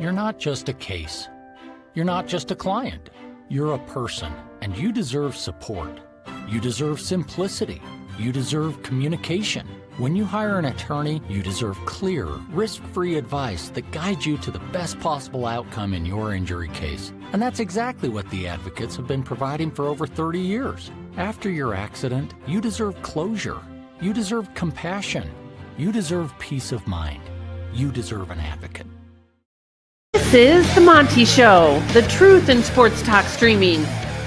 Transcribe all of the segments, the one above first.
You're not just a case. You're not just a client. You're a person, and you deserve support. You deserve simplicity. You deserve communication. When you hire an attorney, you deserve clear, risk-free advice that guides you to the best possible outcome in your injury case. And that's exactly what the advocates have been providing for over 30 years. After your accident, you deserve closure. You deserve compassion. You deserve peace of mind. You deserve an advocate. This is the Monty Show, the truth in sports talk streaming.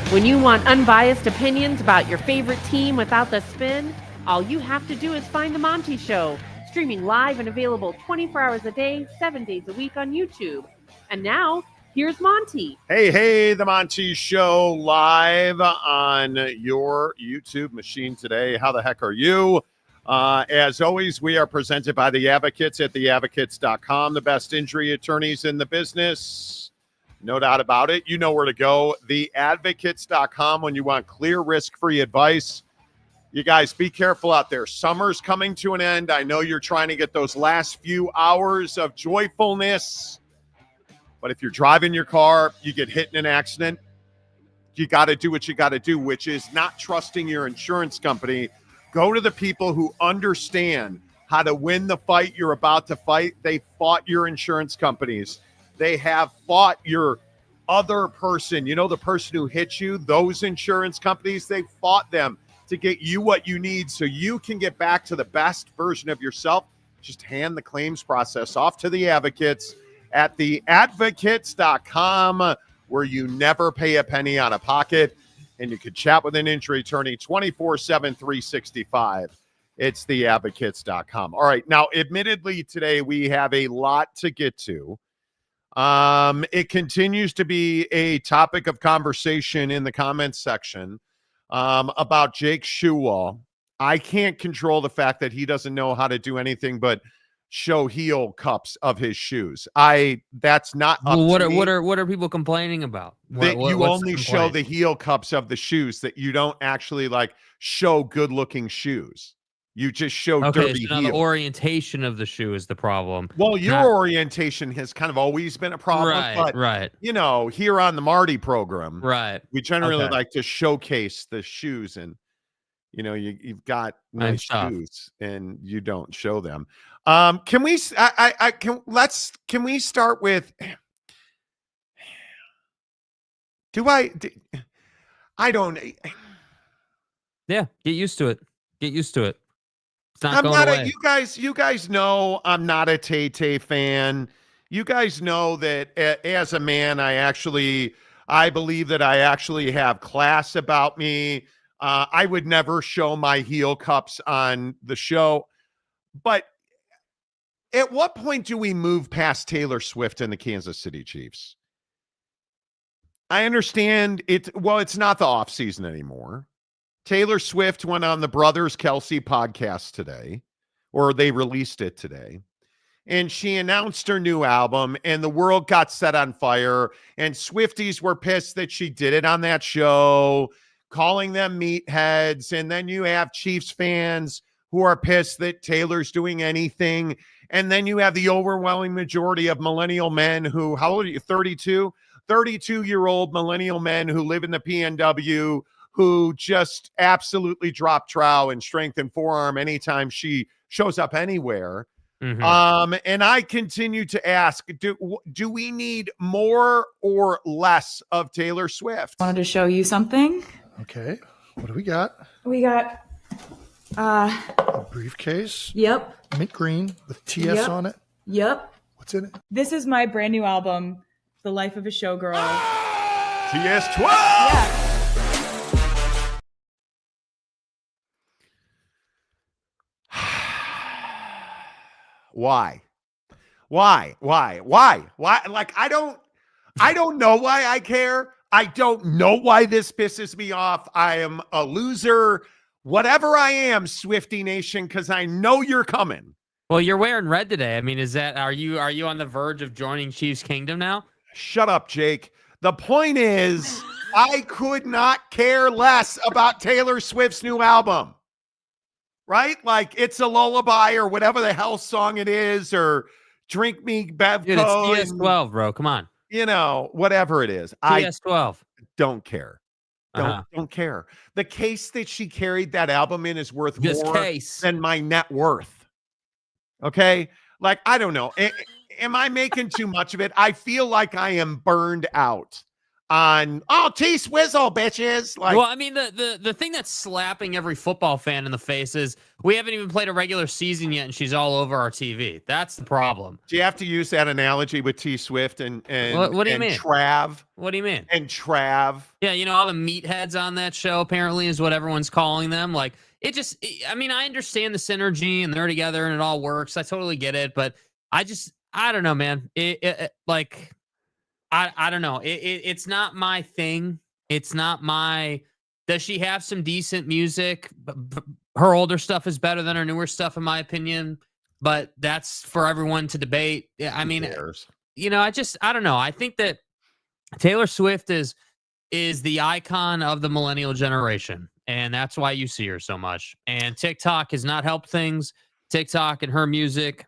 When you want unbiased opinions about your favorite team without the spin, all you have to do is find the Monty Show, streaming live and available 24 hours a day, 7 days a week on YouTube. And now, here's Monty. Hey, the Monty Show live on your YouTube machine today. How the heck are you? As always, we are presented by The Advocates at theadvocates.com, the best injury attorneys in the business. No doubt about it. You know where to go. Theadvocates.com when you want clear, risk-free advice. You guys, be careful out there. Summer's coming to an end. I know you're trying to get those last few hours of joyfulness. But if you're driving your car, you get hit in an accident, you got to do what you got to do, which is not trusting your insurance company. Go to the people who understand how to win the fight you're about to fight. They fought your insurance companies. They have fought your other person. You know, the person who hit you, those insurance companies, they fought them to get you what you need so you can get back to the best version of yourself. Just hand the claims process off to the advocates at theadvocates.com, where you never pay a penny out of pocket, and you can chat with an injury attorney 24/7, 365. It's theadvocates.com. All right. Now, admittedly, today we have a lot to get to. It continues to be a topic of conversation in the comments section about Jake Shewall. I can't control the fact that he doesn't know how to do anything but show heel cups of his shoes. That's not up to me. What are people complaining about? That you only show the heel cups of the shoes, that you don't actually like show good looking shoes. You just show dirty heels. The orientation of the shoe is the problem. Well, your orientation has kind of always been a problem. Right. You know, here on the Marty program, right, we generally like to showcase the shoes, and you know, you've got nice shoes and you don't show them. Can we start with, I don't. Yeah. Get used to it. It's not I'm going not away. You guys know I'm not a Tay-Tay fan. You guys know that as a man, I believe that I actually have class about me. I would never show my heel cups on the show. But at what point do we move past Taylor Swift and the Kansas City Chiefs? I understand it's not the offseason anymore. Taylor Swift went on the Brothers Kelce podcast today, or they released it today, and she announced her new album, and the world got set on fire, and Swifties were pissed that she did it on that show, calling them meatheads. And then you have Chiefs fans who are pissed that Taylor's doing anything. And then you have the overwhelming majority of millennial men who, how old are you, 32? 32-year-old millennial men who live in the PNW, who just absolutely drop trow and strength and forearm anytime she shows up anywhere. Mm-hmm. And I continue to ask, do we need more or less of Taylor Swift? Wanted to show you something. Okay. What do we got? We got a briefcase. Yep. Mint green with TS on it. Yep. What's in it? This is my brand new album, The Life of a Showgirl. TS 12. Yeah. Why? Like, I don't know why I care. I don't know why this pisses me off. I am a loser, whatever I am, Swiftie Nation, because I know you're coming. Well, you're wearing red today. I mean, are you on the verge of joining Chiefs Kingdom now? Shut up, Jake. The point is, I could not care less about Taylor Swift's new album. Right? Like, It's a Lullaby or whatever the hell song it is, or Drink Me Dude, Bevco. it's TS12, bro. Come on. Whatever it is. TS12. Don't care. Uh-huh. Don't care. The case that she carried that album in is worth This more case. than my net worth. Okay? Like, I don't know. Am I making too much of it? I feel like I am burned out on T-Swizzle, bitches. Like, well, I mean, the thing that's slapping every football fan in the face is we haven't even played a regular season yet, and she's all over our TV. That's the problem. do you have to use that analogy with T Swift and What do you and mean? Trav? What do you mean? And Trav. Yeah, all the meatheads on that show apparently is what everyone's calling them. Like, I mean, I understand the synergy and they're together and it all works. I totally get it, but I don't know, man. I don't know. It's not my thing. It's not my. Does she have some decent music? Her older stuff is better than her newer stuff, in my opinion. But that's for everyone to debate. I mean, I don't know. I think that Taylor Swift is the icon of the millennial generation, and that's why you see her so much. And TikTok has not helped things. TikTok and her music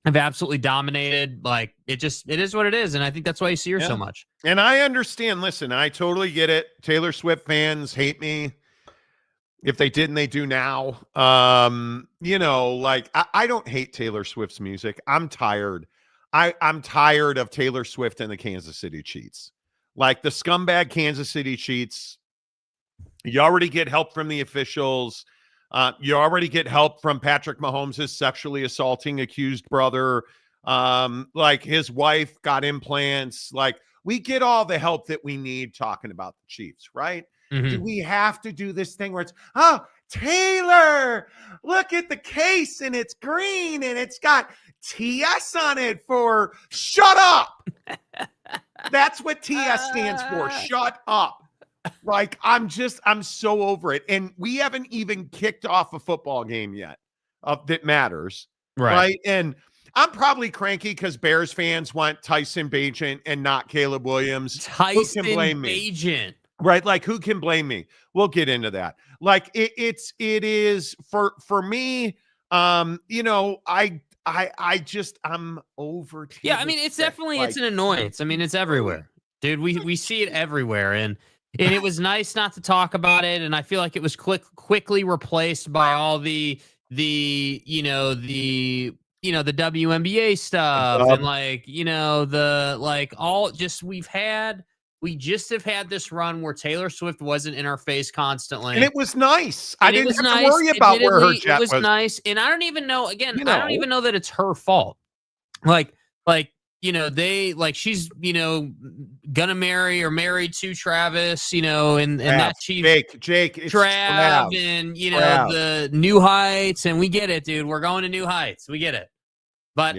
have absolutely dominated. Like, it is what it is. And I think that's why you see her so much. And I understand. Listen, I totally get it. Taylor Swift fans hate me. If they didn't, they do now. Like, I don't hate Taylor Swift's music. I'm tired. I'm tired of Taylor Swift and the Kansas City Chiefs. Like, the scumbag Kansas City Chiefs, you already get help from the officials. You already get help from Patrick Mahomes' sexually assaulting accused brother. Like, his wife got implants. Like, we get all the help that we need talking about the Chiefs, right? Mm-hmm. Do we have to do this thing where it's, Taylor, look at the case and it's green and it's got TS on it for shut up. That's what TS stands for. Shut up. Like, I'm so over it. And we haven't even kicked off a football game yet that matters. Right. And I'm probably cranky because Bears fans want Tyson Bagent and not Caleb Williams. Who can blame me? Bagent. Right. Like, who can blame me? We'll get into that. Like, it is for me. I'm over. Yeah. I mean, it's definitely, it's an annoyance. I mean, it's everywhere, dude. We see it everywhere. And it was nice not to talk about it. And I feel like it was quickly replaced by all the WNBA stuff and we just have had this run where Taylor Swift wasn't in our face constantly. And it was nice. I didn't have to worry about where her jet was. It was nice. And I don't even know, I don't even know that it's her fault. She's, gonna marry or married to Travis, and that Chief Jake, Trav, and the New Heights, and we get it, dude. We're going to New Heights. We get it. But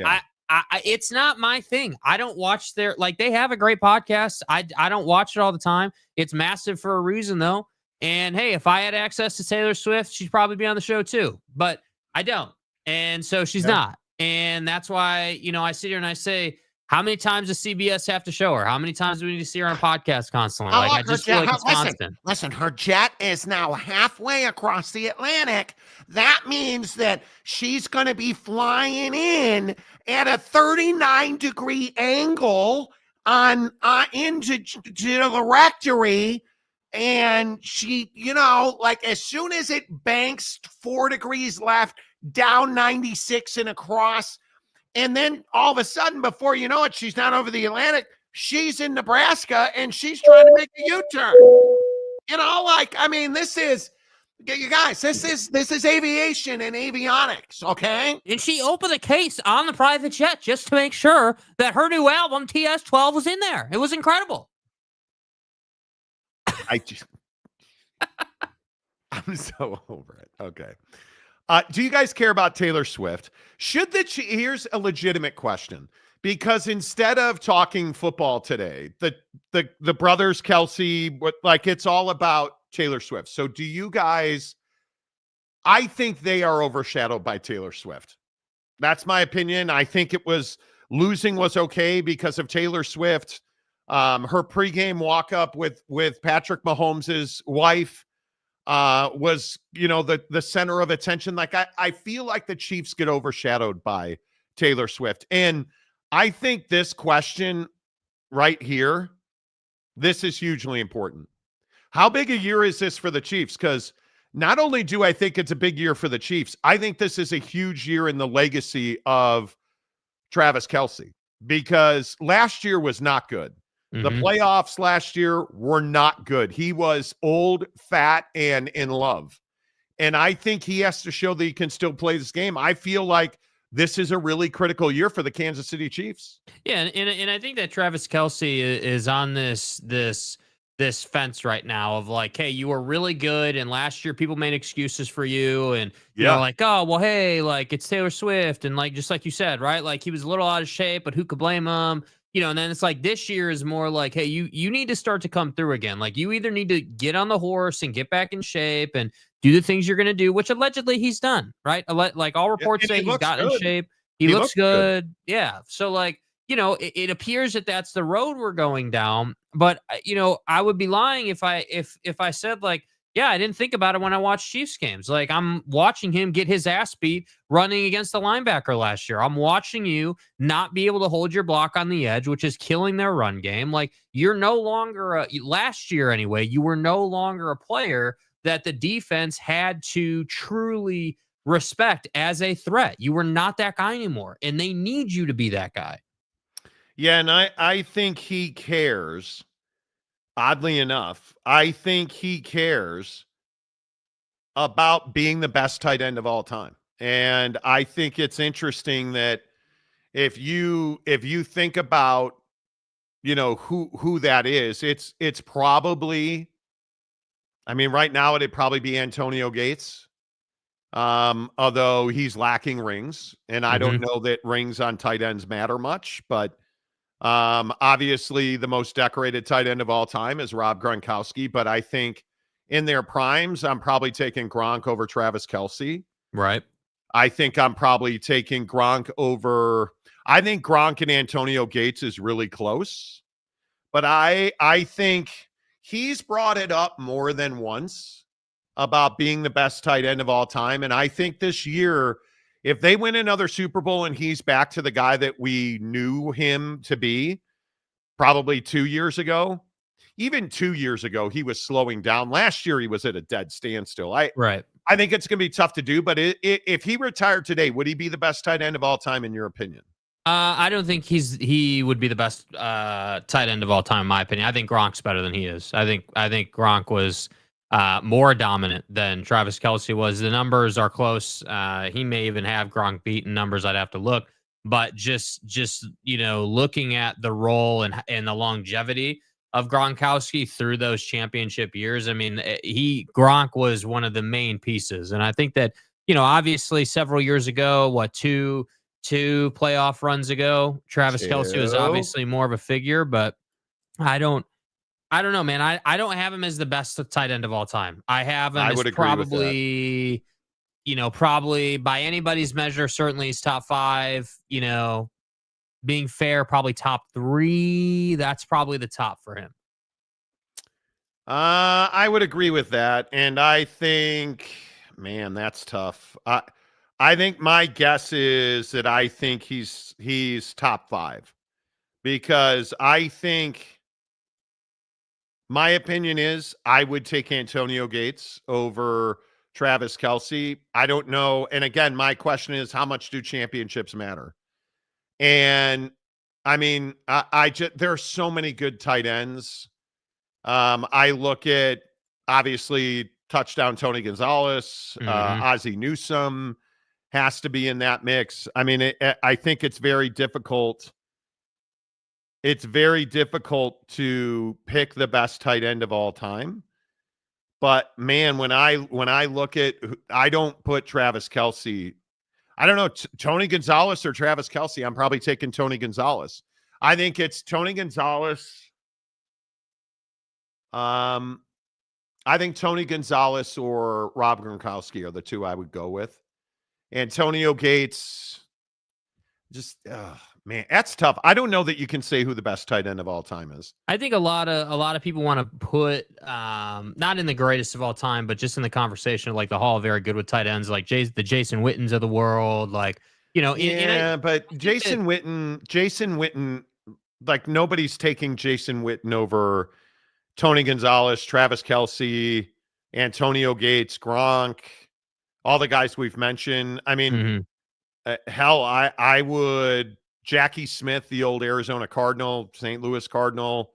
it's not my thing. I don't watch they have a great podcast. I don't watch it all the time. It's massive for a reason though. And hey, if I had access to Taylor Swift, she'd probably be on the show too, but I don't. And so she's not. And that's why, I sit here and I say, how many times does CBS have to show her? How many times do we need to see her on a podcast constantly? I just feel like it's constant. Listen, her jet is now halfway across the Atlantic. That means that she's going to be flying in at a 39-degree angle into the rectory. And she, as soon as it banks 4 degrees left, down 96 and across, and then all of a sudden, before you know it, she's not over the Atlantic. She's in Nebraska, and she's trying to make a U-turn. This is, you guys, this is aviation and avionics, okay? And she opened the case on the private jet just to make sure that her new album, TS12, was in there. It was incredible. I'm so over it. Okay. Do you guys care about Taylor Swift? Here's a legitimate question, because instead of talking football today, the brothers Kelce, it's all about Taylor Swift. So do you guys? I think they are overshadowed by Taylor Swift. That's my opinion. I think losing was okay because of Taylor Swift. Her pregame walk up with Patrick Mahomes' wife was, the center of attention. Like, I feel like the Chiefs get overshadowed by Taylor Swift. And I think this question right here, this is hugely important. How big a year is this for the Chiefs? Because not only do I think it's a big year for the Chiefs, I think this is a huge year in the legacy of Travis Kelce, because last year was not good. The playoffs last year were not good. He was old, fat, and in love. And I think he has to show that he can still play this game. I feel like this is a really critical year for the Kansas City Chiefs. Yeah, and I think that Travis Kelce is on this fence right now of like, hey, you were really good, and last year people made excuses for you, and you know, like, oh well, hey, like it's Taylor Swift, and like just like you said, right, like he was a little out of shape, but who could blame him? You know, and then it's like this year is more like, hey, you need to start to come through again. Like you either need to get on the horse and get back in shape and do the things you're going to do, which allegedly he's done, right? Like all reports say he's got in shape. He looks good. Yeah. So like, you know, it appears that that's the road we're going down. But you know, I would be lying if I said like, yeah, I didn't think about it when I watched Chiefs games. Like I'm watching him get his ass beat running against the linebacker last year. I'm watching you not be able to hold your block on the edge, which is killing their run game. Like you're no longer last year anyway, you were no longer a player that the defense had to truly respect as a threat. You were not that guy anymore, and they need you to be that guy. Yeah, and I think he cares. Oddly enough, I think he cares about being the best tight end of all time. And I think it's interesting that if you think about, you know, who that is, it's probably, I mean, right now it'd probably be Antonio Gates. Although he's lacking rings, and I don't know that rings on tight ends matter much, but obviously the most decorated tight end of all time is Rob Gronkowski, but I think in their primes, I'm probably taking Gronk over Travis Kelce. Right. I think I'm probably taking Gronk over, I think Gronk and Antonio Gates is really close, but I think he's brought it up more than once about being the best tight end of all time. And I think this year, if they win another Super Bowl and he's back to the guy that we knew him to be probably 2 years ago, even 2 years ago, he was slowing down. Last year, he was at a dead standstill. I think it's going to be tough to do, but if he retired today, would he be the best tight end of all time, in your opinion? I don't think he would be the best tight end of all time, in my opinion. I think Gronk's better than he is. I think Gronk was more dominant than Travis Kelce was. The numbers are close. He may even have Gronk beaten numbers. I'd have to look, but just you know, looking at the role and the longevity of Gronkowski through those championship years, I mean, Gronk was one of the main pieces, and I think that, you know, obviously several years ago, two playoff runs ago, Travis Kelce was obviously more of a figure, but I don't know, man. I don't have him as the best tight end of all time. I have him as probably, you know, probably by anybody's measure, certainly he's top 5, you know, being fair, probably top 3. That's probably the top for him. I would agree with that. And I think, man, that's tough. I think my guess is that I think he's top 5, because I think, my opinion is I would take Antonio Gates over Travis Kelce. I don't know. And again, my question is, how much do championships matter? And I mean, I just, there are so many good tight ends. I look at, obviously, touchdown Tony Gonzalez, Ozzie Newsome has to be in that mix. I mean, I think it's very difficult. It's very difficult to pick the best tight end of all time. But man, when I look at, I don't put Travis Kelce. I don't know, Tony Gonzalez or Travis Kelce. I'm probably taking Tony Gonzalez. I think it's Tony Gonzalez. I think Tony Gonzalez or Rob Gronkowski are the two I would go with. Antonio Gates, just man, that's tough. I don't know that you can say who the best tight end of all time is. I think a lot of people want to put not in the greatest of all time, but just in the conversation of like the Hall of Very Good with tight ends, like the Jason Wittens of the world, like You know, but Jason Witten, like nobody's taking Jason Witten over Tony Gonzalez, Travis Kelce, Antonio Gates, Gronk, all the guys we've mentioned. I mean, hell, I would Jackie Smith, the old Arizona Cardinal, St. Louis Cardinal,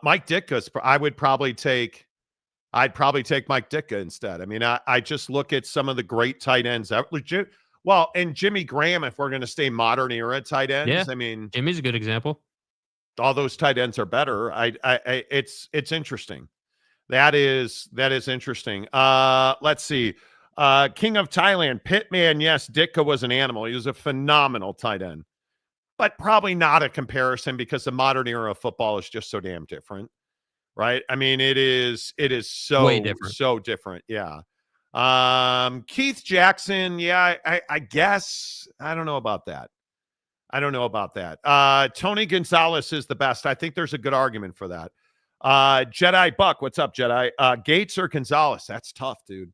Mike Ditka's. I'd probably take Mike Ditka instead. I mean, I just look at some of the great tight ends. Well, and Jimmy Graham, if we're going to stay modern era tight ends, yeah, I mean, Jimmy's a good example. All those tight ends are better. It's interesting. That is interesting. Let's see. King of Thailand, Pitman. Yes, Ditka was an animal. He was a phenomenal tight end, but probably not a comparison because the modern era of football is just so damn different, right? I mean, it is so way different. So different. Yeah. Keith Jackson. Yeah, I guess I don't know about that. Tony Gonzalez is the best. I think there's a good argument for that. Jedi Buck, what's up, Jedi? Gates or Gonzalez? That's tough, dude.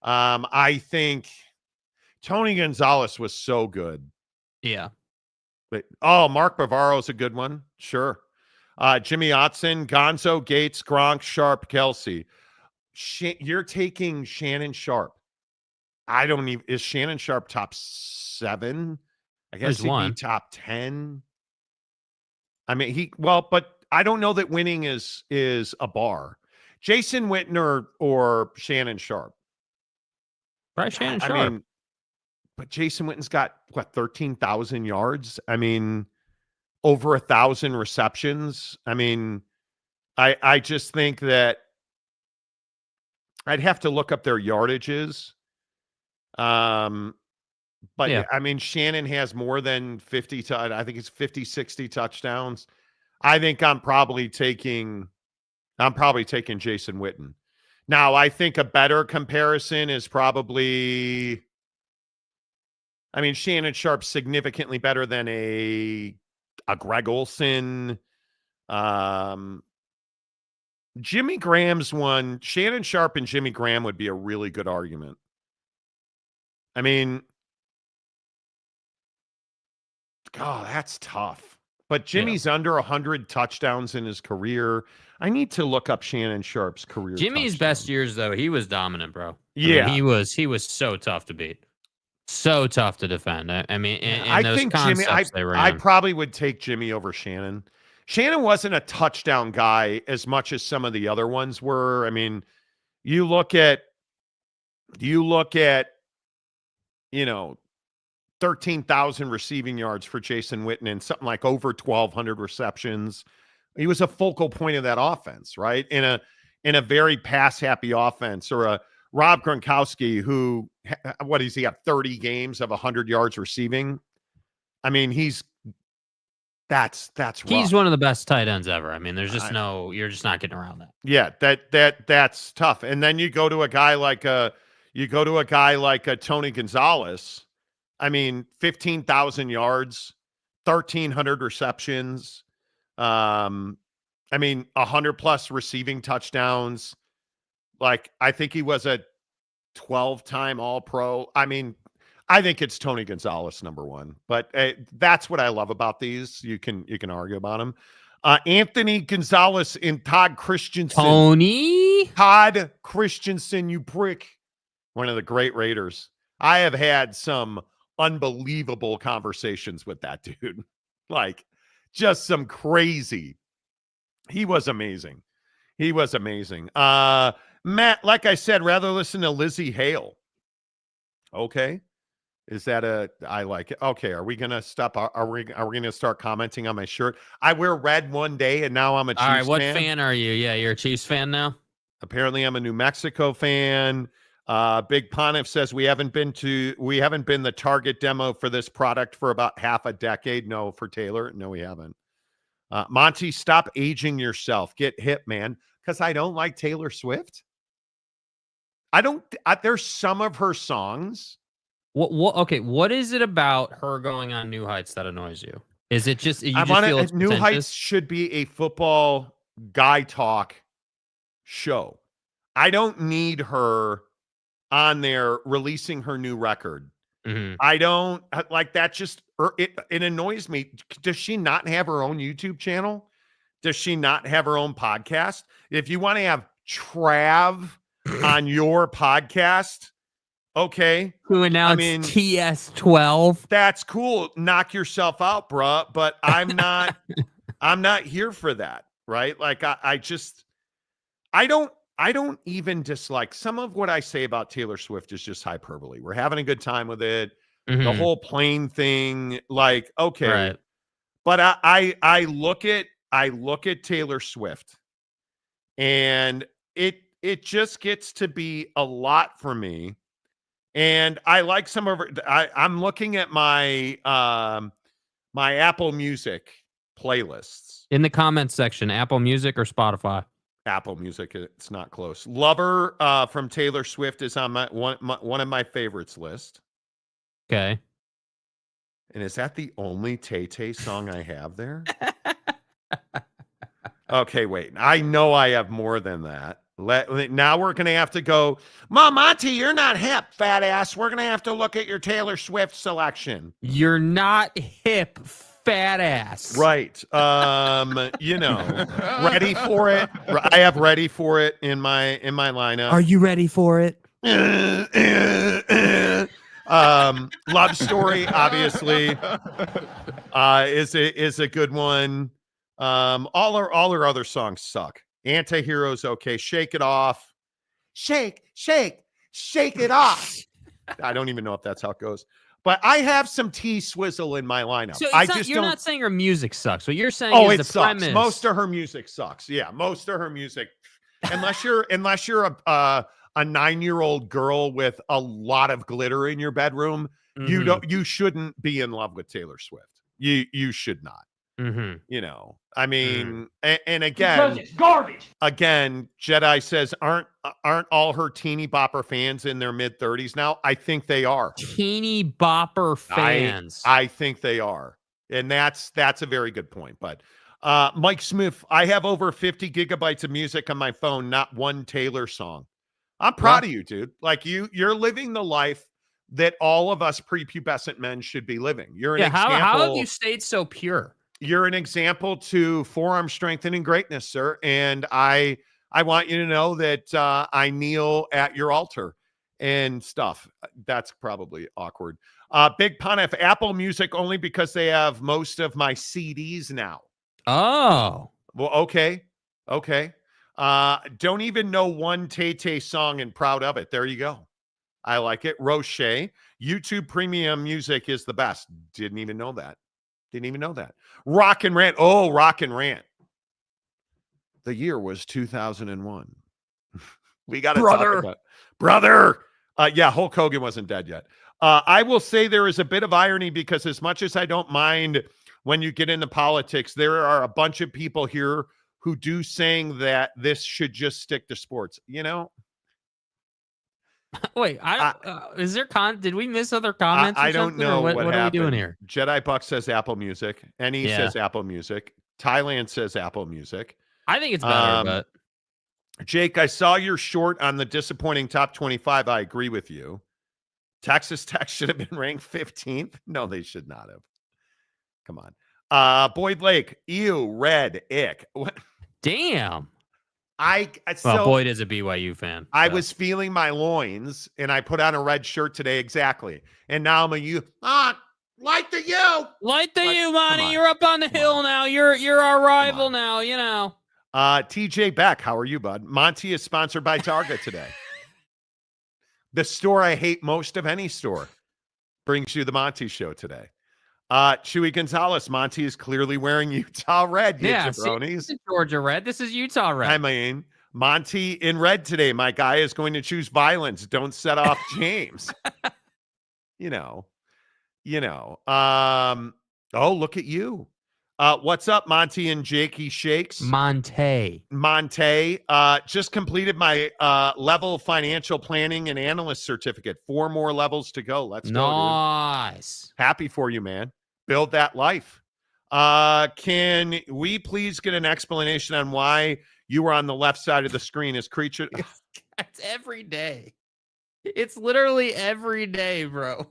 I think Tony Gonzalez was so good. Yeah. But, Mark Bavaro's a good one. Sure. Jimmy Otson, Gonzo, Gates, Gronk, Sharp, Kelce. You're taking Shannon Sharp. Is Shannon Sharp top 7? I guess he'd be top 10. I mean, but I don't know that winning is a bar. Jason Witten or Shannon Sharp. Right, Shannon Sharp. I mean, but Jason Witten's got 13,000 yards. I mean, over 1,000 receptions. I mean, I just think that I'd have to look up their yardages. But yeah. I mean, Shannon has more than 50. I think it's 50, 60 touchdowns. I think I'm probably taking Jason Witten. Now, I think a better comparison is probably, I mean, Shannon Sharp's significantly better than a Greg Olsen. Jimmy Graham's one. Shannon Sharp and Jimmy Graham would be a really good argument. I mean, God, that's tough. But Jimmy's under 100 touchdowns in his career. I need to look up Shannon Sharp's career. Jimmy's best years, though, he was dominant, bro. Yeah, I mean, he was so tough to beat, so tough to defend. I mean, I think Jimmy. I probably would take Jimmy over Shannon. Shannon wasn't a touchdown guy as much as some of the other ones were. I mean, you look at 13,000 receiving yards for Jason Witten and something like over 1,200 receptions. He was a focal point of that offense, right? In a very pass-happy offense, or a Rob Gronkowski who, what does he have, 30 games of 100 yards receiving? I mean, that's rough. He's one of the best tight ends ever. I mean, there's just you're just not getting around that. Yeah, that's tough. And then you go to a guy like Tony Gonzalez. I mean, 15,000 yards, 1,300 receptions. I mean, 100 plus receiving touchdowns. Like, I think he was a 12-time All-Pro. I mean, I think it's Tony Gonzalez number one, but that's what I love about these. You can argue about them. Anthony Gonzalez and Todd Christensen. Todd Christensen, you prick. One of the great Raiders. I have had some unbelievable conversations with that dude. Like, just some crazy. He was amazing. Matt, like I said, rather listen to Lizzie Hale. Okay. Is that I like it. Okay. Are we going to stop? Are we going to start commenting on my shirt? I wear red one day and now I'm a Chiefs fan. All right. What fan are you? Yeah. You're a Chiefs fan now? Apparently I'm a New Mexico fan. Big Ponif says we haven't been the target demo for this product for about half a decade. No, for Taylor. No, we haven't. Monty, stop aging yourself. Get hip, man. Because I don't like Taylor Swift. There's some of her songs. Okay, what is it about her going on New Heights that annoys you? Is it just you just feel it's New Heights should be a football guy talk show. I don't need her on there releasing her new record I don't like that. Just it annoys me. Does she not have her own YouTube channel? Does she not have her own podcast? If you want to have Trav on your podcast, okay. Who announced TS12? That's cool. Knock yourself out, bruh. But I'm not. I'm not here for that, right? Like I don't even dislike some of what I say about Taylor Swift is just hyperbole. We're having a good time with it. The whole plane thing, like, okay. Right. But I look at Taylor Swift, and it just gets to be a lot for me. And I like some of her. I'm looking at my my Apple Music playlists. In the comments section, Apple Music or Spotify? Apple Music, it's not close. Lover from Taylor Swift is on one of my favorites list. Okay. And is that the only Tay-Tay song I have there? Okay, wait. I know I have more than that. Now we're going to have to go, Mom, Monty, you're not hip, fat ass. We're going to have to look at your Taylor Swift selection. You're not hip, fat ass. Right. You know, ready for it. I have ready for it in my lineup. Are you ready for it? Love Story, obviously, is a good one. All her other songs suck. Anti-Hero's okay. Shake It Off. Shake it off. I don't even know if that's how it goes. But I have some T-Swizzle in my lineup. So you're not saying her music sucks. What you're saying is it the sucks. premise. Most of her music sucks. Yeah, most of her music. Unless you're a 9-year-old girl with a lot of glitter in your bedroom, you shouldn't be in love with Taylor Swift. You should not. You know, I mean, and again, it's garbage. Again, Jedi says, aren't all her teeny bopper fans in their mid-30s now? I think they are. Teeny bopper fans. I think they are. And that's a very good point. But Mike Smith, I have over 50 gigabytes of music on my phone, not one Taylor song. I'm proud of you, dude. Like you're living the life that all of us prepubescent men should be living. You're an example. How have you stayed so pure? You're an example to forearm strengthening greatness, sir. And I want you to know that I kneel at your altar and stuff. That's probably awkward. Big pun of Apple Music only because they have most of my CDs now. Oh. Well, okay. Don't even know one Tay-Tay song and proud of it. There you go. I like it. Roche. YouTube Premium Music is the best. Didn't even know that. Rock and Rant. Oh, Rock and Rant. The year was 2001. We got to talk about brother. Yeah, Hulk Hogan wasn't dead yet. I will say there is a bit of irony because as much as I don't mind when you get into politics, there are a bunch of people here who do saying that this should just stick to sports. You know? Wait, is there did we miss other comments? I don't know what are we doing here? Jedi Buck says Apple Music. NE says Apple Music. Thailand says Apple Music. I think it's better, but Jake, I saw your short on the disappointing top 25. I agree with you. Texas Tech should have been ranked 15th. No, they should not have. Come on. Boyd Lake, ew, red, ick. What? Damn. So Boyd is a BYU fan. I was feeling my loins, and I put on a red shirt today. Exactly. And now I'm a U. Light the U. Light the U, Monty. You're up on the hill now. You're our rival now, you know. TJ Beck, how are you, bud? Monty is sponsored by Target today. The store I hate most of any store brings you the Monty Show today. Chewy Gonzalez, Monty is clearly wearing Utah red. Yeah, this is Georgia red. This is Utah red. I mean, Monty in red today. My guy is going to choose violence. Don't set off James. You know. Oh, look at you. What's up, Monty and Jakey Shakes? Monte. Just completed my level financial planning and analyst certificate. 4 more levels to go. Let's go. Nice. Happy for you, man. Build that life. Can we please get an explanation on why you were on the left side of the screen as creature? It's every day. It's literally every day, bro.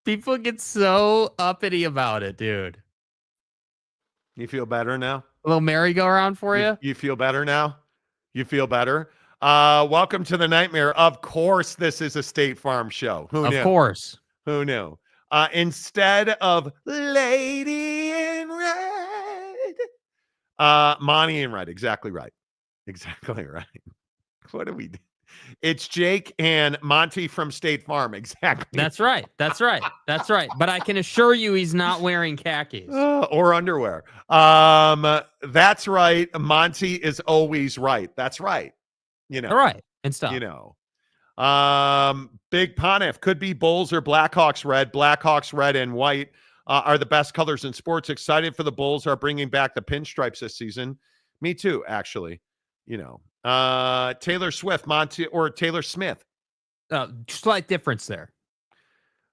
People get so uppity about it, dude. You feel better now? A little merry-go-round for you? You feel better now? You feel better? Welcome to the nightmare. Of course, this is a State Farm show. Who knew? Of course. Who knew? Instead of Lady in Red, Monty in Red. Exactly right. Exactly right. What do we do? It's Jake and Monty from State Farm. Exactly. That's right. That's right. That's right. But I can assure you he's not wearing khakis. Or underwear. That's right. Monty is always right. That's right. You know. All right. And stuff. You know. Big Pontiff could be Bulls or Blackhawks red. Blackhawks red and white are the best colors in sports. Excited for the Bulls are bringing back the pinstripes this season. Me too, actually. You know. Taylor Swift, Monty, or Taylor Smith. Slight difference there.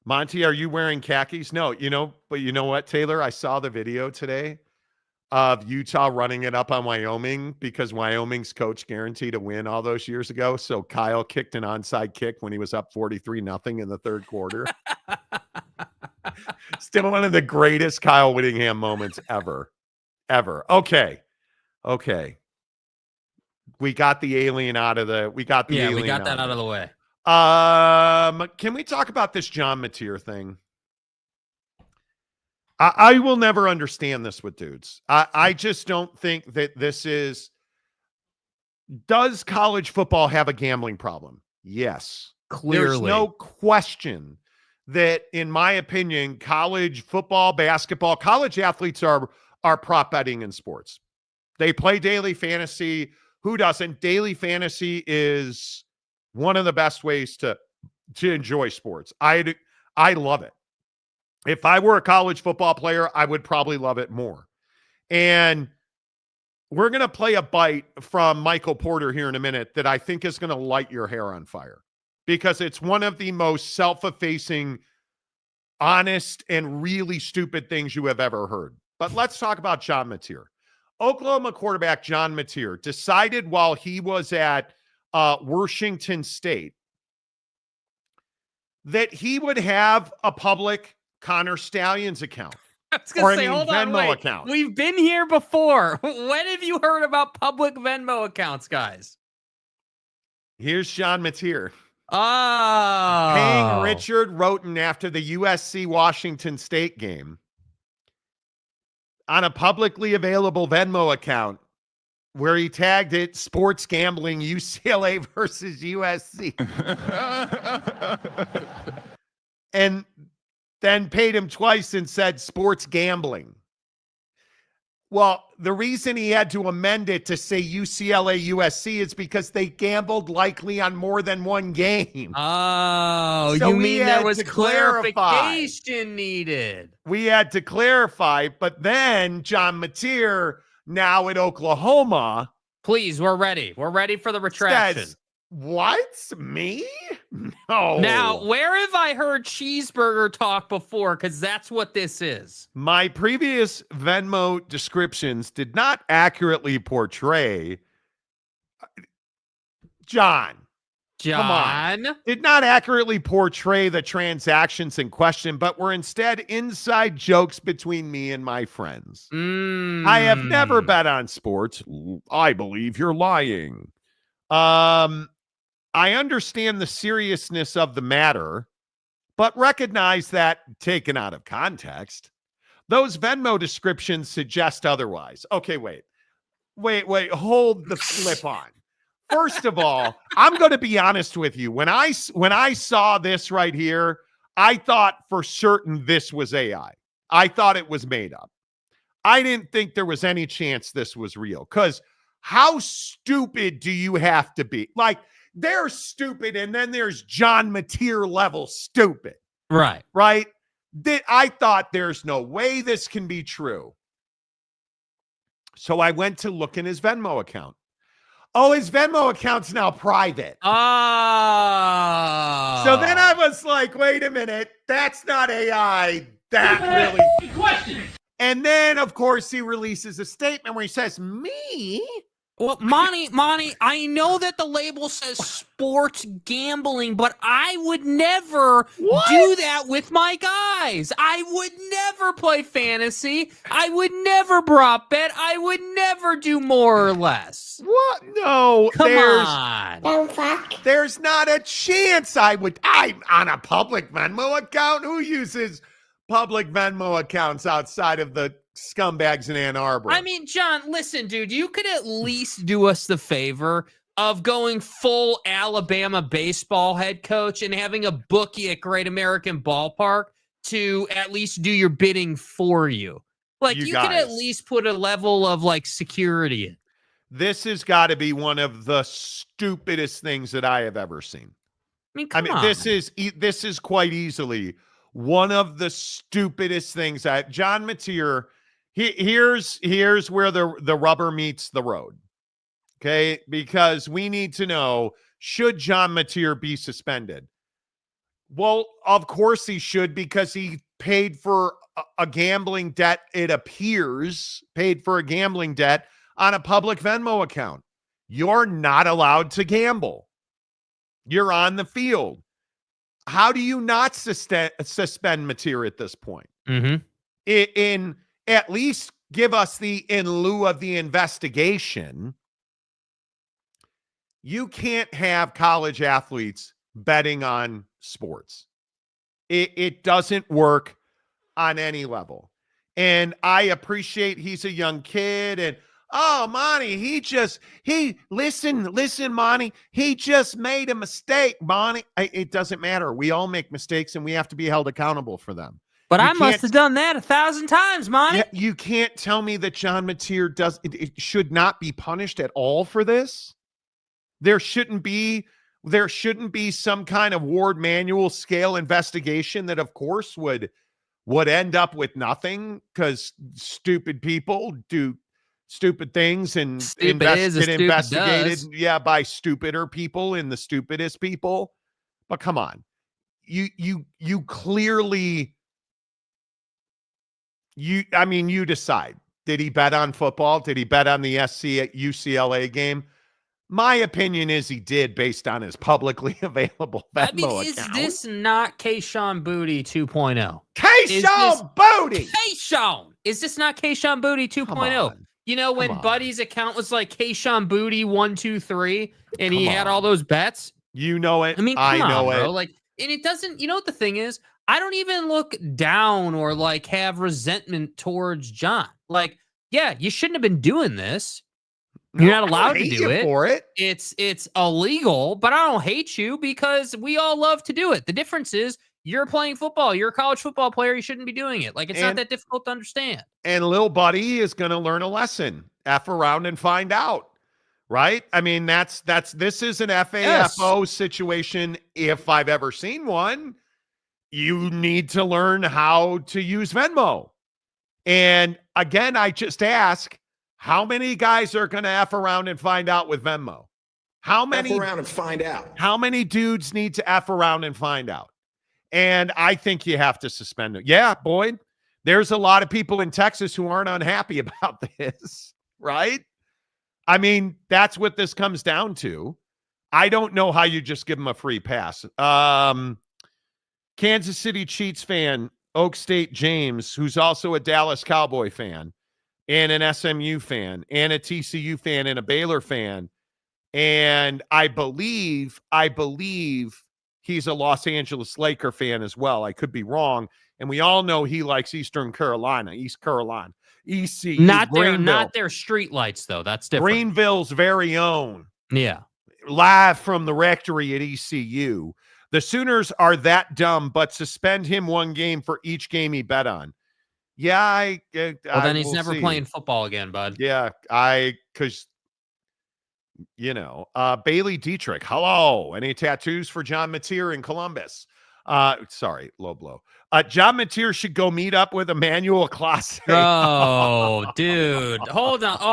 Monty, are you wearing khakis? No, but you know what, Taylor? I saw the video today of Utah running it up on Wyoming because Wyoming's coach guaranteed a win all those years ago. So Kyle kicked an onside kick when he was up 43-0 in the third quarter. Still one of the greatest Kyle Whittingham moments ever. Okay. We got the alien out of the. We got that out of the way. Can we talk about this John Mateer thing? I will never understand this with dudes. I just don't think that this is. Does college football have a gambling problem? Yes, clearly. There's no question that, in my opinion, college football, basketball, college athletes are prop betting in sports. They play daily fantasy. Who doesn't? Daily fantasy is one of the best ways to enjoy sports. I love it. If I were a college football player, I would probably love it more. And we're going to play a bite from Michael Porter here in a minute that I think is going to light your hair on fire because it's one of the most self-effacing, honest, and really stupid things you have ever heard. But let's talk about John Mateer. Oklahoma quarterback John Mateer decided while he was at Washington State that he would have a public Connor Stallions account. I was going to say, hold on, Venmo account. We've been here before. When have you heard about public Venmo accounts, guys? Here's John Mateer. Oh. Paying Richard Roten after the USC Washington State game on a publicly available Venmo account where he tagged it sports gambling UCLA versus USC. And then paid him twice and said sports gambling. Well, the reason he had to amend it to say UCLA USC is because they gambled likely on more than one game. Oh, so you mean there was clarification needed? We had to clarify, but then John Mateer, now at Oklahoma. Please, we're ready. We're ready for the retraction. Says, what? Me? No. Now, where have I heard cheeseburger talk before? Because that's what this is. My previous Venmo descriptions did not accurately portray John. Come on. Did not accurately portray the transactions in question, but were instead inside jokes between me and my friends. I have never bet on sports. I believe you're lying. I understand the seriousness of the matter, but recognize that, taken out of context, those Venmo descriptions suggest otherwise. Okay, wait, hold the flip on. First of all, I'm going to be honest with you. When I saw this right here, I thought for certain this was AI. I thought it was made up. I didn't think there was any chance this was real, because how stupid do you have to be? Like, they're stupid, and then there's John Mateer level stupid. Right. I thought there's no way this can be true. So I went to look in his Venmo account. Oh, his Venmo account's now private. Oh. So then I was like, wait a minute. That's not AI. That really. Question. And then, of course, he releases a statement where he says, me? Well, Monty, I know that the label says sports gambling, but I would never do that with my guys. I would never play fantasy. I would never prop bet. I would never do more or less. What? No, Come on. There's not a chance I'm on a public Venmo account. Who uses public Venmo accounts outside of the scumbags in Ann Arbor? I mean, John, listen, dude, you could at least do us the favor of going full Alabama baseball head coach and having a bookie at Great American Ballpark to at least do your bidding for you. Like, you could at least put a level of, like, security in. This has got to be one of the stupidest things that I have ever seen. Come on. This is quite easily one of the stupidest things. John Mateer, here's where the rubber meets the road. Okay, because we need to know, should John Mateer be suspended? Well, of course he should, because he paid for a gambling debt. It appears paid for a gambling debt on a public Venmo account. You're not allowed to gamble. You're on the field. How do you not suspend Mateer at this point? Mm-hmm. In at least give us the in lieu of the investigation. You can't have college athletes betting on sports. It doesn't work on any level. And I appreciate he's a young kid, and Monty, listen, Monty, he just made a mistake, Monty. It doesn't matter. We all make mistakes, and we have to be held accountable for them. But I must have done that 1,000 times, Monty. Yeah, you can't tell me that John Mateer it should not be punished at all for this. There shouldn't be some kind of Ward Manual scale investigation that, of course, would end up with nothing, because stupid people do stupid things and investigated by stupider people and the stupidest people. But come on, you clearly, you decide. Did he bet on football? Did he bet on the SC at UCLA game? My opinion is he did, based on his publicly available Venmo account. Is this not Keyshawn Booty 2.0? Keyshawn Booty! Keyshawn! Is this not Keyshawn Booty 2.0? You know, when Buddy's account was like Keyshawn Booty 123 and he had all those bets? You know it. I mean, I know it. Bro. Like, and it doesn't, you know what the thing is? I don't even look down or like have resentment towards John. Like, yeah, you shouldn't have been doing this. You're not allowed to do it. For it. It's illegal, but I don't hate you because we all love to do it. The difference is you're playing football. You're a college football player. You shouldn't be doing it. Like, it's not that difficult to understand. And little buddy is going to learn a lesson. F around and find out. Right? I mean, this is an FAFO situation. If I've ever seen one, you need to learn how to use Venmo. And again, I just ask, how many guys are going to F around and find out with Venmo? How many F around and find out? How many dudes need to F around and find out? And I think you have to suspend it. Yeah, Boyd, there's a lot of people in Texas who aren't unhappy about this, right? I mean, that's what this comes down to. I don't know how you just give them a free pass. Kansas City Chiefs fan, Oak State James, who's also a Dallas Cowboy fan, and an SMU fan, and a TCU fan, and a Baylor fan. And I believe he's a Los Angeles Laker fan as well. I could be wrong. And we all know he likes East Carolina, ECU. Not their street lights, though. That's different. Greenville's very own. Yeah. Live from the rectory at ECU. The Sooners are that dumb, but suspend him one game for each game he bet on. Yeah, then he's never playing football again, bud. Yeah, because, Bailey Dietrich, hello. Any tattoos for John Mateer in Columbus? Sorry, low blow. John Mateer should go meet up with Emmanuel Clase. Oh, dude. Hold on.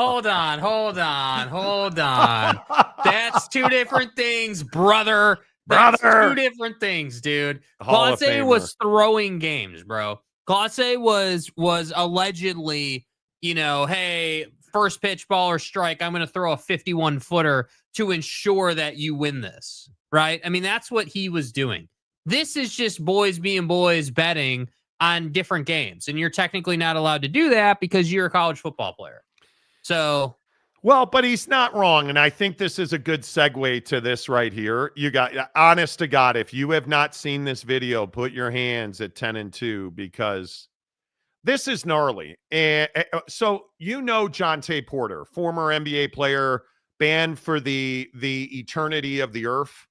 That's two different things, brother. That's two different things, dude. Clase was throwing games, bro. Clase was allegedly, hey, first pitch, ball or strike. I'm going to throw a 51-footer to ensure that you win this, right? I mean, that's what he was doing. This is just boys being boys betting on different games, and you're technically not allowed to do that because you're a college football player. So, well, but he's not wrong, and I think this is a good segue to this right here. You got, honest to God, if you have not seen this video, put your hands at 10 and 2 because this is gnarly. And so Jonte Porter, former NBA player, banned for the eternity of the earth.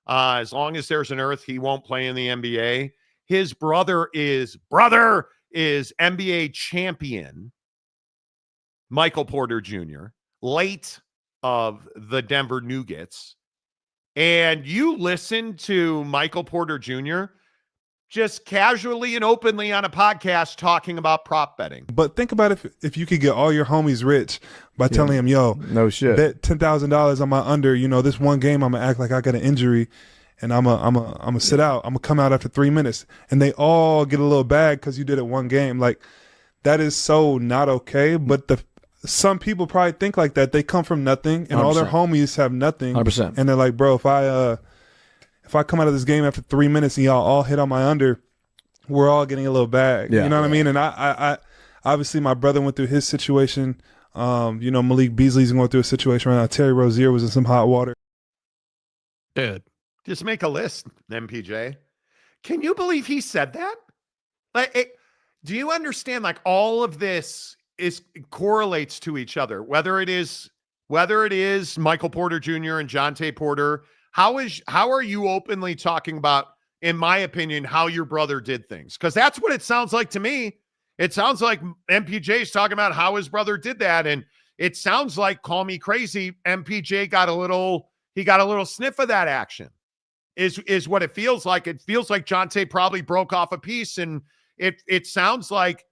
As long as there's an earth, he won't play in the NBA. His brother is NBA champion Michael Porter Jr., late of the Denver Nuggets. And you listen to Michael Porter Jr. just casually and openly on a podcast talking about prop betting. But think about if you could get all your homies rich by telling them, yo, no shit, bet $10,000 on my under, this one game I'm gonna act like I got an injury and I'm gonna sit out. I'm gonna come out after 3 minutes, and they all get a little bag because you did it one game. Like, that is so not okay. But some people probably think like that. They come from nothing, and 100%. All their homies have nothing, 100%. And they're like, bro, if I come out of this game after 3 minutes and y'all all hit on my under, we're all getting a little bag. Yeah. You know what I mean? And I obviously my brother went through his situation. Malik Beasley's going through a situation right now. Terry Rozier was in some hot water. Dude, just make a list, MPJ. Can you believe he said that? Like, do you understand? Like, all of this correlates to each other. Whether it is Michael Porter Jr. and Jonte Porter. How are you openly talking about, in my opinion, how your brother did things? Because that's what it sounds like to me. It sounds like MPJ is talking about how his brother did that. And it sounds like, call me crazy, MPJ got a little sniff of that action is what it feels like. It feels like Jonte probably broke off a piece, and it sounds like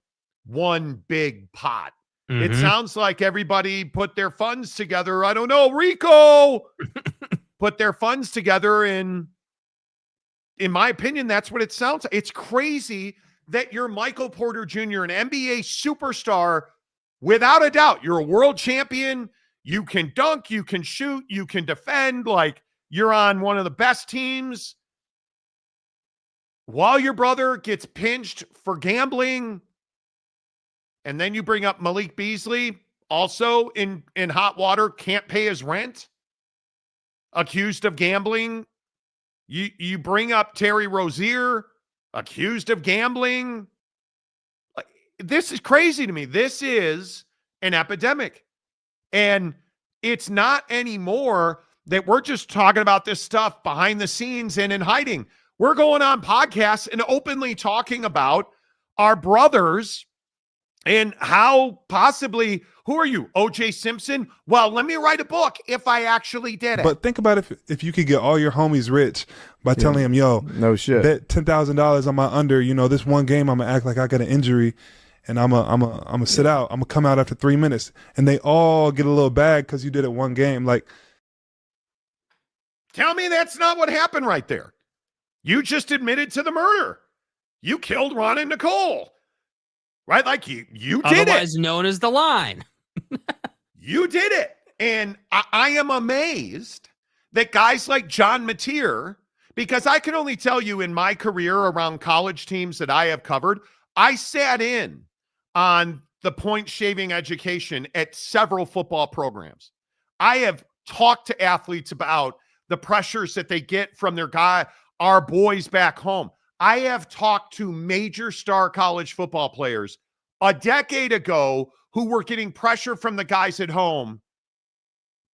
one big pot. Mm-hmm. It sounds like everybody put their funds together. I don't know, Rico put their funds together, and in my opinion, that's what it sounds like. It's crazy that you're Michael Porter Jr., an NBA superstar, without a doubt. You're a world champion. You can dunk, you can shoot, you can defend. Like, you're on one of the best teams. While your brother gets pinched for gambling, and then you bring up Malik Beasley, also in hot water, can't pay his rent, accused of gambling. You bring up Terry Rozier, accused of gambling. Like, this is crazy to me. This is an epidemic. And it's not anymore that we're just talking about this stuff behind the scenes and in hiding. We're going on podcasts and openly talking about our brothers and how possibly, who are you, O.J. Simpson? Well, let me write a book if I actually did it. But think about if you could get all your homies rich by telling them, yo, no shit, bet $10,000 on my under, this one game I'm gonna act like I got an injury, and I'm gonna sit out. I'm gonna come out after 3 minutes, and they all get a little bag because you did it one game. Like, tell me that's not what happened right there. You just admitted to the murder. You killed Ron and Nicole, right? Like, you did it. Otherwise known as the line. You did it. And I am amazed that guys like John Mateer, because I can only tell you in my career around college teams that I have covered, I sat in on the point shaving education at several football programs. I have talked to athletes about the pressures that they get from our boys back home. I have talked to major star college football players a decade ago who were getting pressure from the guys at home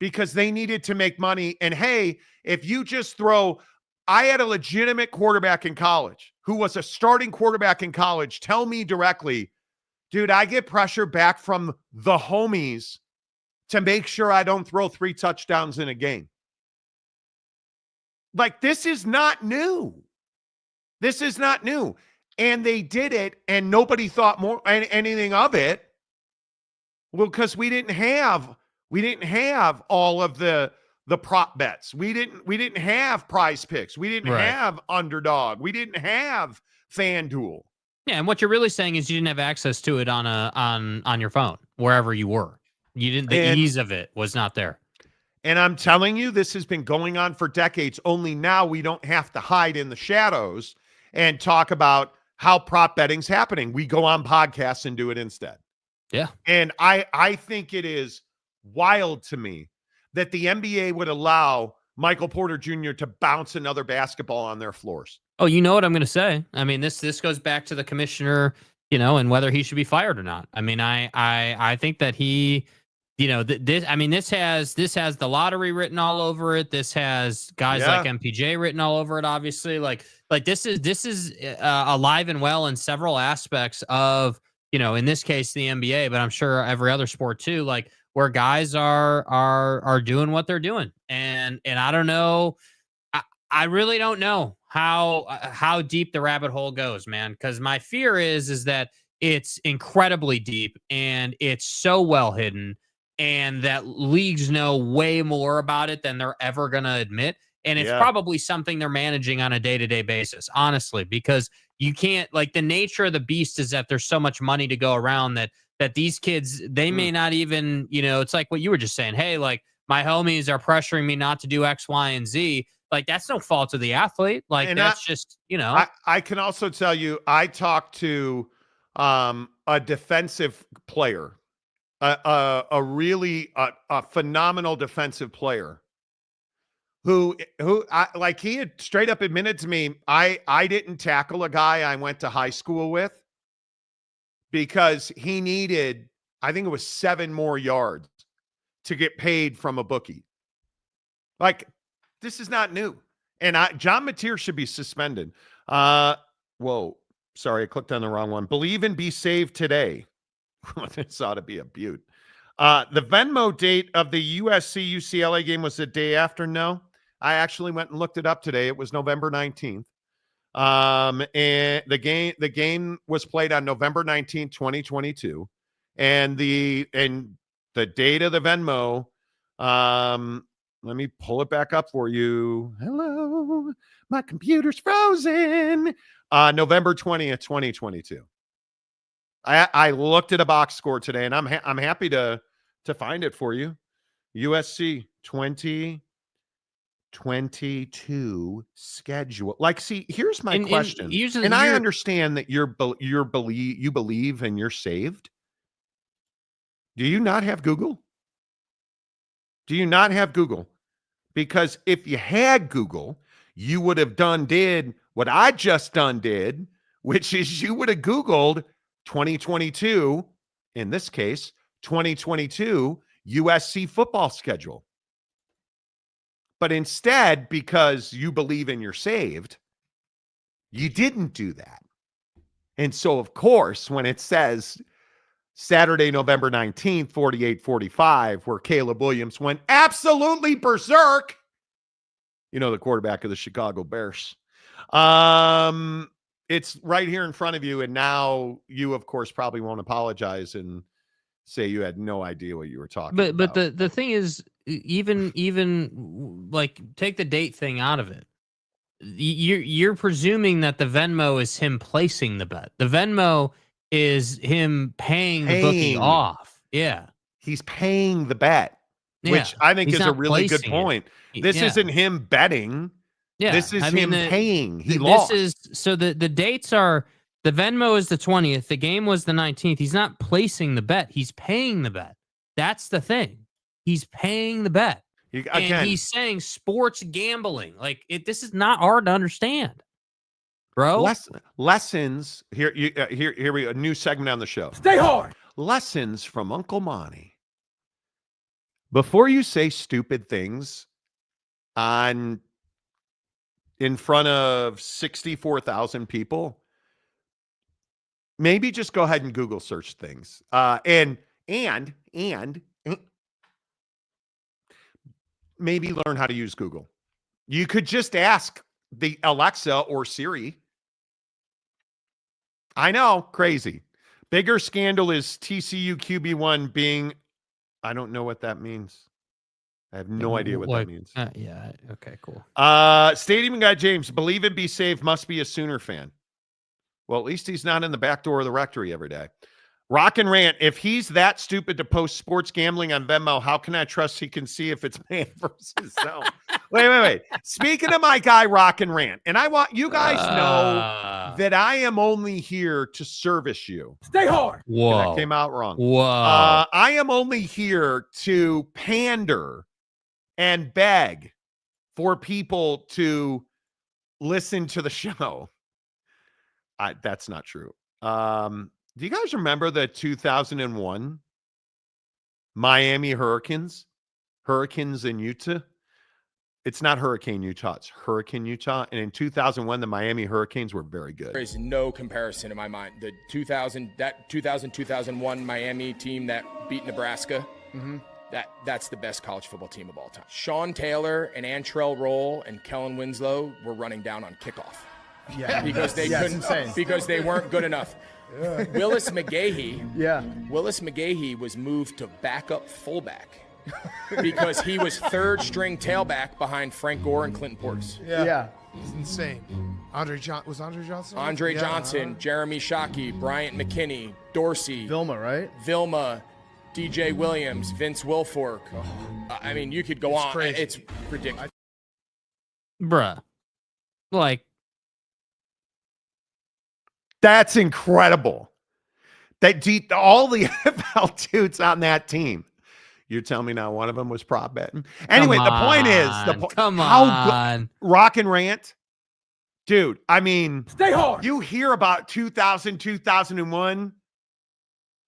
because they needed to make money. And hey, if you just I had a legitimate quarterback in college who was a starting quarterback in college tell me directly, dude, I get pressure back from the homies to make sure I don't throw 3 touchdowns in a game. Like, this is not new. This is not new. And they did it, and nobody thought anything of it. Well, because we didn't have all of the prop bets. We didn't have Prize Picks. We didn't have Underdog. We didn't have FanDuel. Yeah, and what you're really saying is you didn't have access to it on your phone wherever you were. You didn't. The ease of it was not there. And I'm telling you, this has been going on for decades. Only now we don't have to hide in the shadows and talk about how prop betting's happening. We go on podcasts and do it instead. Yeah. And I think it is wild to me that the NBA would allow Michael Porter Jr. to bounce another basketball on their floors. Oh, you know what I'm going to say? I mean, this goes back to the commissioner, and whether he should be fired or not. I mean, I think that he, this has the lottery written all over it. This has guys like MPJ written all over it. Obviously, like this is alive and well in several aspects of, in this case, the NBA, but I'm sure every other sport too, like where guys are doing what they're doing. And I don't know. I really don't know how deep the rabbit hole goes, man. Because my fear is that it's incredibly deep and it's so well hidden, and that leagues know way more about it than they're ever going to admit. And it's probably something they're managing on a day-to-day basis, honestly, because you can't, like, the nature of the beast is that there's so much money to go around that these kids, they may not even, it's like what you were just saying. Hey, like, my homies are pressuring me not to do X, Y, and Z. Like, that's no fault of the athlete. Like, and that's just, I can also tell you, I talked to a defensive player, a really phenomenal defensive player who he had straight up admitted to me, I didn't tackle a guy I went to high school with because he needed, I think it was 7 more yards to get paid from a bookie. Like, this is not new. And John Mateer should be suspended. Whoa, sorry, I clicked on the wrong one. Believe and be saved today. This ought to be a beaut. The Venmo date of the USC UCLA game was the day after. No, I actually went and looked it up today. It was November 19th. And the game was played on November 19th, 2022. And the date of the Venmo, let me pull it back up for you. Hello, my computer's frozen. November 20th, 2022. I looked at a box score today, and I'm happy to find it for you. USC 2022 schedule. Like, see, here's my question. And I understand that you believe and you're saved. Do you not have Google? Do you not have Google? Because if you had Google, you would have did what I just did, which is you would have Googled 2022, in this case, 2022 USC football schedule. But instead, because you believe and you're saved, you didn't do that. And so, of course, when it says Saturday, November 19th, 48-45, where Caleb Williams went absolutely berserk, the quarterback of the Chicago Bears. It's right here in front of you, and now you, of course, probably won't apologize and say you had no idea what you were talking about. But the thing is, even like, take the date thing out of it. You're presuming that the Venmo is him placing the bet. The Venmo is him paying the bookie off. Yeah. He's paying the bet, which I think is a really good point. This isn't him betting. Yeah. This is him paying. He lost. So the dates are, the Venmo is the 20th. The game was the 19th. He's not placing the bet. He's paying the bet. That's the thing. He's paying the bet. And he's saying sports gambling. Like, this is not hard to understand, bro. Lessons here. Here we go. A new segment on the show. Stay hard. Lessons from Uncle Monty. Before you say stupid things in front of 64,000 people, maybe just go ahead and Google search things. And maybe learn how to use Google. You could just ask the Alexa or Siri. I know, crazy. Bigger scandal is TCU QB1 being, I don't know what that means. I have no idea what that means. Yeah. Okay, cool. Stadium guy James, believe and be saved, must be a Sooner fan. Well, at least he's not in the back door of the rectory every day. Rock and Rant, if he's that stupid to post sports gambling on Venmo, how can I trust he can see if it's man versus zone? Wait. Speaking of my guy, Rock and Rant, and I want you guys know that I am only here to service you. Stay hard. Whoa. That came out wrong. Whoa. I am only here to pander and beg for people to listen to the show. That's not true. Do you guys remember the 2001 Miami Hurricanes in Utah? It's not Hurricane Utah, it's Hurricane Utah. And in 2001, the Miami Hurricanes were very good. There is no comparison in my mind. The 2000-2001 Miami team that beat Nebraska, that's the best college football team of all time. Sean Taylor and Antrell Roll and Kellen Winslow were running down on kickoff. Yeah, because they couldn't, because they weren't good enough. Yeah. Willis McGahee was moved to backup fullback because he was third string tailback behind Frank Gore and Clinton Portis. Yeah. It's insane. Andre Johnson? Andre Johnson, Jeremy Shockey, Bryant McKinney, Dorsey. Vilma, DJ Williams, Vince Wilfork. I mean, you could go on. Crazy. It's ridiculous. Bruh. Like, that's incredible. All the NFL dudes on that team. You tell me now one of them was prop betting. Anyway, the point is, Rock and Rant, dude. I mean, stay hard. You hear about 2000, 2001,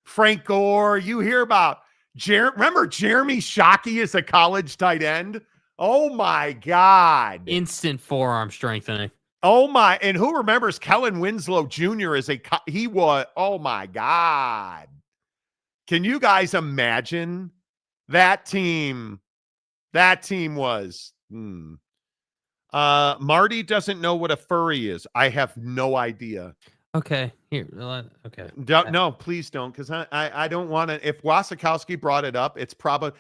Frank Gore. You hear about remember Jeremy Shockey as a college tight end? Oh my God! Instant forearm strengthening. Oh my, and who remembers Kellen Winslow Jr. he was, oh my God. Can you guys imagine that team? That team was, Marty doesn't know what a furry is. I have no idea. Okay. Here. Okay. No, please don't. Cause I don't want to, if Wasikowski brought it up, it's probably,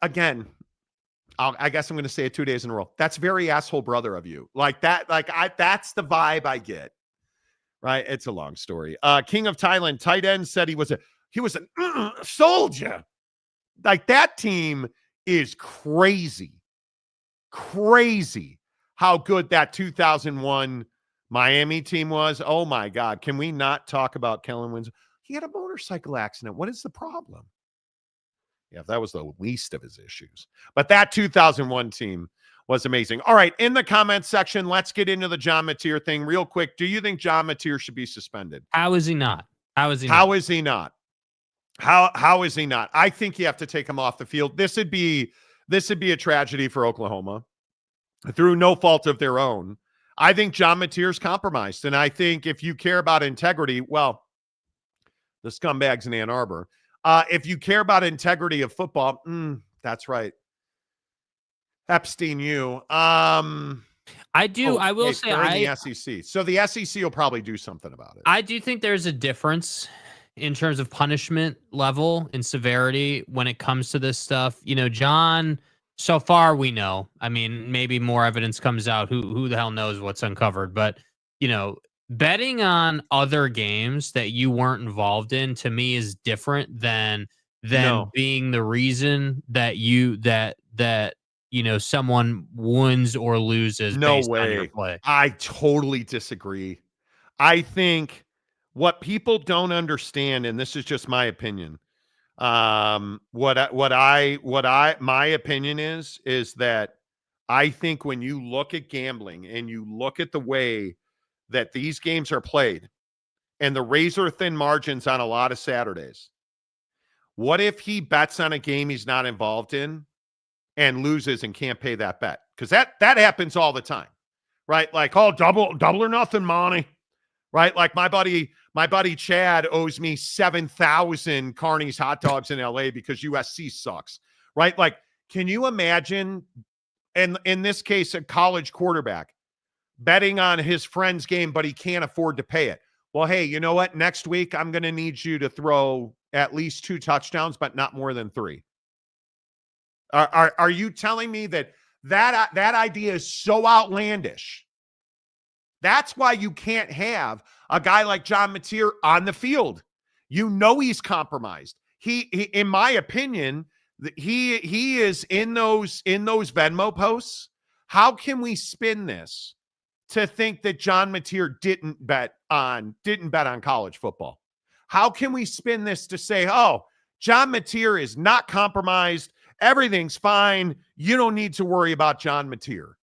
again, I guess I'm going to say it 2 days in a row. That's very asshole brother of you. Like that. That's the vibe I get. Right. It's a long story. King of Thailand tight end said he was a soldier. Like that team is crazy how good that 2001 Miami team was. Oh my God. Can we not talk about Kellen Winslow? He had a motorcycle accident. What is the problem? Yeah, that was the least of his issues. But that 2001 team was amazing. All right, in the comments section, let's get into the John Mateer thing real quick. Do you think John Mateer should be suspended? How is he not? How is he not? I think you have to take him off the field. This would be a tragedy for Oklahoma through no fault of their own. I think John Mateer's compromised. And I think if you care about integrity, well, the scumbags in Ann Arbor. If you care about integrity of football, that's right. Epstein, you. I do. I will say the SEC. So the SEC will probably do something about it. I do think there's a difference in terms of punishment level and severity when it comes to this stuff. You know, John, so far we know. I mean, maybe more evidence comes out. Who the hell knows what's uncovered? But, you know, betting on other games that you weren't involved in, to me, is different than being the reason that someone wins or loses. No based way. On your play. I totally disagree. I think what people don't understand, and this is just my opinion. My opinion is that I think when you look at gambling and you look at the way that these games are played and the razor thin margins on a lot of Saturdays, what if he bets on a game he's not involved in and loses and can't pay that bet? Because that happens all the time, right? Like, oh, double or nothing, Monty, right? Like my buddy Chad owes me 7,000 Carney's hot dogs in LA because USC sucks, right? Like, can you imagine, and in this case, a college quarterback betting on his friend's game, but he can't afford to pay it? Well, hey, you know what? Next week, I'm going to need you to throw at least 2 touchdowns, but not more than 3. Are you telling me that idea is so outlandish? That's why you can't have a guy like John Mateer on the field, You know he's compromised. He in my opinion, he is in those Venmo posts. How can we spin this to think that John Mateer didn't bet on college football? How can we spin this to say, oh, John Mateer is not compromised, everything's fine, you don't need to worry about John Mateer?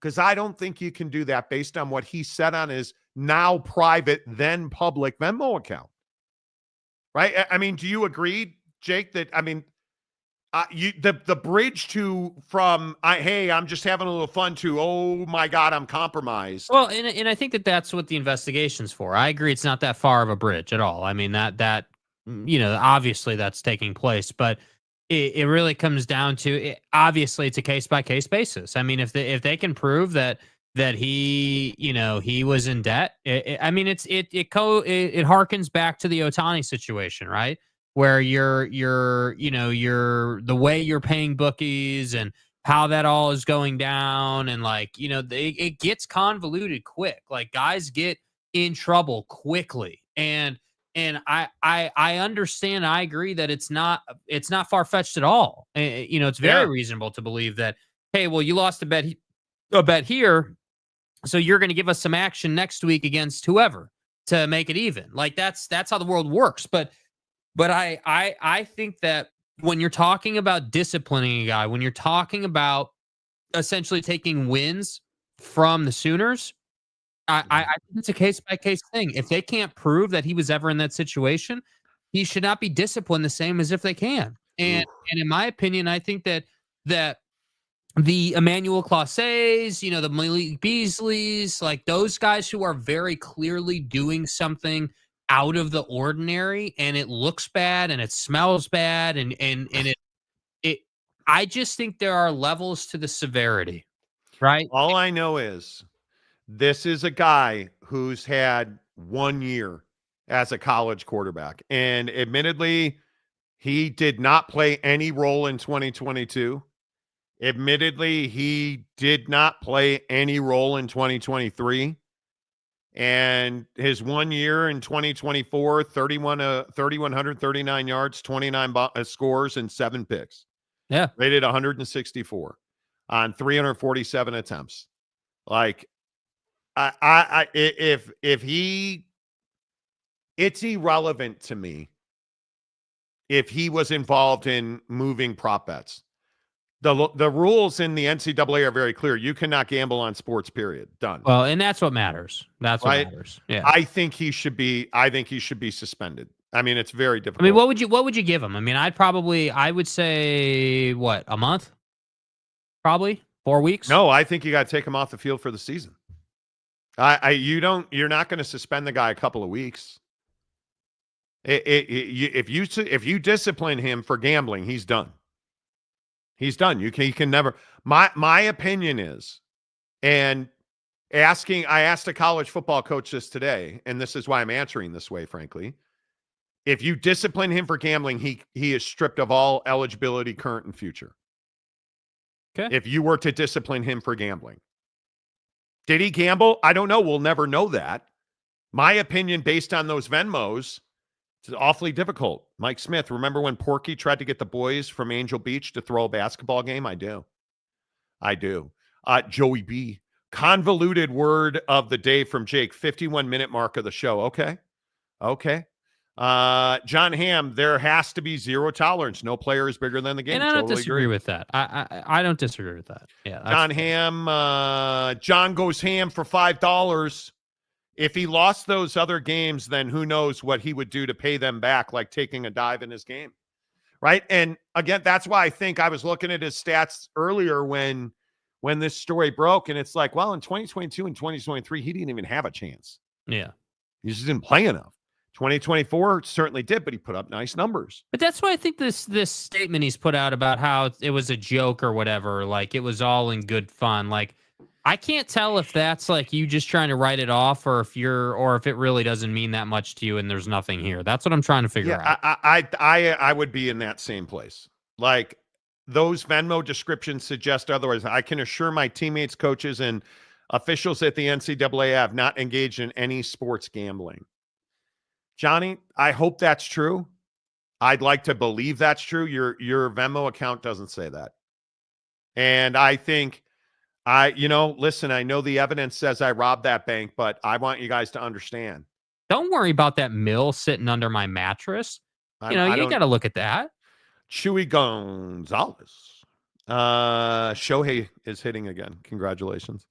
Because I don't think you can do that based on what he said on his now private, then public Venmo account. Right? I mean, do you agree, Jake, that, I mean, the bridge from hey, I'm just having a little fun to, oh my God, I'm compromised. Well, and I think that's what the investigation's for. I agree, it's not that far of a bridge at all. I mean, that obviously that's taking place, but it really comes down to obviously it's a case by case basis. I mean, if they can prove that he he was in debt, it harkens back to the Ohtani situation, right? Where you're the way you're paying bookies and how that all is going down. And it gets convoluted quick. Like guys get in trouble quickly. And I understand. I agree that it's not far-fetched at all. It's very reasonable to believe that, hey, well, you lost a bet here, so you're going to give us some action next week against whoever to make it even. Like that's how the world works. But I think that when you're talking about disciplining a guy, when you're talking about essentially taking wins from the Sooners, I think it's a case-by-case thing. If they can't prove that he was ever in that situation, he should not be disciplined the same as if they can. And in my opinion, I think that the Emmanuel Clases, the Malik Beasleys, like those guys who are very clearly doing something out of the ordinary, and it looks bad and it smells bad, and it I just think there are levels to the severity, right? All I know is this is a guy who's had 1 year as a college quarterback, and admittedly, he did not play any role in 2022. Admittedly, he did not play any role in 2023. And his 1 year in 2024, 3,139 yards, 29 scores, and 7 picks. Yeah. Rated 164 on 347 attempts. Like, if it's irrelevant to me if he was involved in moving prop bets. The rules in the NCAA are very clear. You cannot gamble on sports, period. Done. Well, and that's what matters. That's what matters. Yeah. I think he should be suspended. I mean, it's very difficult. I mean, what would you give him? I mean, I would say what, a month? Probably 4 weeks. No, I think you got to take him off the field for the season. You're not going to suspend the guy a couple of weeks. If you discipline him for gambling, he's done. He's done. He can never. My opinion is, and I asked a college football coach this today, and this is why I'm answering this way, frankly. If you discipline him for gambling, he is stripped of all eligibility, current and future. Okay. If you were to discipline him for gambling. Did he gamble? I don't know. We'll never know that. My opinion, based on those Venmos, it's awfully difficult. Mike Smith, remember when Porky tried to get the boys from Angel Beach to throw a basketball game? I do. Joey B. Convoluted word of the day from Jake. 51-minute mark of the show. Okay. John Hamm, there has to be zero tolerance. No player is bigger than the game. And I don't disagree with that. I don't disagree with that. Yeah. John Hamm, John goes ham for $5. If he lost those other games, then who knows what he would do to pay them back, like taking a dive in his game, right? And again, that's why I think I was looking at his stats earlier when this story broke, and it's like, well, in 2022 and 2023, he didn't even have a chance. Yeah. He just didn't play enough. 2024 certainly did, but he put up nice numbers. But that's why I think this statement he's put out about how it was a joke or whatever, like it was all in good fun, like, I can't tell if that's like you just trying to write it off, or if it really doesn't mean that much to you and there's nothing here. That's what I'm trying to figure out. I would be in that same place. Like those Venmo descriptions suggest otherwise. I can assure my teammates, coaches, and officials at the NCAA have not engaged in any sports gambling. Johnny, I hope that's true. I'd like to believe that's true. Your Venmo account doesn't say that. And I think listen, I know the evidence says I robbed that bank, but I want you guys to understand. Don't worry about that mill sitting under my mattress. You got to look at that. Chewy Gonzalez. Shohei is hitting again. Congratulations.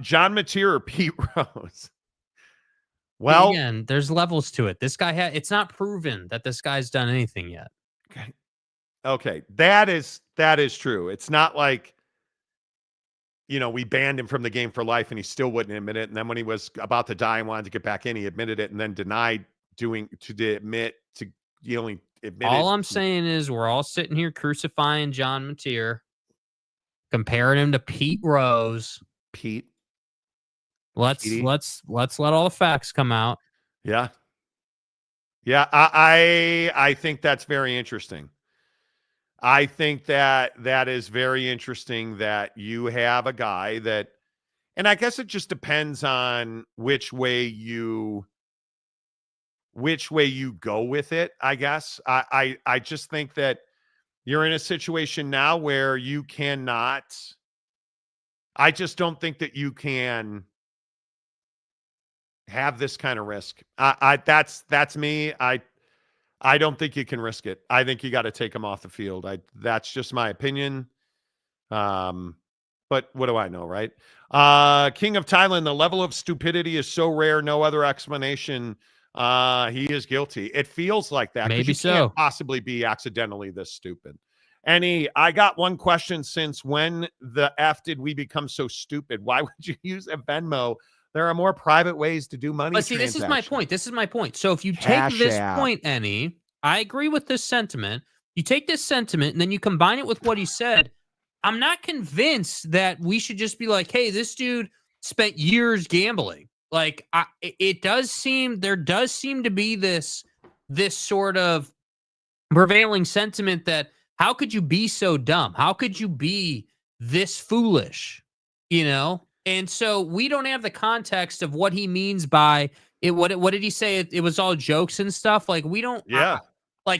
John Mateer or Pete Rose? Well, again, there's levels to it. This guy it's not proven that this guy's done anything yet. Okay. That is true. It's not like, we banned him from the game for life and he still wouldn't admit it. And then when he was about to die and wanted to get back in, he admitted it and then denied he only admitted. All I'm saying is we're all sitting here crucifying John Mateer, comparing him to Pete Rose. Let's let all the facts come out. Yeah. Yeah, I think that's very interesting. I think that is very interesting that you have a guy that, and I guess it just depends on which way you go with it, I guess. I just think that you're in a situation now where you cannot, I just don't think that you can have this kind of risk. That's me. I don't think you can risk it. I think you got to take him off the field. That's just my opinion. But what do I know, right? King of Thailand, the level of stupidity is so rare, no other explanation. He is guilty. It feels like that. Maybe so. Can't possibly be accidentally this stupid. I got one question. Since when the F did we become so stupid? Why would you use a Venmo? There are more private ways to do money. But see, this is my point. So if you take this point, Annie, I agree with this sentiment. You take this sentiment and then you combine it with what he said. I'm not convinced that we should just be like, hey, this dude spent years gambling. Like, there does seem to be this sort of prevailing sentiment that how could you be so dumb? How could you be this foolish? And so we don't have the context of what he means by it. What did he say? It was all jokes and stuff. Like, we don't. Yeah.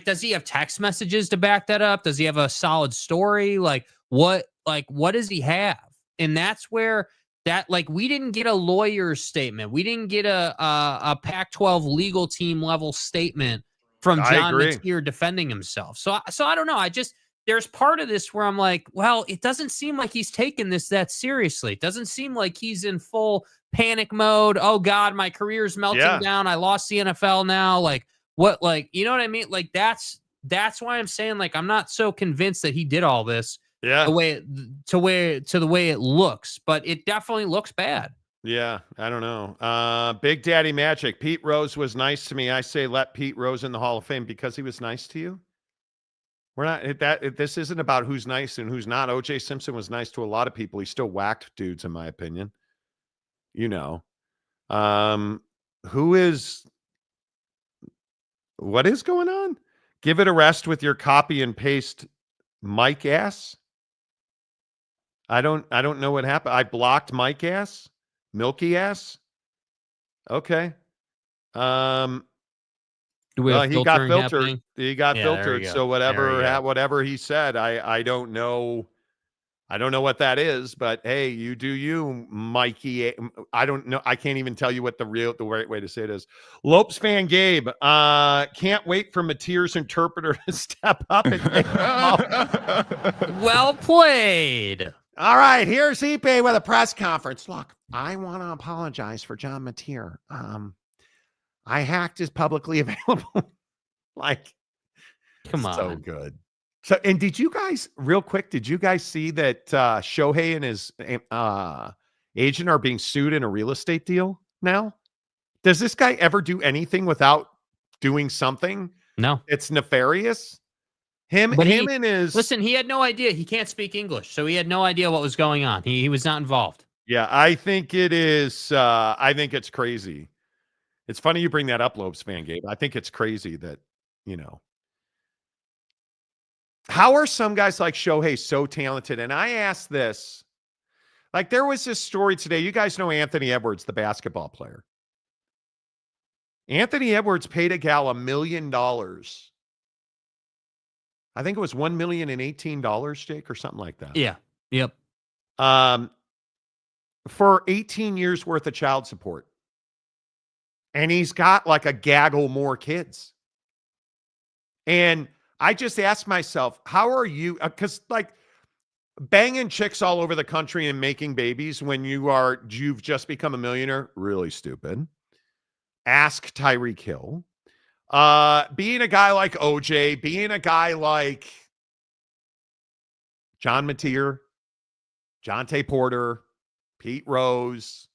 Does he have text messages to back that up? Does he have a solid story? What does he have? And that's where we didn't get a lawyer's statement. We didn't get a Pac-12 legal team level statement from John Mateer defending himself. So I don't know. There's part of this where I'm like, well, it doesn't seem like he's taking this that seriously. It doesn't seem like he's in full panic mode. Oh God, my career's melting down. I lost the NFL now. You know what I mean? That's why I'm saying, I'm not so convinced that he did all this the way it looks, but it definitely looks bad. Yeah, I don't know. Big Daddy Magic. Pete Rose was nice to me. I say let Pete Rose in the Hall of Fame because he was nice to you. We're not this isn't about who's nice and who's not. OJ Simpson was nice to a lot of people. He still whacked dudes, in my opinion. What is going on? Give it a rest with your copy and paste Mike ass. I don't know what happened. I blocked Mike ass, Milky ass. Okay. He got filtered. Happening? He got filtered. So whatever he said, I don't know. I don't know what that is, but hey, you do you, Mikey. I don't know. I can't even tell you what the right way to say it is. Lopes fan Gabe. Can't wait for Mateer's interpreter to step up and take him off. Well played. All right, here's Ipe with a press conference. Look, I want to apologize for John Mateer. I hacked his publicly available. Come on. So good. So, and did you guys see that Shohei and his agent are being sued in a real estate deal now? Does this guy ever do anything without doing something? No. It's nefarious. Listen, he had no idea. He can't speak English, so he had no idea what was going on. He was not involved. Yeah, I think it is. I think it's crazy. It's funny you bring that up, Lopes fan, Gabe. I think it's crazy that, how are some guys like Shohei so talented? And I asked this, there was this story today. You guys know Anthony Edwards, the basketball player. Anthony Edwards paid a gal $1 million. I think it was $1,018, Jake, or something like that. Yeah. Yep. For 18 years worth of child support. And he's got like a gaggle more kids. And I just asked myself, how are you? Because like banging chicks all over the country and making babies when you've just become a millionaire, really stupid. Ask Tyreek Hill. Being a guy like OJ, being a guy like John Mateer, Jonte Porter, Pete Rose,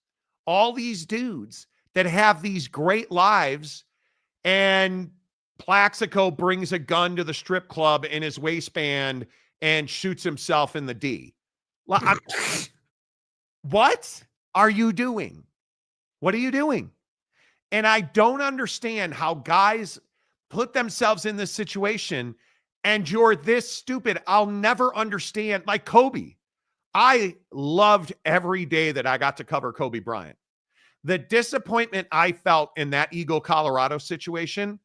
all these dudes that have these great lives, and Plaxico brings a gun to the strip club in his waistband and shoots himself in the D. What are you doing? What are you doing? And I don't understand how guys put themselves in this situation and you're this stupid. I'll never understand. Like Kobe. I loved every day that I got to cover Kobe Bryant. The disappointment I felt in that Eagle, Colorado situation,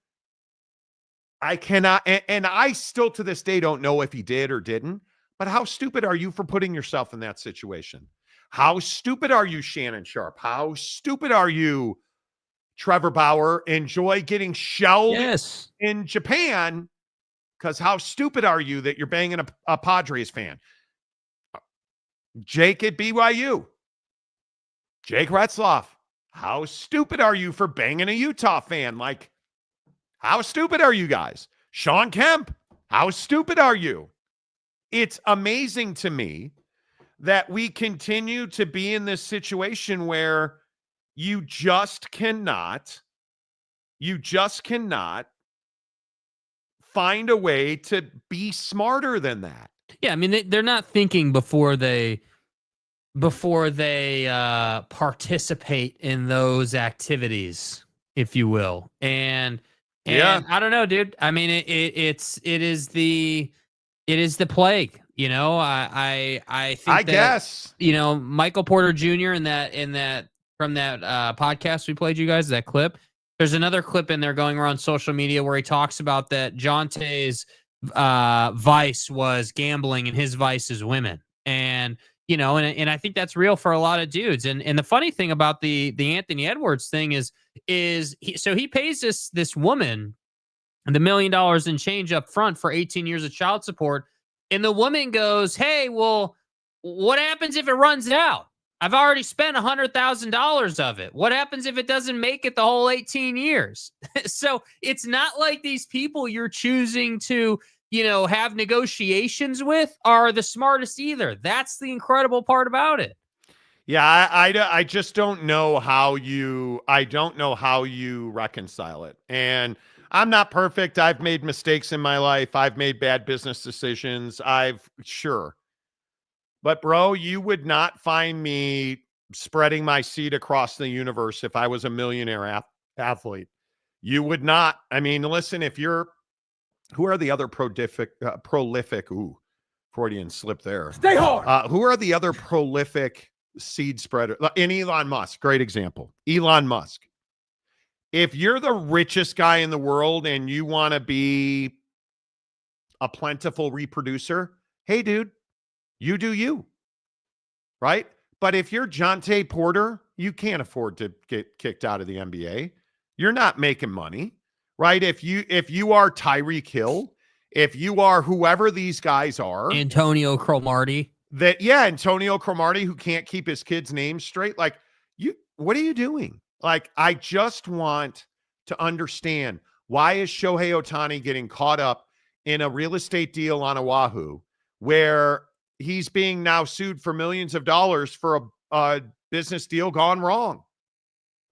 I cannot, and I still to this day don't know if he did or didn't, but how stupid are you for putting yourself in that situation? How stupid are you, Shannon Sharp? How stupid are you, Trevor Bauer? Enjoy getting shelled in Japan, because how stupid are you that you're banging a Padres fan? Jake at BYU. Jake Retzloff. How stupid are you for banging a Utah fan? Like, how stupid are you guys? Sean Kemp. How stupid are you? It's amazing to me that we continue to be in this situation where you just cannot find a way to be smarter than that. Yeah, I mean they're not thinking before they participate in those activities, if you will. And I don't know, dude. I mean it is the plague, you know. I think I guess, you know, Michael Porter Jr. in that from that podcast we played you guys, that clip. There's another clip in there going around social media where he talks about that Jonte's vice was gambling and his vice is women. And, you know, and I think that's real for a lot of dudes. And the funny thing about the Anthony Edwards thing is he pays this woman the $1 million and change up front for 18 years of child support. And the woman goes, hey, well, what happens if it runs out? I've already spent $100,000 of it. What happens if it doesn't make it the whole 18 years? So it's not like these people you're choosing to, you know, have negotiations with are the smartest either. That's the incredible part about it. Yeah, I just don't know how you reconcile it. And I'm not perfect. I've made mistakes in my life. I've made bad business decisions. But bro, you would not find me spreading my seed across the universe if I was a millionaire athlete. You would not. I mean, listen, who are the other prolific, Freudian slip there. Stay hard. Who are the other prolific seed spreader? And Elon Musk, great example. Elon Musk. If you're the richest guy in the world and you want to be a plentiful reproducer, hey, dude, you do you, right? But if you're Jonte Porter, you can't afford to get kicked out of the NBA. You're not making money, right? If you are Tyreek Hill, if you are whoever these guys are, Antonio Cromartie, Antonio Cromartie, who can't keep his kids' names straight, like what are you doing? Like, I just want to understand, why is Shohei Ohtani getting caught up in a real estate deal on Oahu where he's being now sued for millions of dollars for a business deal gone wrong?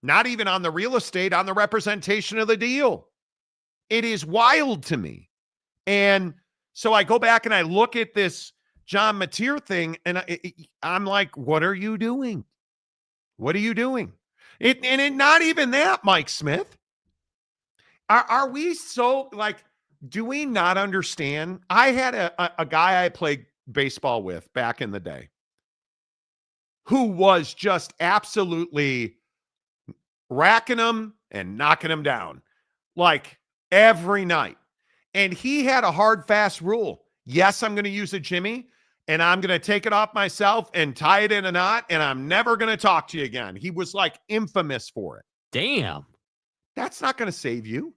Not even on the real estate, on the representation of the deal. It is wild to me. And so I go back and I look at this John Mateer thing, and I'm like, what are you doing? What are you doing? Not even that, Mike Smith. Are we so, like, do we not understand? I had a guy I played baseball with back in the day who was just absolutely racking them and knocking them down like every night. And he had a hard, fast rule. Yes, I'm going to use a Jimmy, and I'm going to take it off myself and tie it in a knot, and I'm never going to talk to you again. He was like infamous for it. Damn. That's not going to save you.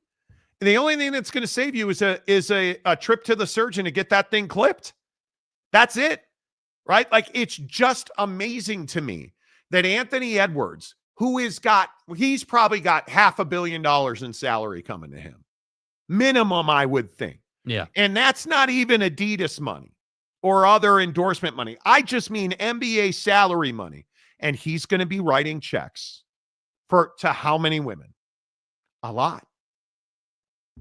And the only thing that's going to save you is a trip to the surgeon to get that thing clipped. That's it, right? Like, it's just amazing to me that Anthony Edwards, he's probably got $500 million in salary coming to him. Minimum, I would think. Yeah. And that's not even Adidas money or other endorsement money. I just mean NBA salary money. And he's going to be writing checks to how many women? A lot.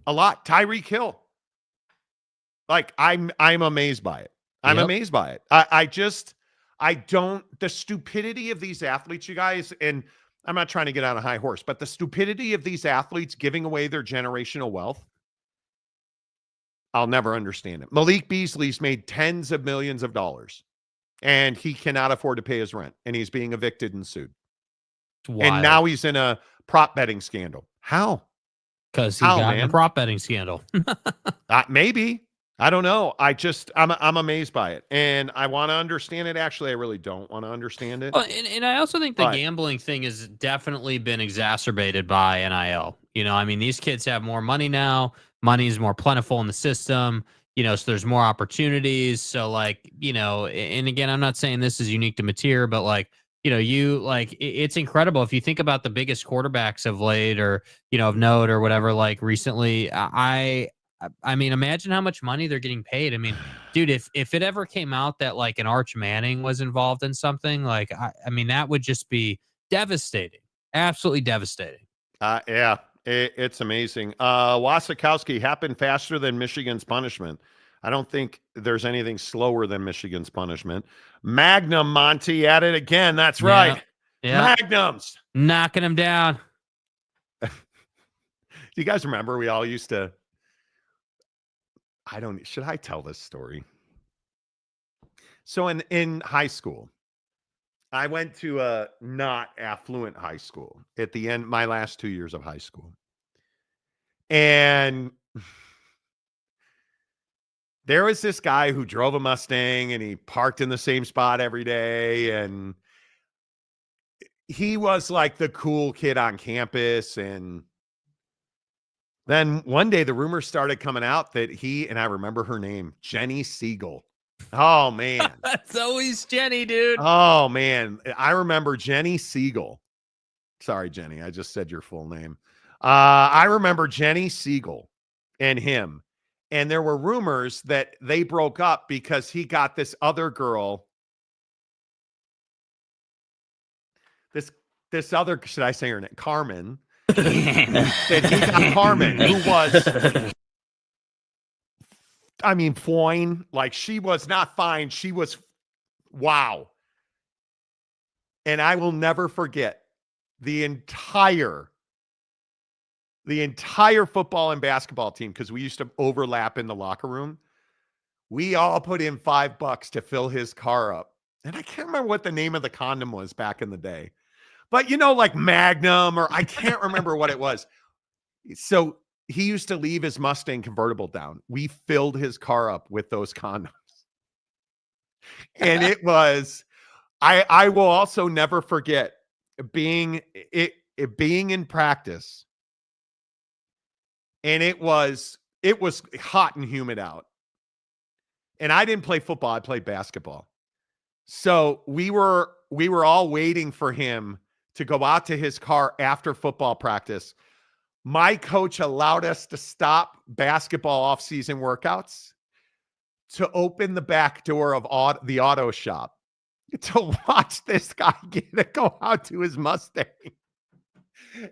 Tyreek Hill. Like, I'm amazed by it. I'm amazed by it. The stupidity of these athletes, you guys, and I'm not trying to get on a high horse, but the stupidity of these athletes giving away their generational wealth, I'll never understand it. Malik Beasley's made tens of millions of dollars, and he cannot afford to pay his rent, and he's being evicted and sued. And now he's in a prop betting scandal. How? Because he got in a prop betting scandal. Maybe. I don't know. I'm amazed by it. And I want to understand it. Actually, I really don't want to understand it. Well, and I also think the gambling thing has definitely been exacerbated by NIL. I mean, these kids have more money now. Money is more plentiful in the system, so there's more opportunities. So and again, I'm not saying this is unique to Mateer, but it's incredible. If you think about the biggest quarterbacks of late or, of note or whatever, like recently, I mean, imagine how much money they're getting paid. I mean, dude, if it ever came out that like an Arch Manning was involved in something, like, I mean, that would just be devastating. Absolutely devastating. Yeah, it's amazing. Wasikowski happened faster than Michigan's punishment. I don't think there's anything slower than Michigan's punishment. Magnum, Monty, at it again. That's right. Yeah. Magnums. Knocking them down. Do you guys remember we all used to... should I tell this story? So in high school, I went to a not affluent high school at the end, my last 2 years of high school. And there was this guy who drove a Mustang and he parked in the same spot every day. And he was like the cool kid on campus. And then one day the rumors started coming out that and I remember her name, Jenny Siegel. Oh, man. That's always Jenny, dude. Oh, man. I remember Jenny Siegel. Sorry, Jenny. I just said your full name. I remember Jenny Siegel and him. And there were rumors that they broke up because he got this other girl. This other, should I say her name? Carmen. That he got Carmen, who was, I mean, fine. Like, she was not fine. She was, wow. And I will never forget the entire football and basketball team, because we used to overlap in the locker room. We all put in $5 to fill his car up. And I can't remember what the name of the condom was back in the day. But, like Magnum, or I can't remember what it was. So he used to leave his Mustang convertible down. We filled his car up with those condoms. And it was, I will also never forget being in practice. And it was hot and humid out. And I didn't play football. I played basketball. So we were all waiting for him to go out to his car after football practice. My coach allowed us to stop basketball off-season workouts to open the back door of the auto shop to watch this guy go out to his Mustang.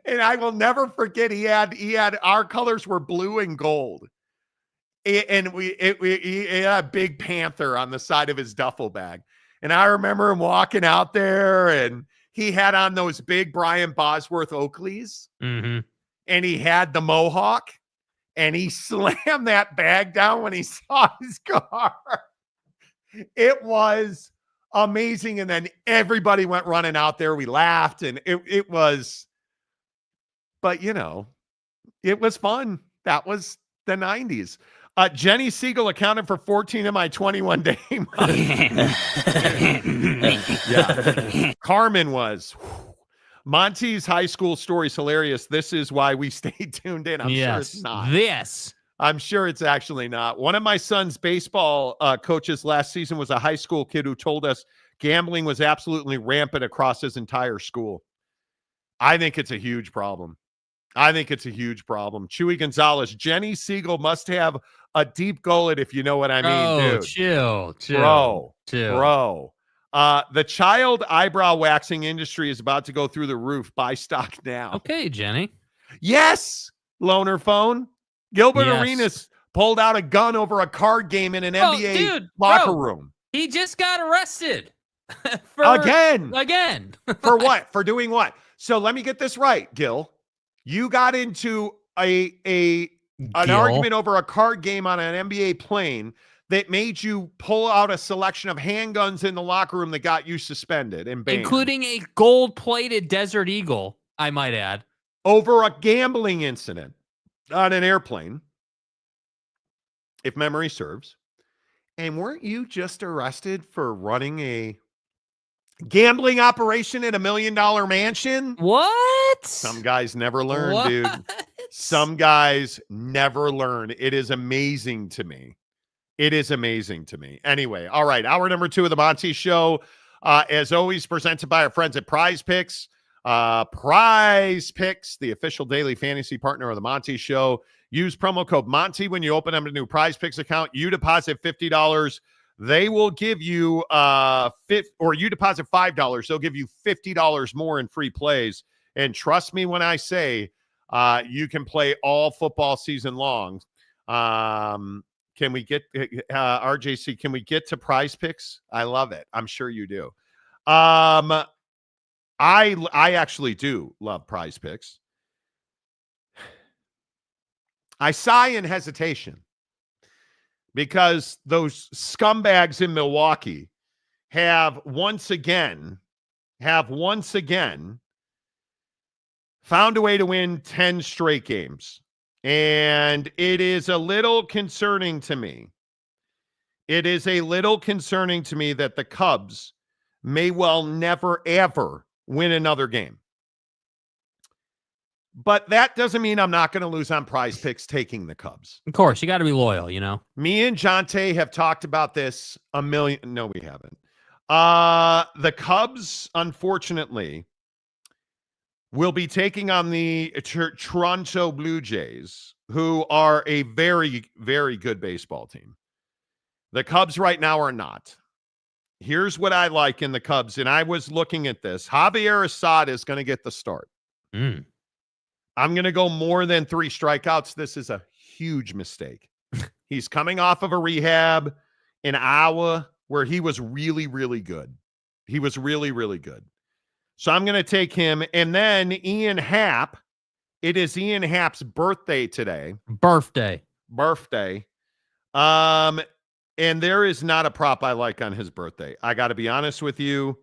And I will never forget, he had our colors were blue and gold. And he had a big panther on the side of his duffel bag. And I remember him walking out there, and he had on those big Brian Bosworth Oakleys. Mm-hmm. And he had the mohawk, and he slammed that bag down when he saw his car. It was amazing. And then everybody went running out there. We laughed, and it was, but it was fun. That was the 90s. Jenny Siegel accounted for 14 of my 21 day months. Yeah. Carmen was. Monty's high school story is hilarious. This is why we stay tuned in. I'm sure it's not. I'm sure it's actually not. One of my son's baseball coaches last season was a high school kid who told us gambling was absolutely rampant across his entire school. I think it's a huge problem. Chewy Gonzalez, Jenny Siegel must have a deep gullet, if you know what I mean, dude. Chill. Bro. The child eyebrow waxing industry is about to go through the roof. Buy stock now. Okay, Jenny. Yes, loaner phone. Gilbert Arenas pulled out a gun over a card game in an NBA locker room. He just got arrested. Again. For what? For doing what? So let me get this right, Gil. You got into an argument over a card game on an NBA plane that made you pull out a selection of handguns in the locker room that got you suspended and banned. Including a gold-plated Desert Eagle, I might add. Over a gambling incident on an airplane, if memory serves. And weren't you just arrested for running a gambling operation at $1 million mansion? What? Some guys never learn, dude. Some guys never learn. It is amazing to me. Anyway, all right. Hour number 2 of the Monty Show, as always, presented by our friends at Prize Picks. Prize Picks, the official daily fantasy partner of the Monty Show. Use promo code Monty when you open up a new Prize Picks account. You deposit $50. They will give you you deposit $5. They'll give you $50 more in free plays. And trust me when I say you can play all football season long. Can we get RJC? Can we get to Prize Picks? I love it. I'm sure you do. I actually do love Prize Picks. I sigh in hesitation because those scumbags in Milwaukee have once again found a way to win 10 straight games. And it is a little concerning to me. That the Cubs may well never, ever win another game. But that doesn't mean I'm not going to lose on Prize Picks taking the Cubs. Of course, you got to be loyal, Me and Jonte have talked about this a million. No, we haven't. The Cubs, unfortunately, will be taking on the Toronto Blue Jays, who are a very, very good baseball team. The Cubs right now are not. Here's what I like in the Cubs, and I was looking at this. Javier Assad is going to get the start. I'm going to go more than 3 strikeouts. This is a huge mistake. He's coming off of a rehab in Iowa where he was really, really good. So I'm going to take him. And then Ian Happ. It is Ian Happ's birthday today. Birthday. And there is not a prop I like on his birthday. I got to be honest with you.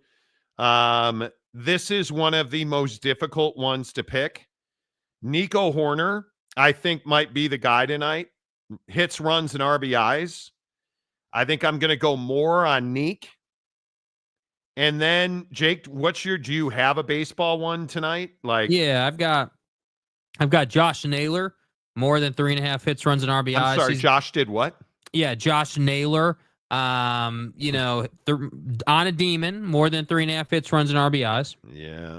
This is one of the most difficult ones to pick. Nico Horner, I think, might be the guy tonight. Hits, runs, and RBIs. I think I'm going to go more on Neek. And then, Jake, do you have a baseball one tonight? Yeah, I've got Josh Naylor, more than 3.5 hits, runs, and RBIs. I'm sorry, Josh did what? Yeah, Josh Naylor, on a demon, more than 3.5 hits, runs, and RBIs. Yeah.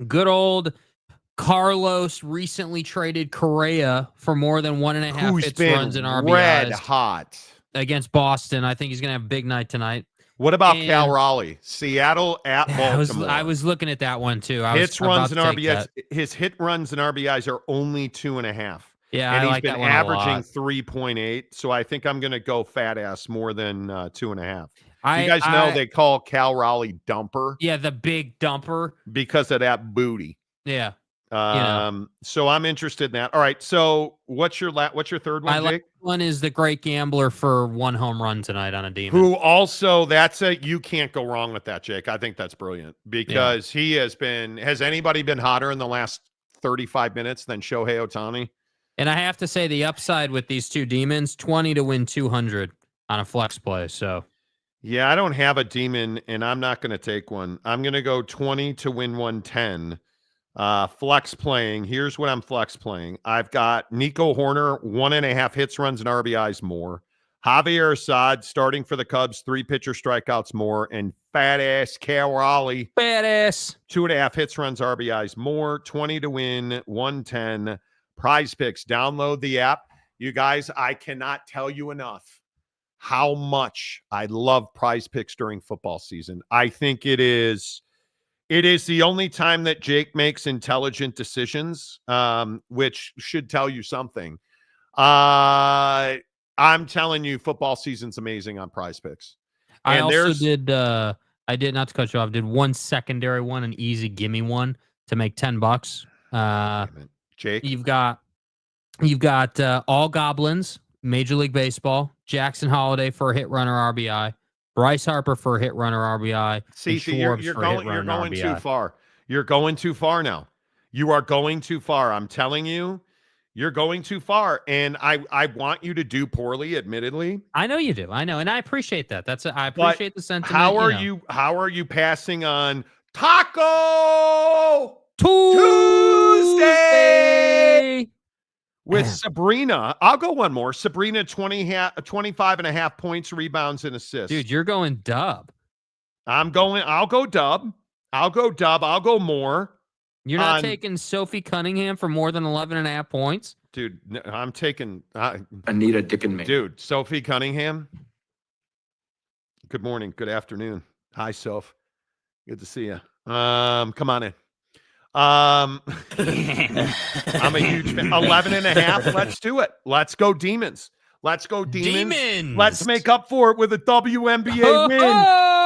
Good old Carlos recently traded Correa for more than 1.5 hits, runs, and RBIs. Red hot against Boston. I think he's going to have a big night tonight. What about Cal Raleigh? Seattle at Baltimore. I was looking at that one too. Hits, runs, and RBIs. His hit, runs, and RBIs are only 2.5. Yeah, and he's been averaging 3.8. So I think I'm going to go fat ass more than 2.5. You guys know they call Cal Raleigh dumper. Yeah, the big dumper because of that booty. Yeah. So I'm interested in that. All right. So what's your third one, Jake? Like one is the great gambler for 1 home run tonight on a demon. Who also you can't go wrong with that, Jake. I think that's brilliant because he has anybody been hotter in the last 35 minutes than Shohei Ohtani. And I have to say the upside with these two demons, 20 to win 200 on a flex play. So, yeah, I don't have a demon, and I'm not going to take one. I'm going to go 20 to win 110. Flex playing. Here's what I'm flex playing. I've got Nico Horner, 1.5 hits, runs, and RBIs more. Javier Assad starting for the Cubs, 3 pitcher strikeouts more, and fat ass Cal Raleigh, badass, 2.5 hits, runs, RBIs more. 20 to win 110. Prize Picks. Download the app. You guys, I cannot tell you enough how much I love Prize Picks during football season. I think it is the only time that Jake makes intelligent decisions, which should tell you something. I'm telling you, football season's amazing on Prize Picks. And I also did, I did, not to cut you off, did one secondary one, an easy gimme one to make $10. Jake, you've got all Goblins, Major League Baseball, Jackson Holiday for a hit runner RBI, Bryce Harper for a hit runner RBI. See, you're going too far. You're going too far now. You are going too far. I'm telling you, you're going too far. And I want you to do poorly, admittedly. I know you do. I know. And I appreciate that. I appreciate the sentiment. How are you passing on Taco Tuesday with Sabrina? I'll go one more. Sabrina, 25.5 points, rebounds, and assists. Dude, you're going dub. I'll go dub. I'll go more. You're not taking Sophie Cunningham for more than 11.5 points? Dude, I'm taking Anita Dickinman. Dude, Sophie Cunningham. Good morning. Good afternoon. Hi, Soph. Good to see you. Come on in. I'm a huge fan. 11.5. Let's do it. Let's go Demons. Let's go Demons. Let's make up for it with a WNBA win.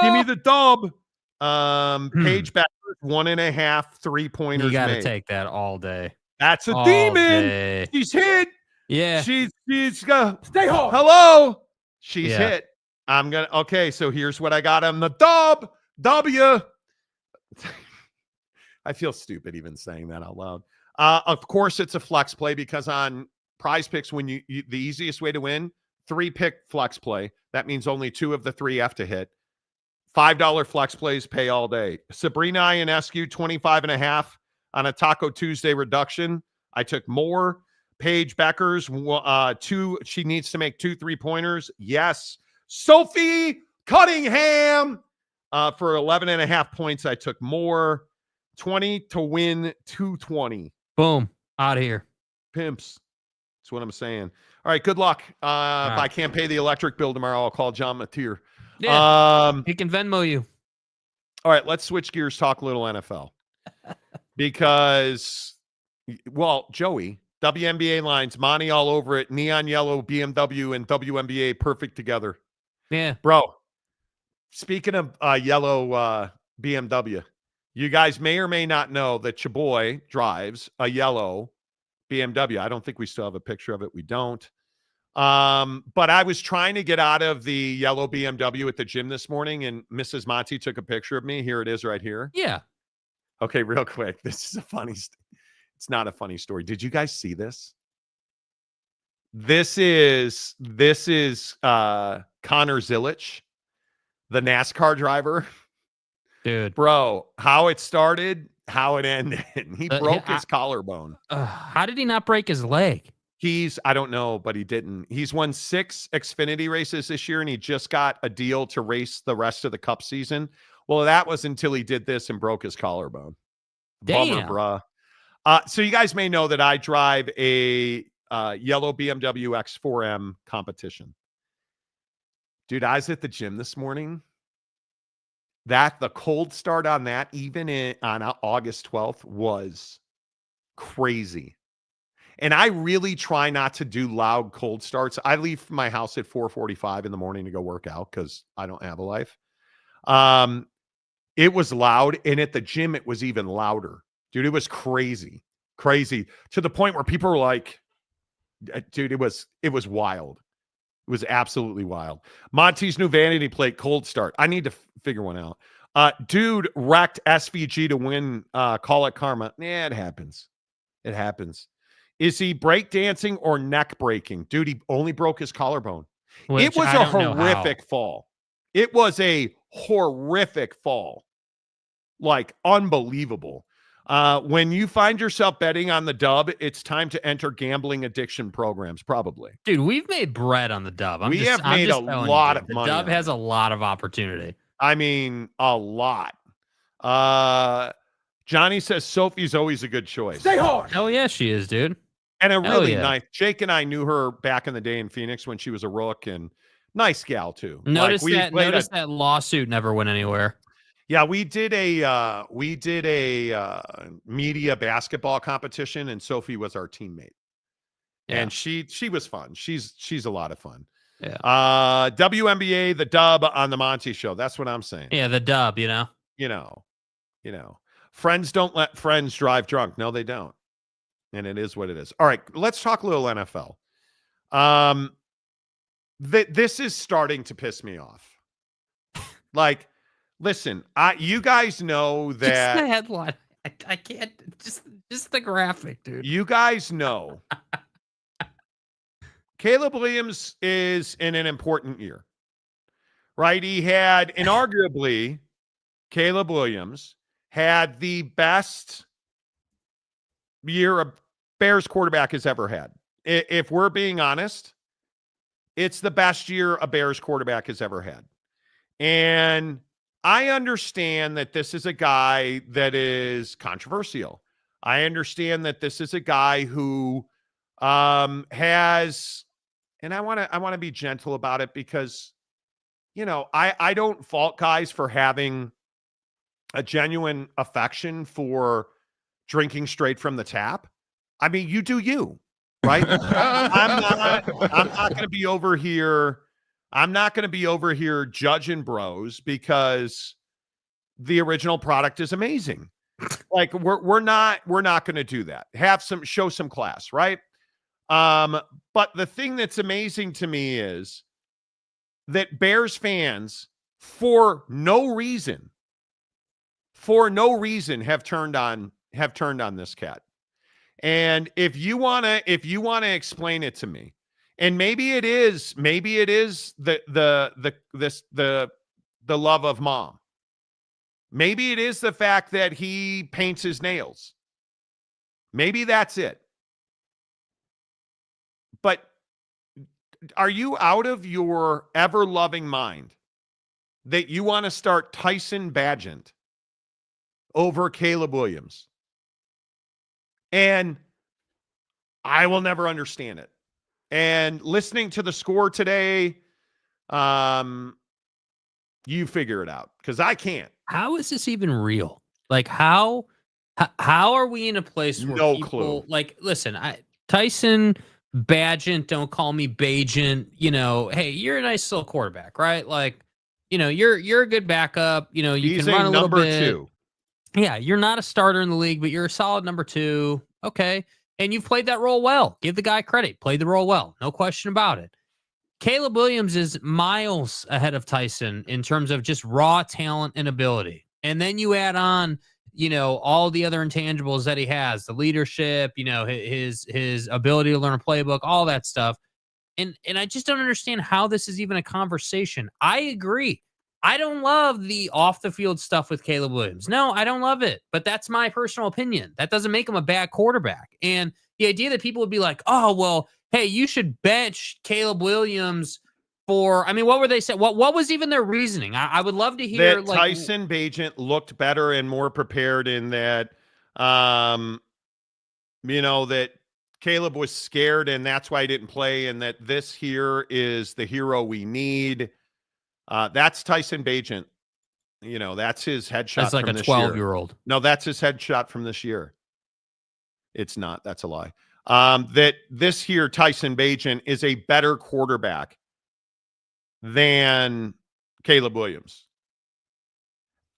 Give me the dub. Paige Beckers, 1.5 3-pointers. You got to take that all day. That's a all demon. Day. She's hit. Yeah. She's stay home. Hello. She's hit. Okay, so here's what I got on the dub. W. I feel stupid even saying that out loud. Of course, it's a flex play because on Prize Picks, when the easiest way to win, 3-pick flex play. That means only 2 of the 3 have to hit. $5 flex plays pay all day. Sabrina Ionescu, 25.5 on a Taco Tuesday reduction. I took more. Paige Beckers, 2. She needs to make 2 3-pointers. Yes. Sophie Cunningham for 11.5 points. I took more. 20 to win 220. Boom. Out of here. Pimps. That's what I'm saying. All right. Good luck. If I can't pay the electric bill tomorrow, I'll call John Mateer. Yeah, he can Venmo you. All right, let's switch gears, talk a little NFL. Because, well, Joey, WNBA lines, Monty all over it, neon yellow BMW and WNBA perfect together. Yeah. Bro, speaking of yellow BMW, you guys may or may not know that your boy drives a yellow BMW. I don't think we still have a picture of it. We don't. But I was trying to get out of the yellow BMW at the gym this morning, and Mrs. Monty took a picture of me. Here it is right here. Yeah. Okay, real quick. This is it's not a funny story. Did you guys see this? This is Connor Zilic, the NASCAR driver. Dude. Bro, how it started, how it ended. He broke his collarbone. How did he not break his leg? I don't know, but he didn't. He's won 6 Xfinity races this year, and he just got a deal to race the rest of the Cup season. Well, that was until he did this and broke his collarbone. Damn. Bummer, bruh. So you guys may know that I drive a yellow BMW X4M competition. Dude, I was at the gym this morning. The cold start on that, even on August 12th, was crazy. And I really try not to do loud cold starts. I leave my house at 4:45 in the morning to go work out because I don't have a life. It was loud. And at the gym, it was even louder. Dude, it was crazy. Crazy. To the point where people were like, dude, it was wild. It was absolutely wild. Monty's new vanity plate, cold start. I need to figure one out. Dude wrecked SVG to win Call It Karma. Yeah, it happens. It happens. Is he breakdancing or neck breaking? Dude, he only broke his collarbone. It was a horrific fall. It was a horrific fall. Like, unbelievable. When you find yourself betting on the dub, it's time to enter gambling addiction programs, probably. Dude, we've made bread on the dub. We have made a lot of money. The dub has a lot of opportunity. I mean, a lot. Johnny says Sophie's always a good choice. Stay hard. Oh, yeah, she is, dude. And a really nice. Jake and I knew her back in the day in Phoenix when she was a rook, and nice gal too. Notice that lawsuit never went anywhere. Yeah, we did a media basketball competition, and Sophie was our teammate. Yeah. And she was fun. She's a lot of fun. Yeah. WNBA, the dub on the Monty Show. That's what I'm saying. Yeah, the dub. You know. Friends don't let friends drive drunk. No, they don't. And it is what it is. All right, let's talk a little NFL. This is starting to piss me off. Like, listen, you guys know that. Just the headline. I can't. Just the graphic, dude. You guys know. Caleb Williams is in an important year, right? He had, inarguably, Caleb Williams had the best year a Bears quarterback has ever had. If we're being honest, it's the best year a Bears quarterback has ever had. And I understand that this is a guy that is controversial. I understand that this is a guy who has, and I want to be gentle about it because, I don't fault guys for having a genuine affection for drinking straight from the tap. I mean, you do you, right? I'm not going to be over here. I'm not going to be over here judging bros because the original product is amazing. Like we're not going to do that. Show some class, right? But the thing that's amazing to me is that Bears fans, for no reason, have turned on this cat. And if you want to explain it to me, and maybe it is the love of mom. Maybe it is the fact that he paints his nails. Maybe that's it. But are you out of your ever-loving mind that you want to start Tyson Bagent over Caleb Williams? And I will never understand it. And listening to the score today, you figure it out because I can't. How is this even real? Like how are we in a place where no people clue. Like, listen, Tyson Bagent, don't call me Bagent, hey, you're a nice little quarterback, right? Like, you're a good backup, you He's can run a little number bit. 2. Yeah, you're not a starter in the league, but you're a solid number 2. Okay. And you've played that role well. Give the guy credit. Played the role well. No question about it. Caleb Williams is miles ahead of Tyson in terms of just raw talent and ability. And then you add on, all the other intangibles that he has, the leadership, his ability to learn a playbook, all that stuff. And I just don't understand how this is even a conversation. I agree. I don't love the off the field stuff with Caleb Williams. No, I don't love it, but that's my personal opinion. That doesn't make him a bad quarterback. And the idea that people would be like, oh, well, hey, you should bench Caleb Williams for, what were they saying? What was even their reasoning? I would love to hear. That Tyson Bagent looked better and more prepared in that, that Caleb was scared and that's why he didn't play. And that this here is the hero we need. That's Tyson Bagent. That's his headshot. That's like from a this 12-year-old. No, that's his headshot from this year. It's not. That's a lie. That this here, Tyson Bagent, is a better quarterback than Caleb Williams.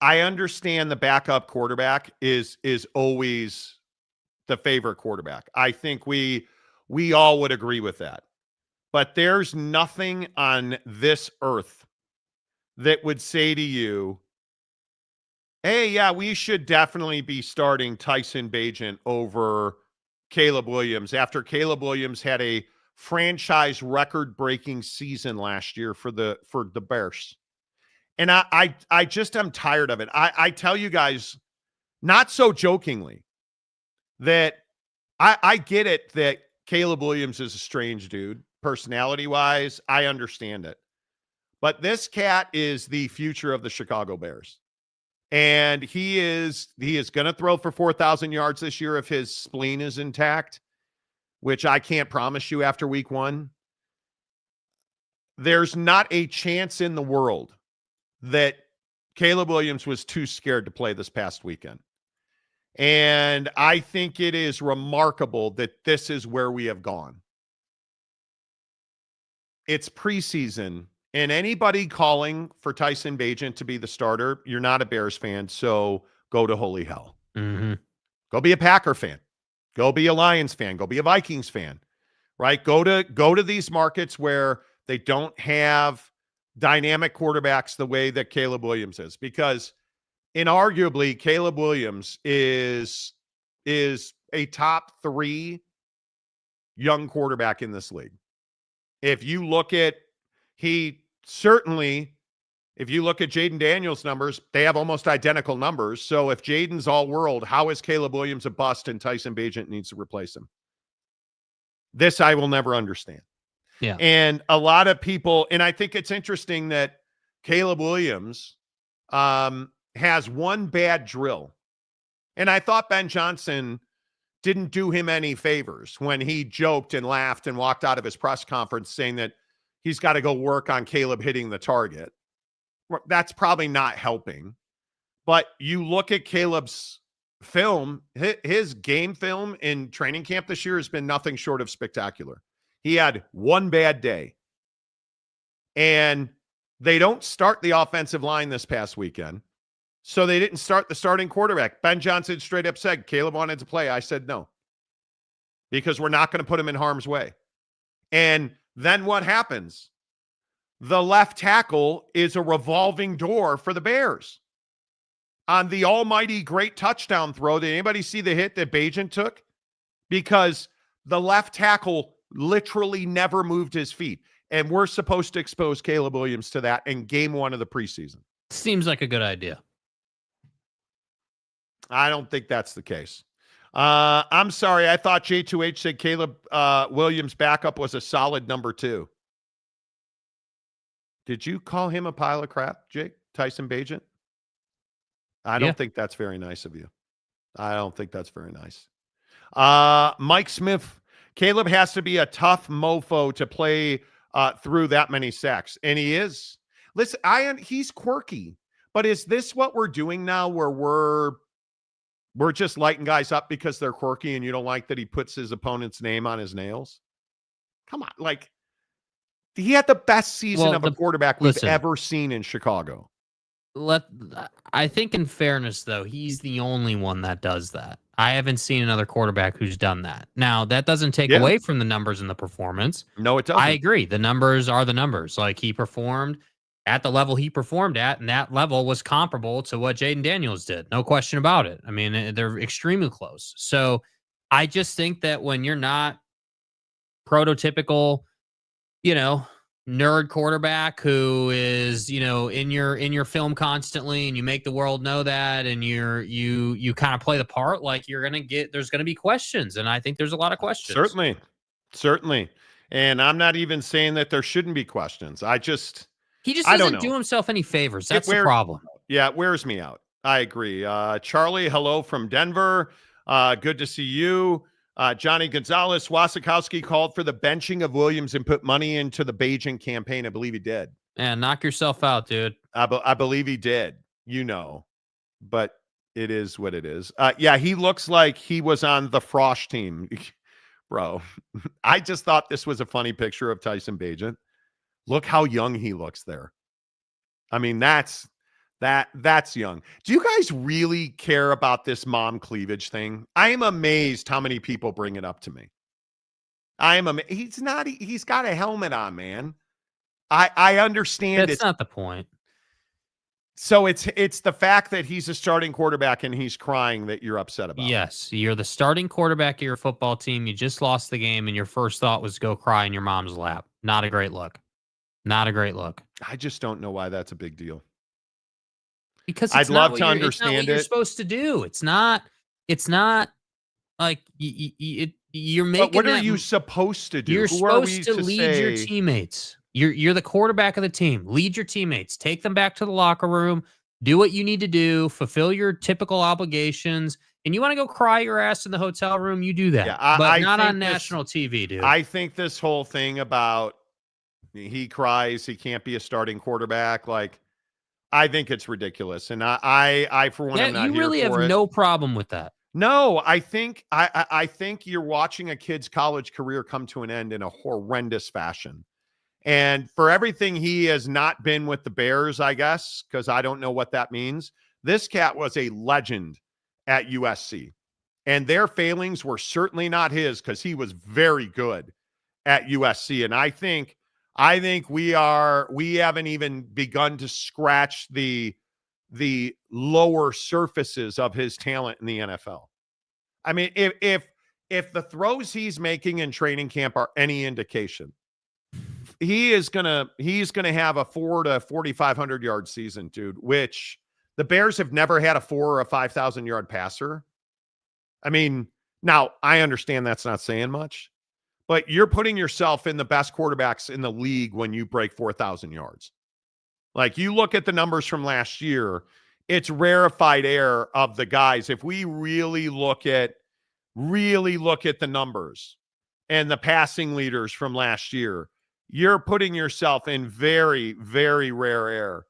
I understand the backup quarterback is always the favorite quarterback. I think we all would agree with that. But there's nothing on this earth that would say to you, hey, yeah, we should definitely be starting Tyson Bagent over Caleb Williams after Caleb Williams had a franchise record-breaking season last year for the Bears. And I just am tired of it. I tell you guys, not so jokingly, that I get it that Caleb Williams is a strange dude, personality-wise. I understand it. But this cat is the future of the Chicago Bears. And he is going to throw for 4,000 yards this year if his spleen is intact, which I can't promise you after week 1. There's not a chance in the world that Caleb Williams was too scared to play this past weekend. And I think it is remarkable that this is where we have gone. It's preseason, and anybody calling for Tyson Bagent to be the starter, you're not a Bears fan, so go to holy hell. Mm-hmm. Go be a Packer fan. Go be a Lions fan. Go be a Vikings fan, right? Go to these markets where they don't have dynamic quarterbacks the way that Caleb Williams is, because inarguably Caleb Williams is a top 3 young quarterback in this league. If you look at Jaden Daniels' numbers, they have almost identical numbers. So if Jaden's all world, how is Caleb Williams a bust and Tyson Bagent needs to replace him? This I will never understand. Yeah. And a lot of people, and I think it's interesting that Caleb Williams has one bad drill. And I thought Ben Johnson didn't do him any favors when he joked and laughed and walked out of his press conference saying that he's got to go work on Caleb hitting the target. That's probably not helping. But you look at Caleb's film, his game film in training camp this year has been nothing short of spectacular. He had one bad day. And they don't start the offensive line this past weekend. So they didn't start the starting quarterback. Ben Johnson straight up said, Caleb wanted to play. I said no. Because we're not going to put him in harm's way. And then what happens? The left tackle is a revolving door for the Bears. On the almighty great touchdown throw, did anybody see the hit that Bagent took? Because the left tackle literally never moved his feet. And we're supposed to expose Caleb Williams to that in game 1 of the preseason. Seems like a good idea. I don't think that's the case. I'm sorry. I thought J2H said Caleb Williams' backup was a solid number 2. Did you call him a pile of crap, Jake? Tyson Bagent? I don't think that's very nice of you. I don't think that's very nice. Mike Smith, Caleb has to be a tough mofo to play through that many sacks. And he is. Listen, he's quirky. But is this what we're doing now where we're just lighting guys up because they're quirky and you don't like that he puts his opponent's name on his nails? Come on. Like, he had the best season of a quarterback we've ever seen in Chicago. I think in fairness, though, he's the only one that does that. I haven't seen another quarterback who's done that. Now, that doesn't take away from the numbers and the performance. No, it doesn't. I agree. The numbers are the numbers. Like, he performed at the level he performed at, and that level was comparable to what Jaden Daniels did. No question about it. I mean, they're extremely close. So I just think that when you're not prototypical, nerd quarterback who is, in your film constantly, and you make the world know that, and you kind of play the part, like there's going to be questions. And I think there's a lot of questions. Certainly. And I'm not even saying that there shouldn't be questions. He just doesn't do himself any favors. That's the problem. Yeah, it wears me out. I agree. Charlie, hello from Denver. Good to see you. Johnny Gonzalez, Wasikowski called for the benching of Williams and put money into the Bagent campaign. I believe he did. And knock yourself out, dude. I believe he did, but it is what it is. Yeah, he looks like he was on the Frosh team, bro. I just thought this was a funny picture of Tyson Bagent. Look how young he looks there. I mean, that's young. Do you guys really care about this mom cleavage thing? I am amazed how many people bring it up to me. I am amazed. He's got a helmet on, man. I understand. That's not the point. So it's the fact that he's a starting quarterback and he's crying that you're upset about. Yes, you're the starting quarterback of your football team. You just lost the game, and your first thought was go cry in your mom's lap. Not a great look. Not a great look. I just don't know why that's a big deal. Because I'd love to understand it's not what you're supposed to do. It's not like you're making. But what are you supposed to do? You're Who are we supposed to lead your teammates. You're the quarterback of the team. Lead your teammates. Take them back to the locker room. Do what you need to do. Fulfill your typical obligations. And you want to go cry your ass in the hotel room, you do that. Yeah, but not on national TV, dude. I think this whole thing about he cries, he can't be a starting quarterback, like, I think it's ridiculous. And I for one, am not you here really for have it. no problem with that. No, I think I think you're watching a kid's college career come to an end in a horrendous fashion. And for everything he has not been with the Bears, I guess, because I don't know what that means. This cat was a legend at USC. And their failings were certainly not his, because he was very good at USC. And I think we haven't even begun to scratch the lower surfaces of his talent in the NFL. I mean, if the throws he's making in training camp are any indication, he's gonna have a 400 to 4,500 yard season, dude, which the Bears have never had a 4,000 or a 5,000 yard passer. I mean, now I understand that's not saying much, but you're putting yourself in the best quarterbacks in the league when you break 4,000 yards. Like, you look at the numbers from last year, it's rarefied air of the guys. If we really look at the numbers and the passing leaders from last year, you're putting yourself in very, very rare air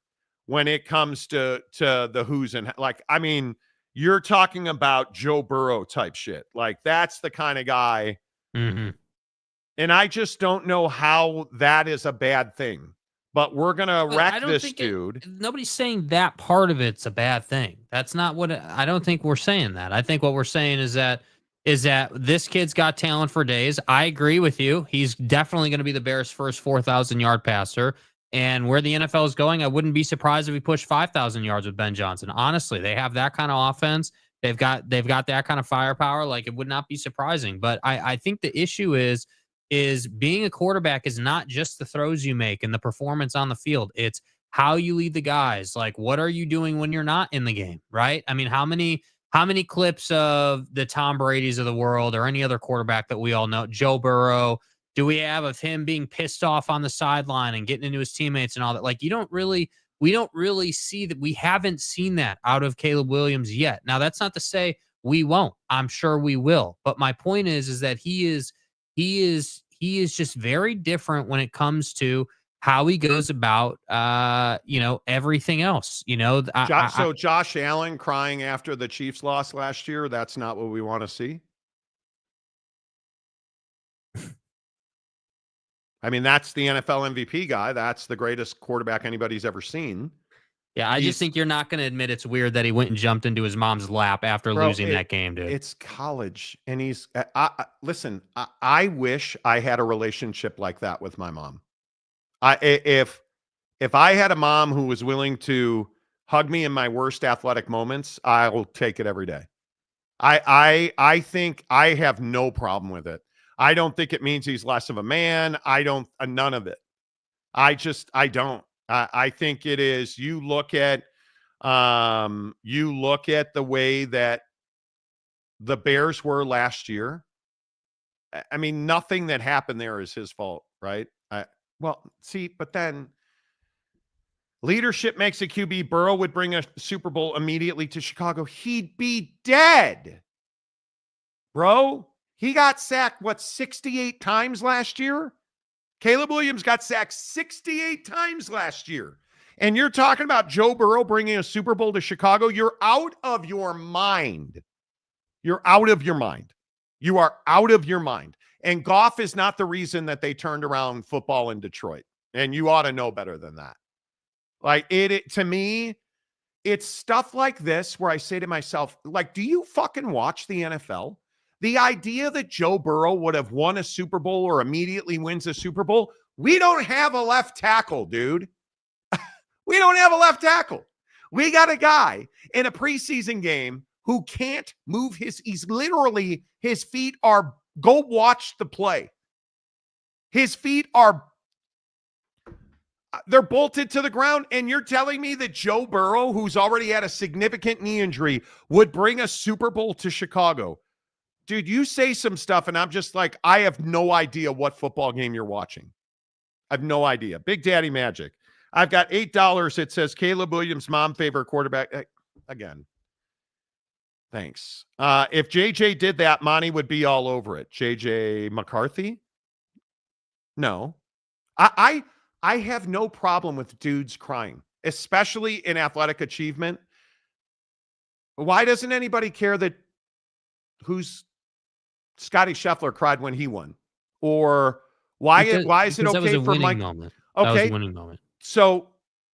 when it comes to the who's and, like, I mean, you're talking about Joe Burrow type shit. Like, that's the kind of guy. Mm-hmm. And I just don't know how that is a bad thing. But we're going to wreck this dude. Nobody's saying that part of it's a bad thing. That's not what I don't think we're saying that. I think what we're saying is that this kid's got talent for days. I agree with you. He's definitely going to be the Bears' first 4,000 yard passer. And where the NFL is going, I wouldn't be surprised if we push 5,000 yards with Ben Johnson. Honestly, they have that kind of offense. They've got that kind of firepower. Like, it would not be surprising. But I think the issue is being a quarterback is not just the throws you make and the performance on the field. It's how you lead the guys. Like, what are you doing when you're not in the game, right? I mean, how many clips of the Tom Brady's of the world or any other quarterback that we all know, Joe Burrow, do we have of him being pissed off on the sideline and getting into his teammates and all that? Like, we don't really see that. We haven't seen that out of Caleb Williams yet. Now, that's not to say we won't. I'm sure we will. But my point is that he is just very different when it comes to how he goes about, everything else. So Josh Allen crying after the Chiefs lost last year, that's not what we want to see. I mean, that's the NFL MVP guy. That's the greatest quarterback anybody's ever seen. Yeah, I just think you're not going to admit it's weird that he went and jumped into his mom's lap after losing that game, dude. It's college, and he's listen. I wish I had a relationship like that with my mom. If I had a mom who was willing to hug me in my worst athletic moments, I will take it every day. I think I have no problem with it. I don't think it means he's less of a man. I don't. None of it. I don't. I think it is. You look at the way that the Bears were last year. I mean, nothing that happened there is his fault, right? But then leadership makes a QB. Burrow would bring a Super Bowl immediately to Chicago. He'd be dead, bro. He got sacked, 68 times last year? Caleb Williams got sacked 68 times last year. And you're talking about Joe Burrow bringing a Super Bowl to Chicago? You're out of your mind. You're out of your mind. You are out of your mind. And Goff is not the reason that they turned around football in Detroit. And you ought to know better than that. Like, to me, it's stuff like this where I say to myself, like, do you fucking watch the NFL? The idea that Joe Burrow would have won a Super Bowl or immediately wins a Super Bowl, we don't have a left tackle, dude. We don't have a left tackle. We got a guy in a preseason game who can't move he's literally, his feet are, go watch the play. His feet are, they're bolted to the ground. And you're telling me that Joe Burrow, who's already had a significant knee injury, would bring a Super Bowl to Chicago? Dude, you say some stuff and I'm just like, I have no idea what football game you're watching. I have no idea. Big Daddy Magic. I've got $8. It says Caleb Williams' mom favorite quarterback. Again, thanks. If JJ did that, Monty would be all over it. JJ McCarthy? No. I have no problem with dudes crying, especially in athletic achievement. Why doesn't anybody care that who's Scotty Scheffler cried when he won? Or why is it okay for Mike? Moment. Okay. That was a winning moment.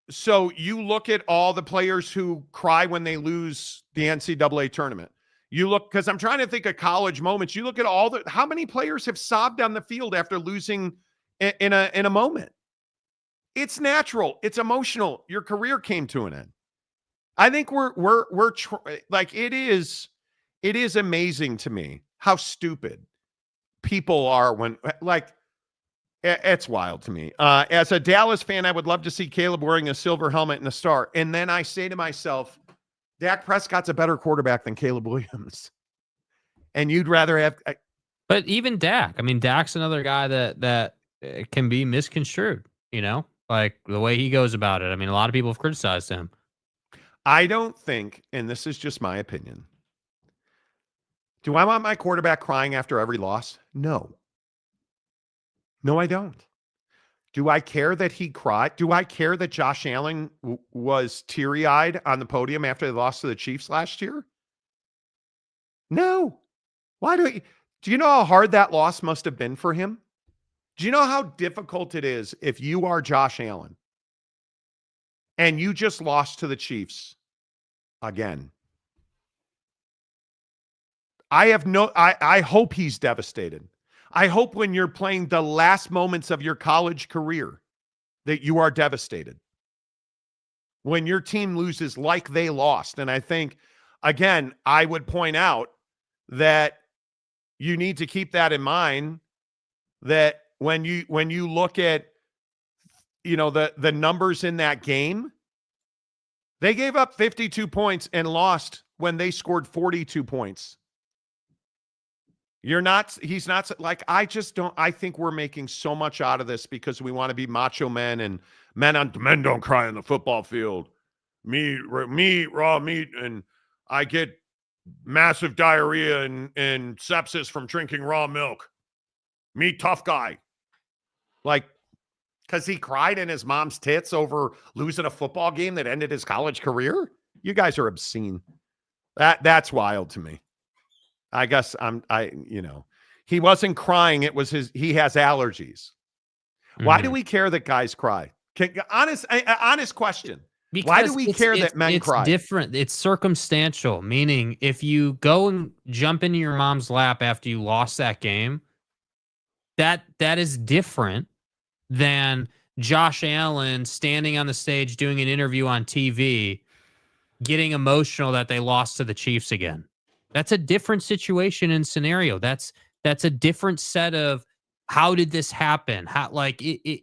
So you look at all the players who cry when they lose the NCAA tournament. You look, because I'm trying to think of college moments. You look at how many players have sobbed on the field after losing in a moment. It's natural. It's emotional. Your career came to an end. I think it is amazing to me how stupid people are when, like, it's wild to me. As a Dallas fan, I would love to see Caleb wearing a silver helmet and a star. And then I say to myself, Dak Prescott's a better quarterback than Caleb Williams. And you'd rather have. But even Dak, I mean, Dak's another guy that can be misconstrued, like the way he goes about it. I mean, a lot of people have criticized him. I don't think, and this is just my opinion, do I want my quarterback crying after every loss? No. No, I don't. Do I care that he cried? Do I care that Josh Allen was teary-eyed on the podium after they lost to the Chiefs last year? No. Why do you know how hard that loss must have been for him? Do you know how difficult it is if you are Josh Allen and you just lost to the Chiefs again? I hope he's devastated. I hope when you're playing the last moments of your college career that you are devastated. When your team loses like they lost. And I think, again, I would point out that you need to keep that in mind, that when you look at, the numbers in that game, they gave up 52 points and lost when they scored 42 points. He's not like, I think we're making so much out of this because we want to be macho men and men don't cry on the football field. Meat, raw meat, and I get massive diarrhea and sepsis from drinking raw milk. Me, tough guy. Like, because he cried in his mom's tits over losing a football game that ended his college career? You guys are obscene. That's wild to me. I guess he wasn't crying. It was he has allergies. Mm-hmm. Why do we care that guys cry? Honest question. Because why do we care that men cry? It's different. It's circumstantial, meaning if you go and jump into your mom's lap after you lost that game, that is different than Josh Allen standing on the stage doing an interview on TV, getting emotional that they lost to the Chiefs again. That's a different situation and scenario. That's a different set of how did this happen?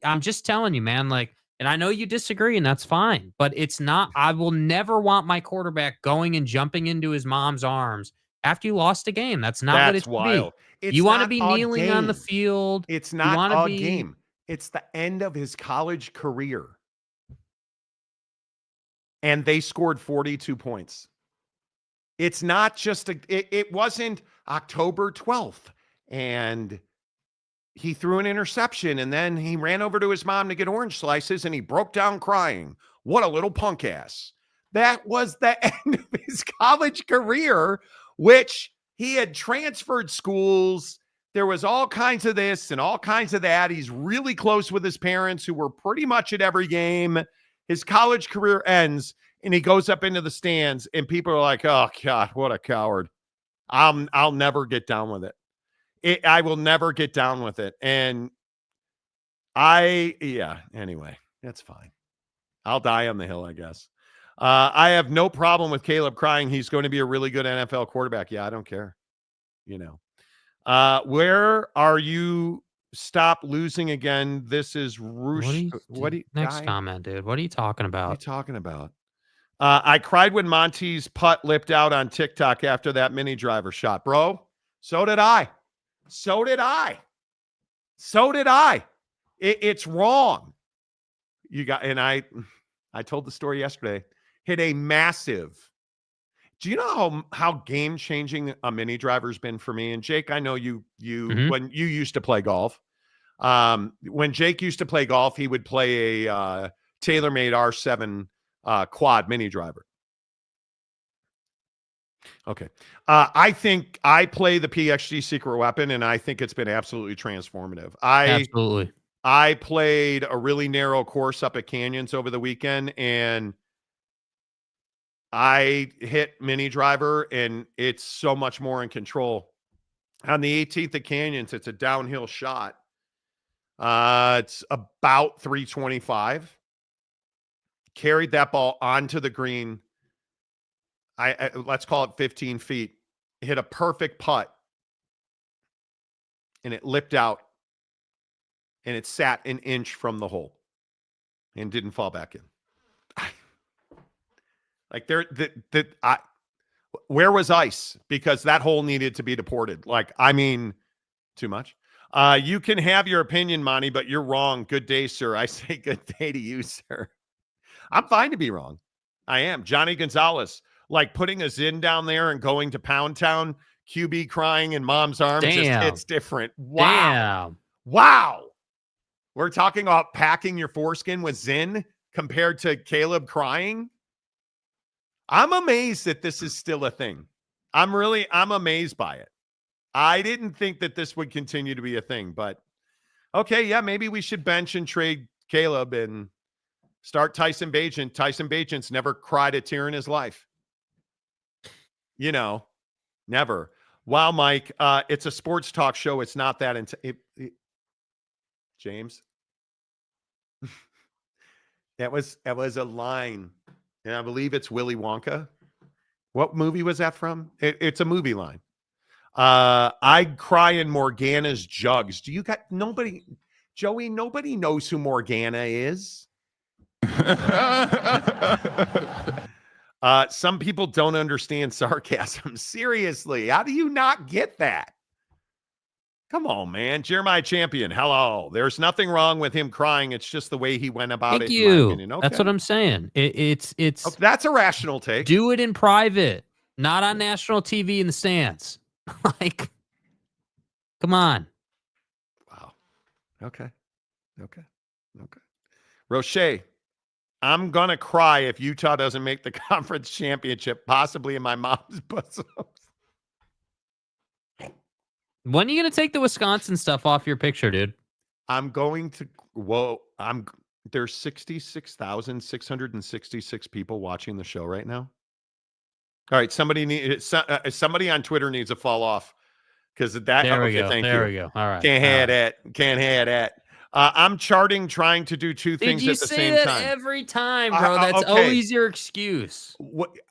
I'm just telling you, man, and I know you disagree and that's fine, but it's not, I will never want my quarterback going and jumping into his mom's arms after you lost a game. That's not what it's wild. You want to be kneeling on the field. It's not a game. It's the end of his college career. And they scored 42 points. It's not just it wasn't October 12th and he threw an interception and then he ran over to his mom to get orange slices and he broke down crying. What a little punk ass. That was the end of his college career, which he had transferred schools. There was all kinds of this and all kinds of that. He's really close with his parents who were pretty much at every game. His college career ends. And he goes up into the stands and people are like, oh God, what a coward. I'll never get down with it. I will never get down with it. And anyway, that's fine. I'll die on the hill, I guess. I have no problem with Caleb crying. He's going to be a really good NFL quarterback. Yeah, I don't care. Where are you? Stop losing again. This is Roosh. Next comment, dude. What are you talking about? What are you talking about? I cried when Monty's putt lipped out on TikTok after that mini driver shot, bro. So did I. It's wrong. I told the story yesterday. Hit a massive. Do you know how game changing a mini driver's been for me? And Jake, I know you when you used to play golf. When Jake used to play golf, he would play a TaylorMade R7 quad mini driver. Okay. I think I play the PXG Secret Weapon, and I think it's been absolutely transformative. Absolutely. I played a really narrow course up at Canyons over the weekend, and I hit mini driver, and it's so much more in control. On the 18th at Canyons, it's a downhill shot. It's about 325. Carried that ball onto the green. I let's call it 15 feet. Hit a perfect putt, and it lipped out, and it sat an inch from the hole, and didn't fall back in. Where was ice? Because that hole needed to be deported. Too much. You can have your opinion, Monty, but you're wrong. Good day, sir. I say good day to you, sir. I'm fine to be wrong. I am. Johnny Gonzalez, putting a Zin down there and going to Pound Town, QB crying in mom's arms. It's different. Wow. Damn. Wow. We're talking about packing your foreskin with Zin compared to Caleb crying. I'm amazed that this is still a thing. I'm amazed by it. I didn't think that this would continue to be a thing, but okay, yeah, maybe we should bench and trade Caleb and start Tyson Bagent. Tyson Bagent's never cried a tear in his life. Never. Wow, Mike, it's a sports talk show. It's not that James. That was a line. And I believe it's Willy Wonka. What movie was that from? It's a movie line. I cry in Morgana's jugs. Do you got nobody, Joey? Nobody knows who Morgana is. Some people don't understand sarcasm. Seriously, how do you not get that? Come on, man. Jeremiah Champion, hello. There's nothing wrong with him crying. It's just the way he went about it. In my opinion. Okay. That's what I'm saying. It's that's a rational take. Do it in private, not on national TV in the stands. Come on. Wow. Okay. Roche, I'm going to cry if Utah doesn't make the conference championship, possibly in my mom's bosom. When are you going to take the Wisconsin stuff off your picture, dude? I'm going to, there's 66,666 people watching the show right now. All right, somebody on Twitter needs to fall off because that. There we go. Thank there you. we go. All right. Can't have that. I'm charting, trying to do two things at the same time. You say that every time, bro. That's always your excuse.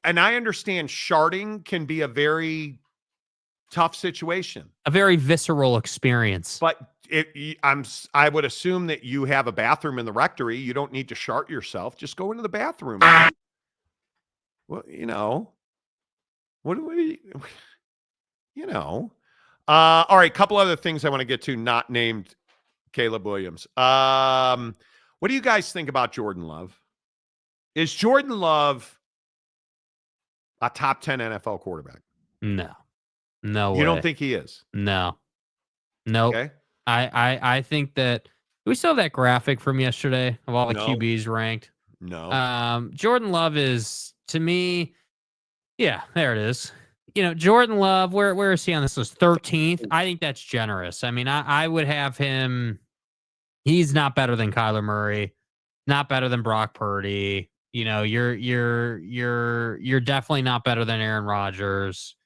And I understand charting can be a very tough situation, a very visceral experience. But I would assume that you have a bathroom in the rectory. You don't need to chart yourself. Just go into the bathroom. Well, what do we, all right, couple other things I want to get to, not named Caleb Williams. What do you guys think about Jordan Love? Is Jordan Love a top 10 NFL quarterback? No way. You don't think he is? No. Okay. I think that we still have that graphic from yesterday of all the QBs ranked. No. Jordan Love is, to me, yeah, there it is. Jordan Love, where is he on this list? 13th. I think that's generous. I mean, I would have him. He's not better than Kyler Murray, not better than Brock Purdy. You're definitely not better than Aaron Rodgers.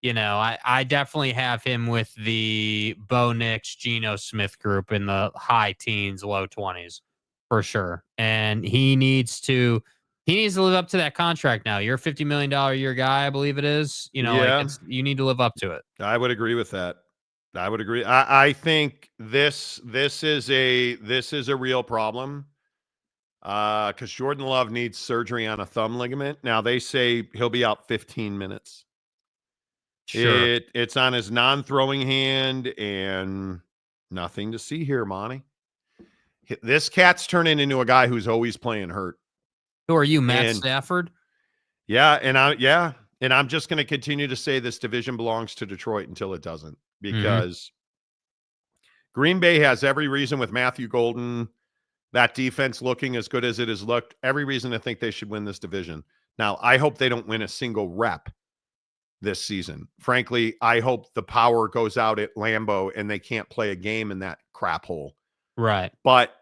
I definitely have him with the Bo Nix, Geno Smith group in the high teens, low 20s for sure. And he needs to he needs to live up to that contract now. You're a $50 million a year guy, I believe it is. You know, Yeah. you need to live up to it. I would agree with that. I would agree. I think this is a real problem. Because Jordan Love needs surgery on a thumb ligament. Now they say he'll be out 15 minutes. Sure. It's on his non-throwing hand, and nothing to see here, Monty. This cat's turning into a guy who's always playing hurt. Who are you, Matt Stafford? Yeah, and I'm just going to continue to say this division belongs to Detroit until it doesn't, because Green Bay has every reason with Matthew Golden, that defense looking as good as it has looked, every reason to think they should win this division. Now, I hope they don't win a single rep this season. Frankly, I hope the power goes out at Lambeau and they can't play a game in that crap hole. Right. But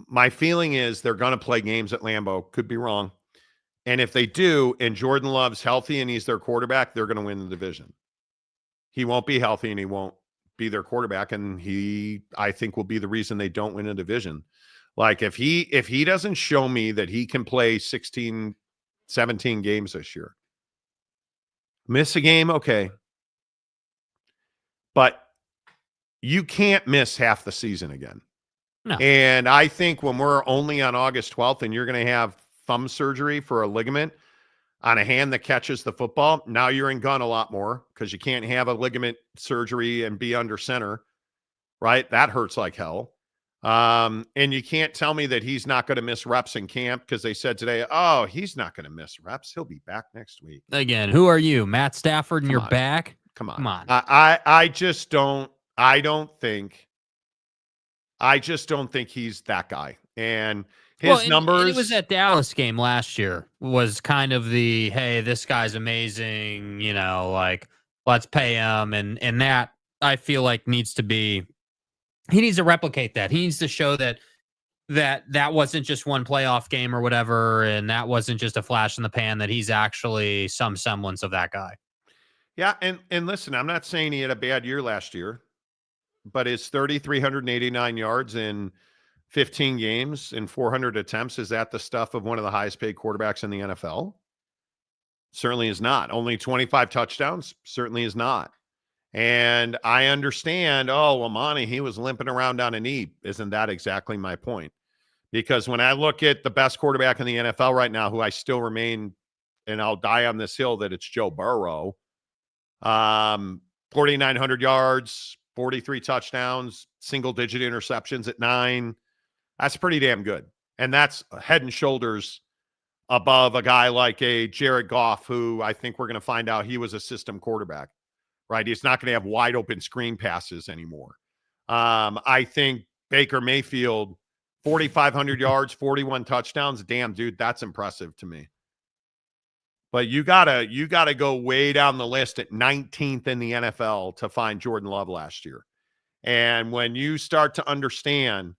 my feeling is they're going to play games at Lambeau. Could be wrong. And if they do, and Jordan Love's healthy and he's their quarterback, they're going to win the division. He won't be healthy and he won't be their quarterback. And I think, will be the reason they don't win a division. Like if he doesn't show me that he can play 16, 17 games this year, miss a game, okay. But you can't miss half the season again. No. And I think when we're only on August 12th and you're going to have thumb surgery for a ligament on a hand that catches the football, now you're in gun a lot more because you can't have a ligament surgery and be under center, right? That hurts like hell. And you can't tell me that he's not going to miss reps in camp, because they said today, oh, he's not going to miss reps. He'll be back next week. Again, who are you, Matt Stafford, and you're back? Come on. Come on. I just don't think he's that guy. And his numbers. And it was that Dallas game last year was kind of the, hey, this guy's amazing, you know, like, let's pay him. And that, I feel like, needs to be, he needs to replicate that. He needs to show that wasn't just one playoff game or whatever, and that wasn't just a flash in the pan, that he's actually some semblance of that guy. Yeah, and listen, I'm not saying he had a bad year last year, but his 3,389 yards in 15 games and 400 attempts, is that the stuff of one of the highest paid quarterbacks in the NFL? Certainly is not. Only 25 touchdowns? Certainly is not. And I understand, oh, well, Monty, he was limping around on a knee. Isn't that exactly my point? Because when I look at the best quarterback in the NFL right now, who I still remain, and I'll die on this hill, that it's Joe Burrow, 4,900 yards, 43 touchdowns, single-digit interceptions at 9. That's pretty damn good. And that's head and shoulders above a guy like a Jared Goff, who I think we're going to find out he was a system quarterback. Right, he's not going to have wide open screen passes anymore. I think Baker Mayfield, 4,500 yards, 41 touchdowns. Damn, dude, that's impressive to me. But you gotta go way down the list at 19th in the NFL to find Jordan Love last year. And when you start to understand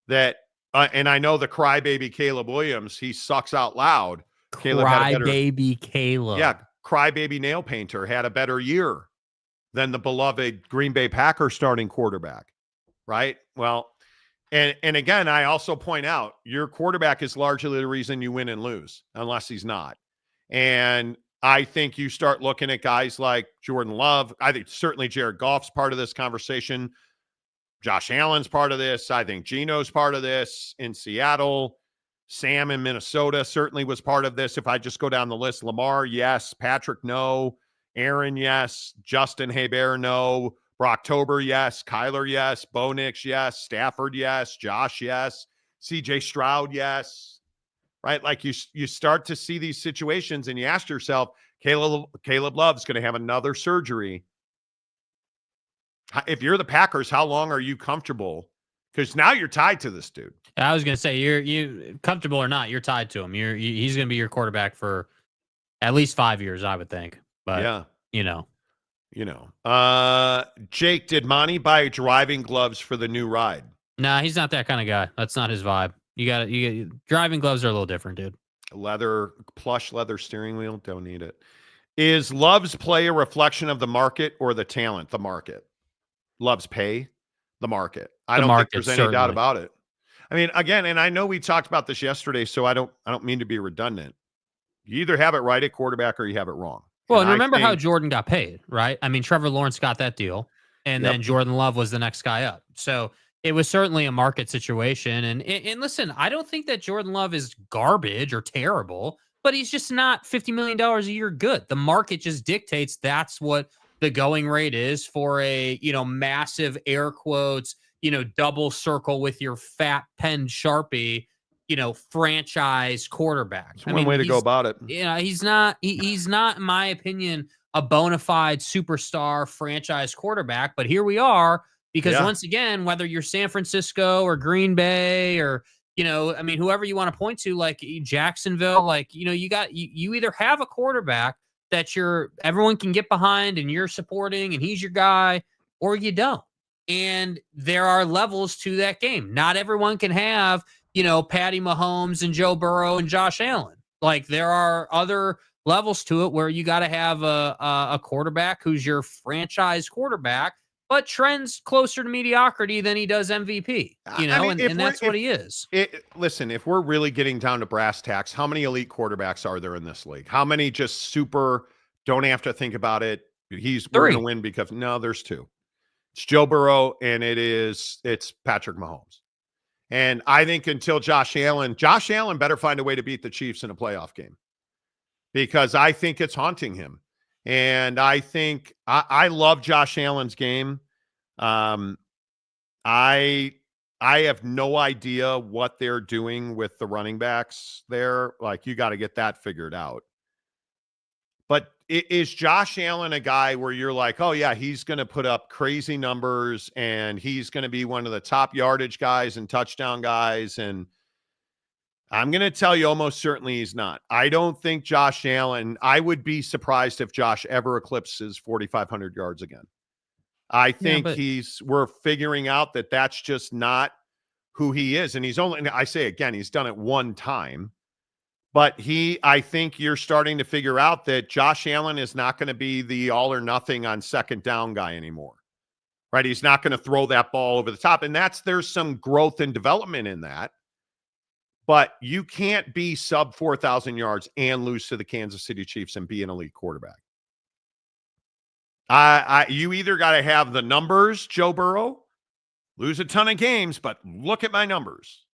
that, and I know the crybaby Caleb Williams, he sucks out loud. Crybaby Caleb. Yeah, crybaby nail painter had a better year than the beloved Green Bay Packers starting quarterback, right? Well, and again, I also point out, your quarterback is largely the reason you win and lose, unless he's not. And I think you start looking at guys like Jordan Love. I think certainly Jared Goff's part of this conversation. Josh Allen's part of this. I think Geno's part of this in Seattle. Sam in Minnesota certainly was part of this. If I just go down the list, Lamar, yes. Patrick, no. Aaron, yes. Justin Herbert, no. Brocktober, yes. Kyler, yes. Bo Nix, yes. Stafford, yes. Josh, yes. CJ Stroud, yes. Right? Like you start to see these situations and you ask yourself, Caleb Love's going to have another surgery. If you're the Packers, how long are you comfortable? Because now you're tied to this dude. I was going to say, you comfortable or not, you're tied to him. He's going to be your quarterback for at least 5 years, I would think. But yeah, you know. Jake, did Monty buy driving gloves for the new ride? Nah, he's not that kind of guy. That's not his vibe. You driving gloves are a little different, dude. Plush leather steering wheel. Don't need it. Is Love's play a reflection of the market or the talent? The market. Love's pay, the market. I don't think there's any doubt about it. I mean, again, and I know we talked about this yesterday, so I don't mean to be redundant. You either have it right at quarterback or you have it wrong. Well, and remember how Jordan got paid, right? I mean, Trevor Lawrence got that deal, and then Jordan Love was the next guy up. So it was certainly a market situation. And listen, I don't think that Jordan Love is garbage or terrible, but he's just not $50 million a year good. The market just dictates that's what the going rate is for a, massive air quotes, double circle with your fat pen Sharpie, franchise quarterback. It's one way to go about it. He's not, he's not, in my opinion, a bona fide superstar franchise quarterback, but here we are because once again, whether you're San Francisco or Green Bay or, whoever you want to point to, like Jacksonville, you either have a quarterback that everyone can get behind and you're supporting and he's your guy, or you don't. And there are levels to that game. Not everyone can have, Patty Mahomes and Joe Burrow and Josh Allen. Like there are other levels to it where you got to have a quarterback who's your franchise quarterback, but trends closer to mediocrity than he does MVP, and that's what he is. Listen, if we're really getting down to brass tacks, how many elite quarterbacks are there in this league? How many just super, don't have to think about it? We're going to win because there's two. It's Joe Burrow and it's Patrick Mahomes. And I think until Josh Allen better find a way to beat the Chiefs in a playoff game because I think it's haunting him. And I think I love Josh Allen's game. I have no idea what they're doing with the running backs there. Like you got to get that figured out. But is Josh Allen a guy where you're like, oh yeah, he's going to put up crazy numbers and he's going to be one of the top yardage guys and touchdown guys? And I'm going to tell you almost certainly he's not. I don't think Josh Allen, I would be surprised if Josh ever eclipses 4,500 yards again. I think we're figuring out that that's just not who he is. And I say again, he's done it one time, but I think you're starting to figure out that Josh Allen is not going to be the all or nothing on second down guy anymore, right? He's not going to throw that ball over the top. And there's some growth and development in that. But you can't be sub 4,000 yards and lose to the Kansas City Chiefs and be an elite quarterback. You either got to have the numbers, Joe Burrow, lose a ton of games, but look at my numbers.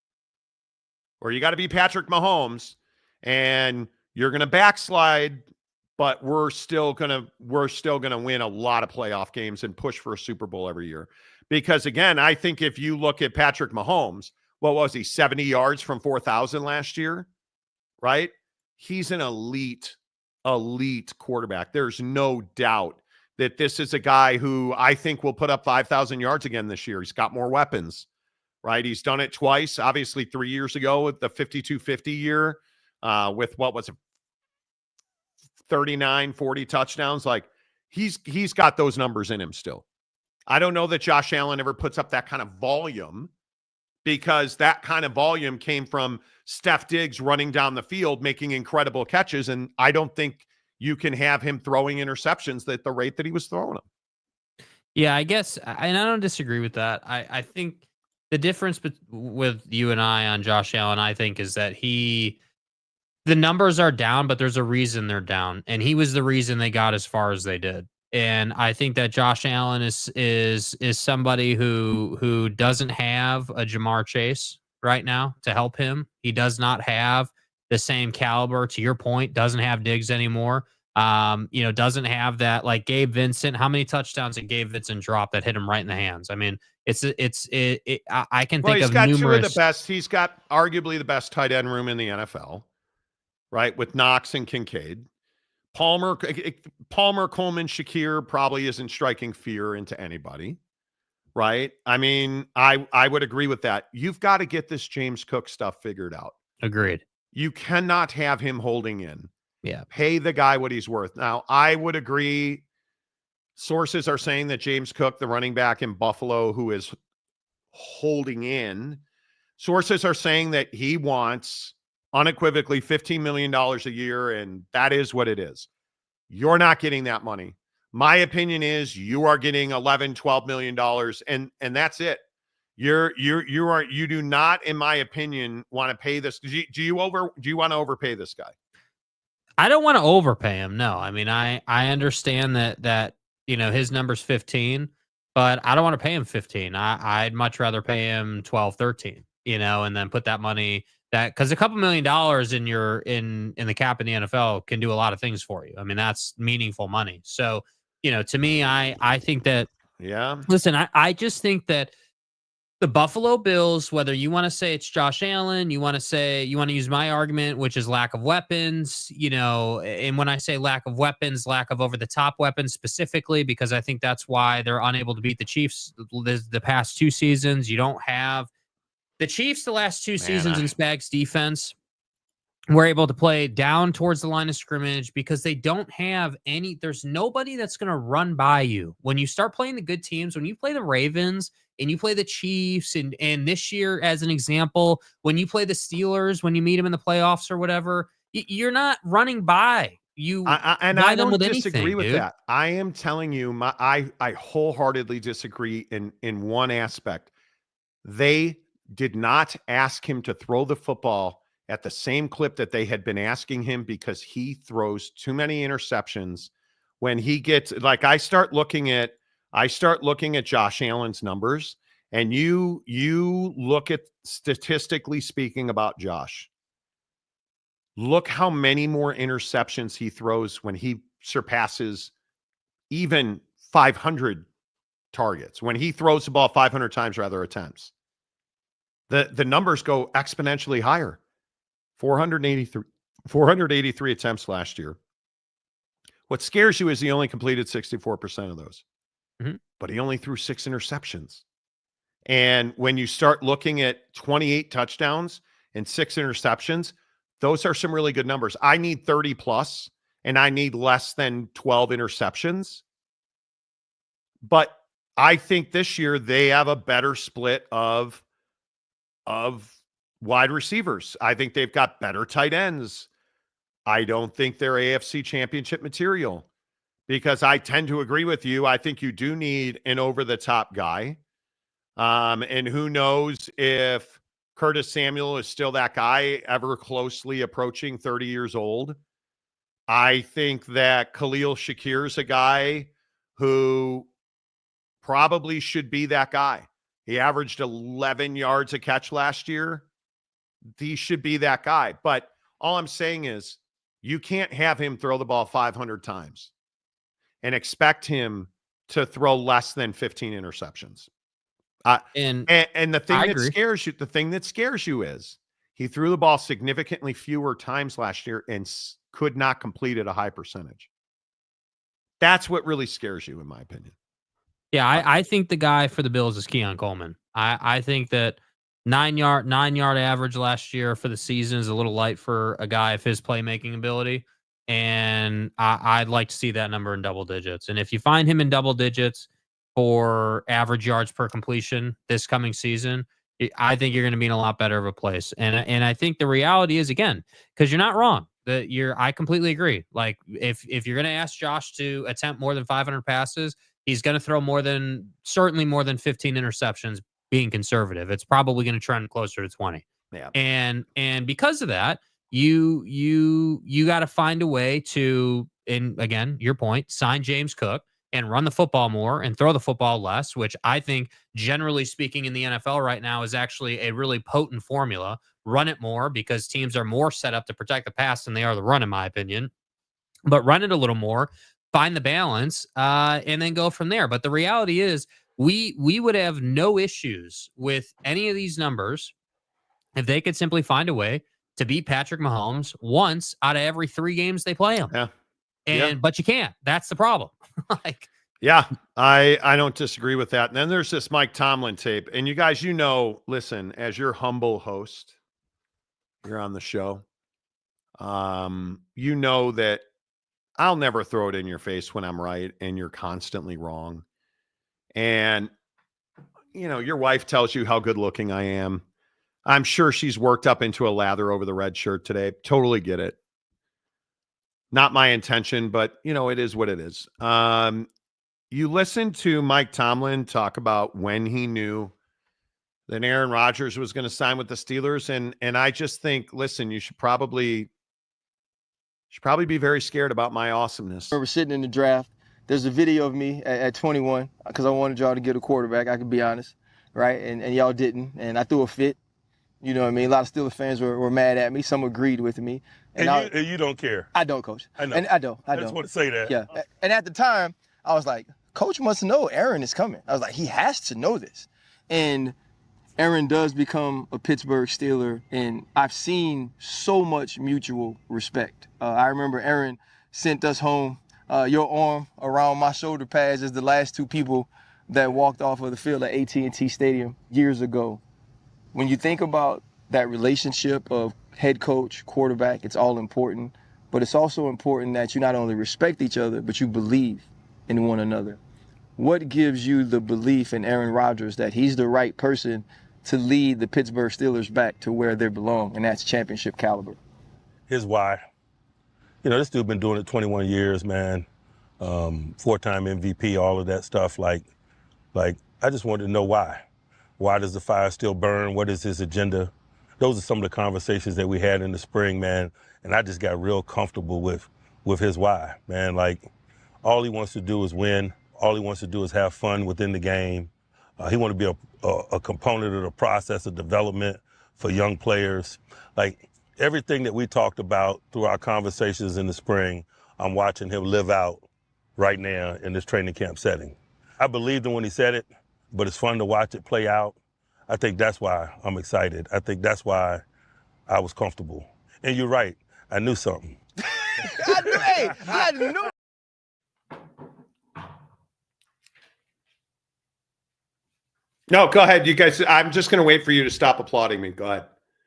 Or you got to be Patrick Mahomes and you're going to backslide, but we're still going to win a lot of playoff games and push for a Super Bowl every year. Because again, I think if you look at Patrick Mahomes, what was he, 70 yards from 4,000 last year, right? He's an elite quarterback. There's no doubt that this is a guy who I think will put up 5,000 yards again this year. He's got more weapons, right? He's done it twice, obviously 3 years ago with the 52-50 year with what was it, 39, 40 touchdowns. Like he's got those numbers in him still. I don't know that Josh Allen ever puts up that kind of volume, because that kind of volume came from Steph Diggs running down the field, making incredible catches. And I don't think you can have him throwing interceptions at the rate that he was throwing them. Yeah, I guess, and I don't disagree with that. I think the difference with you and I on Josh Allen, I think, is that the numbers are down, but there's a reason they're down. And he was the reason they got as far as they did. And I think that Josh Allen is somebody who doesn't have a Jamar Chase right now to help him. He does not have the same caliber, to your point, doesn't have Diggs anymore. Doesn't have that, like Gabe Vincent. How many touchdowns did Gabe Vincent drop that hit him right in the hands? I mean, I can think of numerous. He's got two of the best. He's got arguably the best tight end room in the NFL, right? With Knox and Kincaid. Palmer, Coleman, Shakir probably isn't striking fear into anybody, right? I mean, I would agree with that. You've got to get this James Cook stuff figured out. Agreed. You cannot have him holding in. Yeah. Pay the guy what he's worth. Now, I would agree. Sources are saying that James Cook, the running back in Buffalo, who is holding in, sources are saying that he wants unequivocally $15 million a year, and that is what it is. You're not getting that money. My opinion is you are getting $11, $12 million, and that's it. You do not, in my opinion, want to pay this. Do you want to overpay this guy? I don't want to overpay him. No, I mean, I understand that his number's 15, but I don't want to pay him 15. I'd much rather pay him 12, 13, and then put that money because a couple $1 million in the cap in the NFL can do a lot of things for you. I mean, that's meaningful money. So, to me, I think that, listen, I just think that the Buffalo Bills, whether you want to say it's Josh Allen, you want to use my argument, which is lack of weapons, and when I say lack of weapons, lack of over-the-top weapons specifically, because I think that's why they're unable to beat the Chiefs the past 2 seasons. You don't have the Chiefs the last 2 seasons in Spags defense were able to play down towards the line of scrimmage because they don't have there's nobody that's going to run by you. When you start playing the good teams, when you play the Ravens and you play the Chiefs and this year, as an example, when you play the Steelers, when you meet them in the playoffs or whatever, you're not running by you. I don't disagree with that. I am telling you, I wholeheartedly disagree in one aspect. They did not ask him to throw the football at the same clip that they had been asking him because he throws too many interceptions. When he gets, like, I start looking at Josh Allen's numbers, and you look at, statistically speaking, about Josh. Look how many more interceptions he throws when he surpasses even 500 targets. When he throws the ball 500 times, rather attempts. The numbers go exponentially higher. 483 attempts last year. What scares you is he only completed 64% of those. Mm-hmm. But he only threw 6 interceptions. And when you start looking at 28 touchdowns and 6 interceptions, those are some really good numbers. I need 30 plus, and I need less than 12 interceptions. But I think this year they have a better split of wide receivers. I think they've got better tight ends. I don't think they're AFC championship material, because I tend to agree with you. I think you do need an over-the-top guy. And who knows if Curtis Samuel is still that guy, ever closely approaching 30 years old. I think that Khalil Shakir is a guy who probably should be that guy. He averaged 11 yards a catch last year. He should be that guy. But all I'm saying is you can't have him throw the ball 500 times and expect him to throw less than 15 interceptions. And the thing that scares you is he threw the ball significantly fewer times last year and could not complete at a high percentage. That's what really scares you, in my opinion. Yeah, I think the guy for the Bills is Keon Coleman. I think that 9-yard average last year for the season is a little light for a guy of his playmaking ability. And I'd like to see that number in double digits. And if you find him in double digits for average yards per completion this coming season, I think you're going to be in a lot better of a place. And I think the reality is, again, because you're not wrong, I completely agree. Like, if you're going to ask Josh to attempt more than 500 passes, he's going to throw certainly more than 15 interceptions, being conservative. It's probably going to trend closer to 20. Yeah. And because of that, you got to find a way to, and again, your point, sign James Cook and run the football more and throw the football less, which I think, generally speaking, in the NFL right now is actually a really potent formula. Run it more because teams are more set up to protect the pass than they are the run, in my opinion. But run it a little more, find the balance, and then go from there. But the reality is we would have no issues with any of these numbers if they could simply find a way to beat Patrick Mahomes once out of every 3 games they play him. Yeah. But you can't. That's the problem. I don't disagree with that. And then there's this Mike Tomlin tape. And you guys, listen, as your humble host, you're on the show. You know that I'll never throw it in your face when I'm right and you're constantly wrong. And, your wife tells you how good looking I am. I'm sure she's worked up into a lather over the red shirt today. Totally get it. Not my intention, but, it is what it is. You listen to Mike Tomlin talk about when he knew that Aaron Rodgers was going to sign with the Steelers. And I just think, listen, you should probably be very scared about my awesomeness. I remember sitting in the draft. There's a video of me at 21 because I wanted y'all to get a quarterback. I can be honest, right? And y'all didn't. And I threw a fit. You know what I mean? A lot of Steelers fans were mad at me. Some agreed with me. And you don't care. I don't, Coach. I know. And I don't. I just want to say that. Yeah. And at the time, I was like, Coach must know Aaron is coming. I was like, he has to know this. And Aaron does become a Pittsburgh Steeler, and I've seen so much mutual respect. I remember Aaron sent us home. Your arm around my shoulder pads is the last two people that walked off of the field at AT&T Stadium years ago. When you think about that relationship of head coach, quarterback, it's all important. But it's also important that you not only respect each other, but you believe in one another. What gives you the belief in Aaron Rodgers that he's the right person to lead the Pittsburgh Steelers back to where they belong, and that's championship caliber? Here's why. You know, this dude been doing it 21 years, man. 4-time MVP, all of that stuff. Like, I just wanted to know why. Why does the fire still burn? What is his agenda? Those are some of the conversations that we had in the spring, man. And I just got real comfortable with his why, man. Like, all he wants to do is win. All he wants to do is have fun within the game. He wants to be a component of the process of development for young players. Like, everything that we talked about through our conversations in the spring, I'm watching him live out right now in this training camp setting. I believed him when he said it, but it's fun to watch it play out. I think that's why I'm excited. I think that's why I was comfortable. And you're right, I knew something. I knew. No, go ahead. You guys, I'm just going to wait for you to stop applauding me. Go ahead.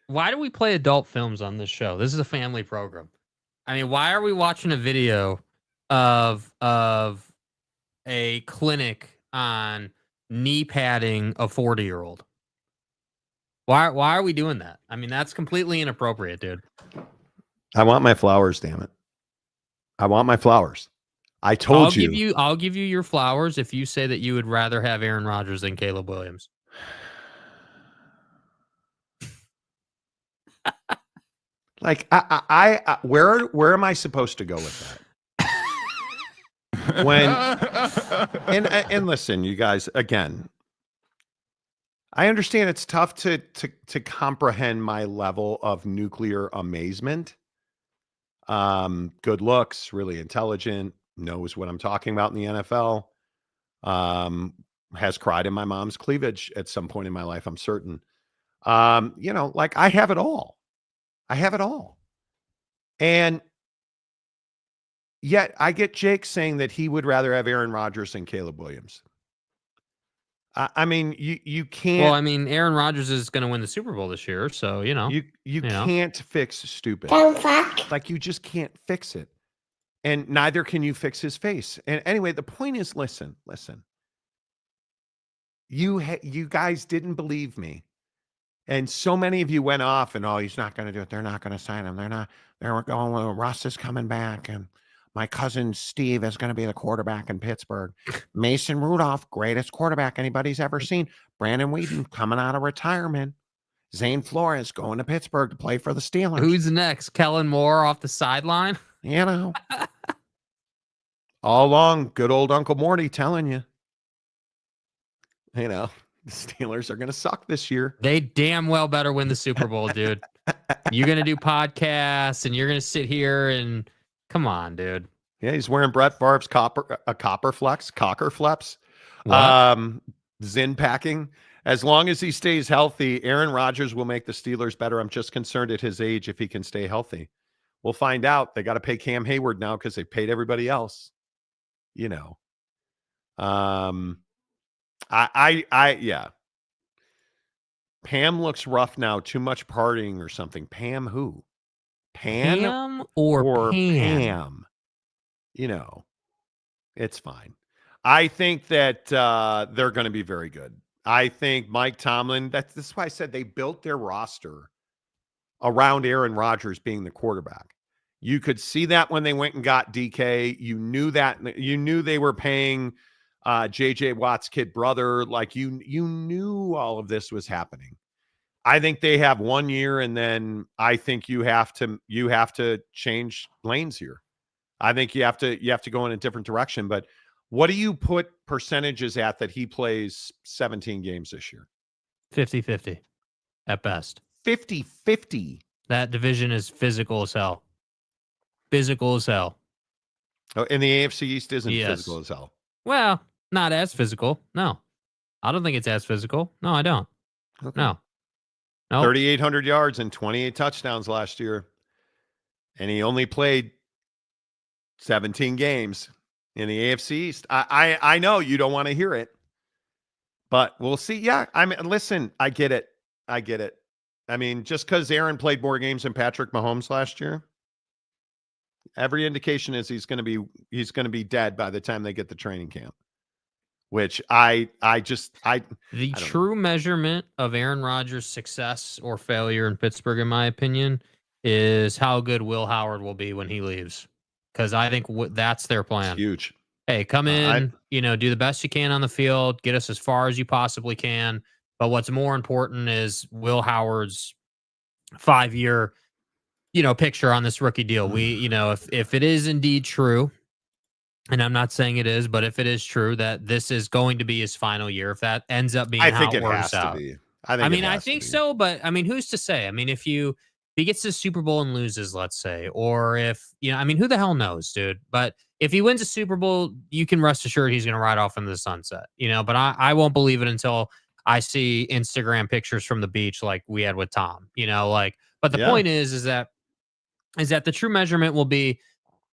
Why do we play adult films on this show? This is a family program. I mean, why are we watching a video of a clinic on knee padding a 40-year-old? Why are we doing that? I mean, that's completely inappropriate, dude. I want my flowers, damn it. I want my flowers. I told you. I'll give you your flowers if you say that you would rather have Aaron Rodgers than Caleb Williams. Like, I where am I supposed to go with that? When and listen, you guys, again, I understand it's tough to comprehend my level of nuclear amazement. Good looks, really intelligent, knows what I'm talking about in the NFL. Has cried in my mom's cleavage at some point in my life, I'm certain. You know, like, I have it all. I have it all. And yet I get Jake saying that he would rather have Aaron Rodgers than Caleb Williams. I mean, you can't. Well, I mean, Aaron Rodgers is going to win the Super Bowl this year, so you can't fix stupid. Like, you just can't fix it, and neither can you fix his face. And anyway, the point is, listen. You guys didn't believe me, and so many of you went off and, oh, he's not going to do it. They're not going to sign him. They're going, well, Russ is coming back, and my cousin Steve is going to be the quarterback in Pittsburgh. Mason Rudolph, greatest quarterback anybody's ever seen. Brandon Whedon coming out of retirement. Zane Flores going to Pittsburgh to play for the Steelers. Who's next? Kellen Moore off the sideline? You know. All along, good old Uncle Morty telling you. You know, the Steelers are going to suck this year. They damn well better win the Super Bowl, dude. You're going to do podcasts, and you're going to sit here and... Come on, dude. Yeah, he's wearing Brett Favre's cocker flex. Zin packing. As long as he stays healthy, Aaron Rodgers will make the Steelers better. I'm just concerned at his age if he can stay healthy. We'll find out. They got to pay Cam Hayward now because they paid everybody else. You know. Yeah. Pam looks rough now. Too much partying or something. Pam who? Pam or Pam? You know, it's fine. I think that they're going to be very good. I think Mike Tomlin, this is why I said they built their roster around Aaron Rodgers being the quarterback. You could see that when they went and got DK. You knew that. You knew they were paying JJ Watt's kid brother. Like you knew all of this was happening. I think they have 1 year, and then I think you have to change lanes here. I think you have to go in a different direction. But what do you put percentages at that he plays 17 games this year? 50-50 at best. 50-50. That division is physical as hell. Physical as hell. Oh, and the AFC East isn't physical as hell. Well, not as physical. No. I don't think it's as physical. No, I don't. Okay. No. 3,800 yards and 28 touchdowns last year. And he only played 17 games in the AFC East. I know you don't want to hear it, but we'll see. Yeah, I mean, listen, I get it. I mean, just because Aaron played more games than Patrick Mahomes last year, every indication is he's going to be dead by the time they get to training camp. Which the true measurement of Aaron Rodgers' success or failure in Pittsburgh, in my opinion, is how good Will Howard will be when he leaves. Because I think that's their plan. It's huge. Hey, come in, do the best you can on the field, get us as far as you possibly can. But what's more important is Will Howard's 5-year, picture on this rookie deal. We, if it is indeed true, and I'm not saying it is, but if it is true that this is going to be his final year, if that ends up being how it works out. I think so, but who's to say? If he gets to Super Bowl and loses, let's say, or if, who the hell knows, dude? But if he wins a Super Bowl, you can rest assured he's going to ride off into the sunset, but I won't believe it until I see Instagram pictures from the beach like we had with Tom, but the point is that the true measurement will be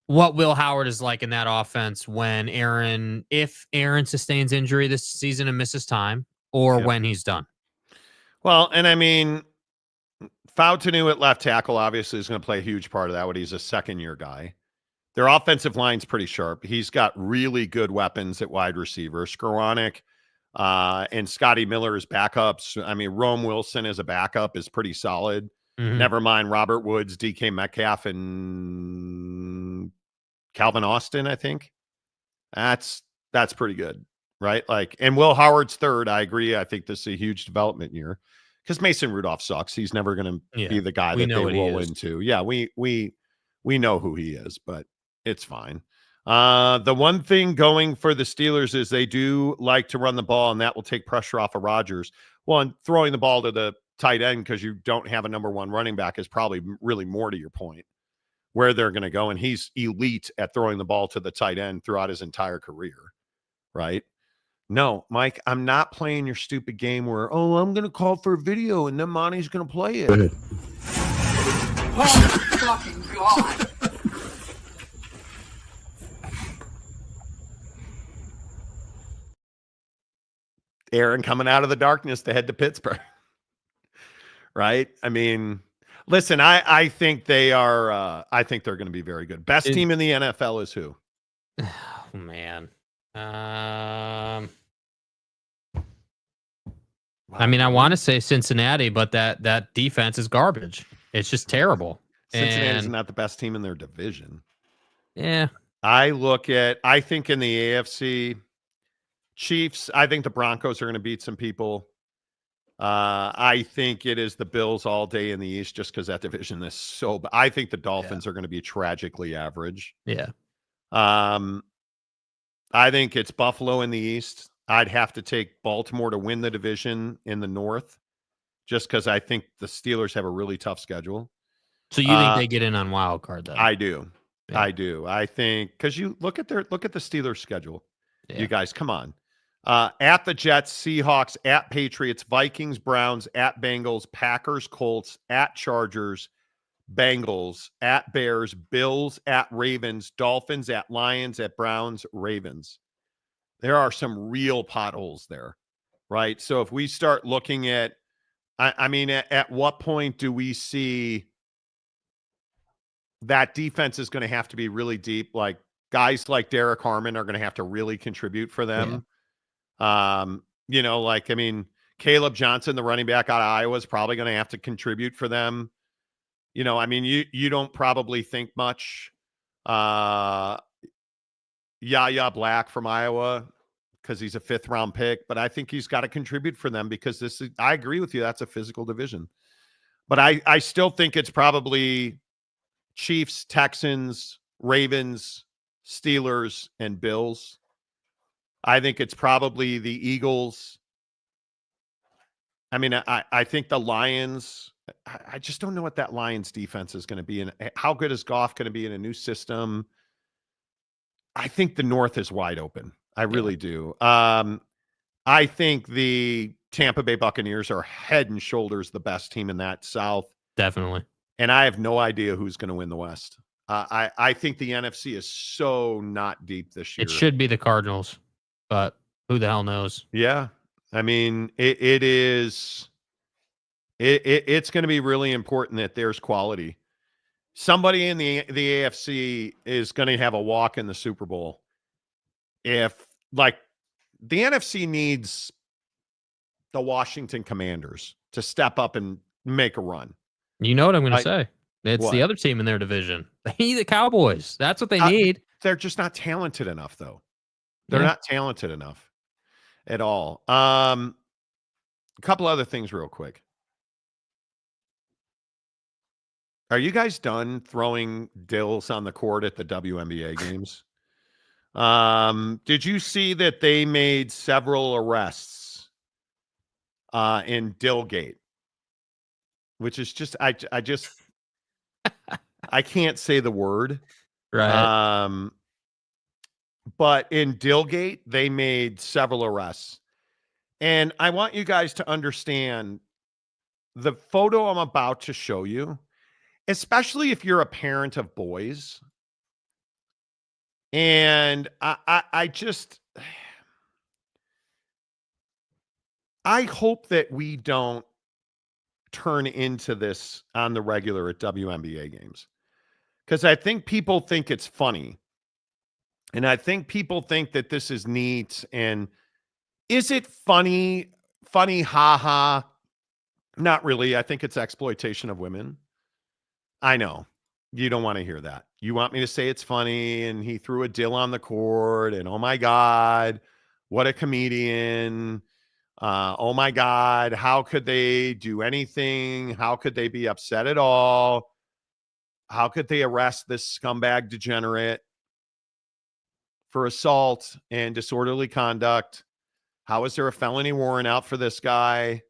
what Will Howard is like in that offense if Aaron sustains injury this season and misses time, or when he's done. Well, and Fautanu at left tackle obviously is going to play a huge part of that. He's a second-year guy. Their offensive line's pretty sharp. He's got really good weapons at wide receiver. Skoranek and Scotty Miller as backups. Rome Wilson as a backup is pretty solid. Mm-hmm. Never mind Robert Woods, DK Metcalf, and Calvin Austin, I think. That's pretty good, right? And Will Howard's third, I agree. I think this is a huge development year because Mason Rudolph sucks. He's never going to be the guy that they roll into. Yeah, we know who he is, but it's fine. The one thing going for the Steelers is they do like to run the ball, and that will take pressure off of Rodgers. Well, and throwing the ball to the tight end because you don't have a number one running back is probably really more to your point where they're going to go. And he's elite at throwing the ball to the tight end throughout his entire career, right? No, Mike, I'm not playing your stupid game where, I'm going to call for a video and then Monty's going to play it. Oh, fucking God. Aaron coming out of the darkness to head to Pittsburgh. Right? Listen, I think they are. I think they're going to be very good. Best team in the NFL is who? Oh man. I want to say Cincinnati, but that defense is garbage. It's just terrible. Cincinnati's not the best team in their division. Yeah. I think in the AFC, Chiefs. I think the Broncos are going to beat some people. I think it is the Bills all day in the East just because that division is so bad. I think the Dolphins are going to be tragically average. Yeah. I think it's Buffalo in the East. I'd have to take Baltimore to win the division in the North just because I think the Steelers have a really tough schedule. So you think they get in on wild card though? I do. Yeah. I do. I think because you look at the Steelers schedule. Yeah. You guys, come on. At the Jets, Seahawks, at Patriots, Vikings, Browns, at Bengals, Packers, Colts, at Chargers, Bengals, at Bears, Bills, at Ravens, Dolphins, at Lions, at Browns, Ravens. There are some real potholes there, right? So if we start looking at, at what point do we see that defense is going to have to be really deep? Like guys like Derek Harmon are going to have to really contribute for them. Yeah. Caleb Johnson, the running back out of Iowa, is probably going to have to contribute for them. You don't probably think much. Yahya Black from Iowa because he's a 5th round pick, but I think he's got to contribute for them because I agree with you. That's a physical division. But I still think it's probably Chiefs, Texans, Ravens, Steelers, and Bills. I think it's probably the Eagles. I mean, I think the Lions. I just don't know what that Lions defense is going to be. And how good is Goff going to be in a new system? I think the North is wide open. I really do. I think the Tampa Bay Buccaneers are head and shoulders the best team in that South. Definitely. And I have no idea who's going to win the West. I think the NFC is so not deep this year. It should be the Cardinals, but who the hell knows? Yeah. I mean, it is. It's going to be really important that there's quality. Somebody in the AFC is going to have a walk in the Super Bowl. If, like, the NFC needs the Washington Commanders to step up and make a run. You know what I'm going to say? It's what? the other team in their division. They need the Cowboys. That's what they need. They're just not talented enough, though. They're not talented enough at all. A couple other things real quick. Are you guys done throwing dills on the court at the WNBA games? Did you see that they made several arrests in Dillgate? Which is just, I can't say the word. Right. But in Dillgate, they made several arrests. And I want you guys to understand the photo I'm about to show you, especially if you're a parent of boys. And I hope that we don't turn into this on the regular at WNBA games. Because I think people think it's funny. And I think people think that this is neat. And is it funny? Funny, haha. Not really. I think it's exploitation of women. I know. You don't want to hear that. You want me to say it's funny and he threw a dill on the court and oh my God, what a comedian. Oh my God, how could they do anything? How could they be upset at all? How could they arrest this scumbag degenerate for assault and disorderly conduct? How is there a felony warrant out for this guy?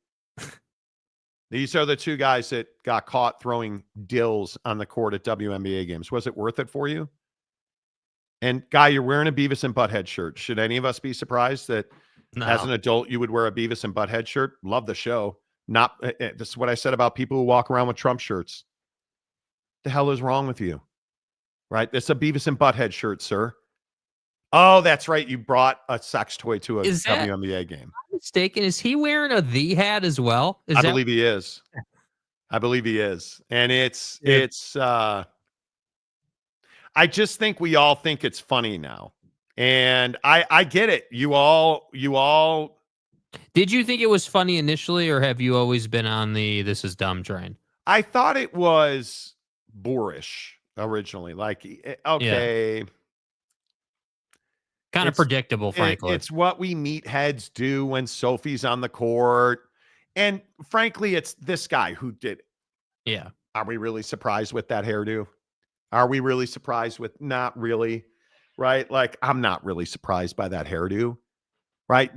These are the two guys that got caught throwing dills on the court at WNBA games. Was it worth it for you? And Guy, you're wearing a Beavis and Butthead shirt. Should any of us be surprised that as an adult you would wear a Beavis and Butthead shirt? Love the show. Not this is what I said about people who walk around with Trump shirts. The hell is wrong with you? Right? This is a Beavis and Butthead shirt, sir. Oh, that's right. You brought a sex toy to a WNBA game. I'm mistaken. Is he wearing a the hat as well? I believe he is. I believe he is. And it's I just think we all think it's funny now. And I get it. You all Did you think it was funny initially, or have you always been on the this is dumb train? I thought it was boorish originally. Like, okay. Yeah. Kind of predictable, frankly. It's what we meatheads do when Sophie's on the court. And frankly, it's this guy who did it. Yeah. Are we really surprised with that hairdo? Are we really surprised with? Not really. Right? Like, I'm not really surprised by that hairdo. Right?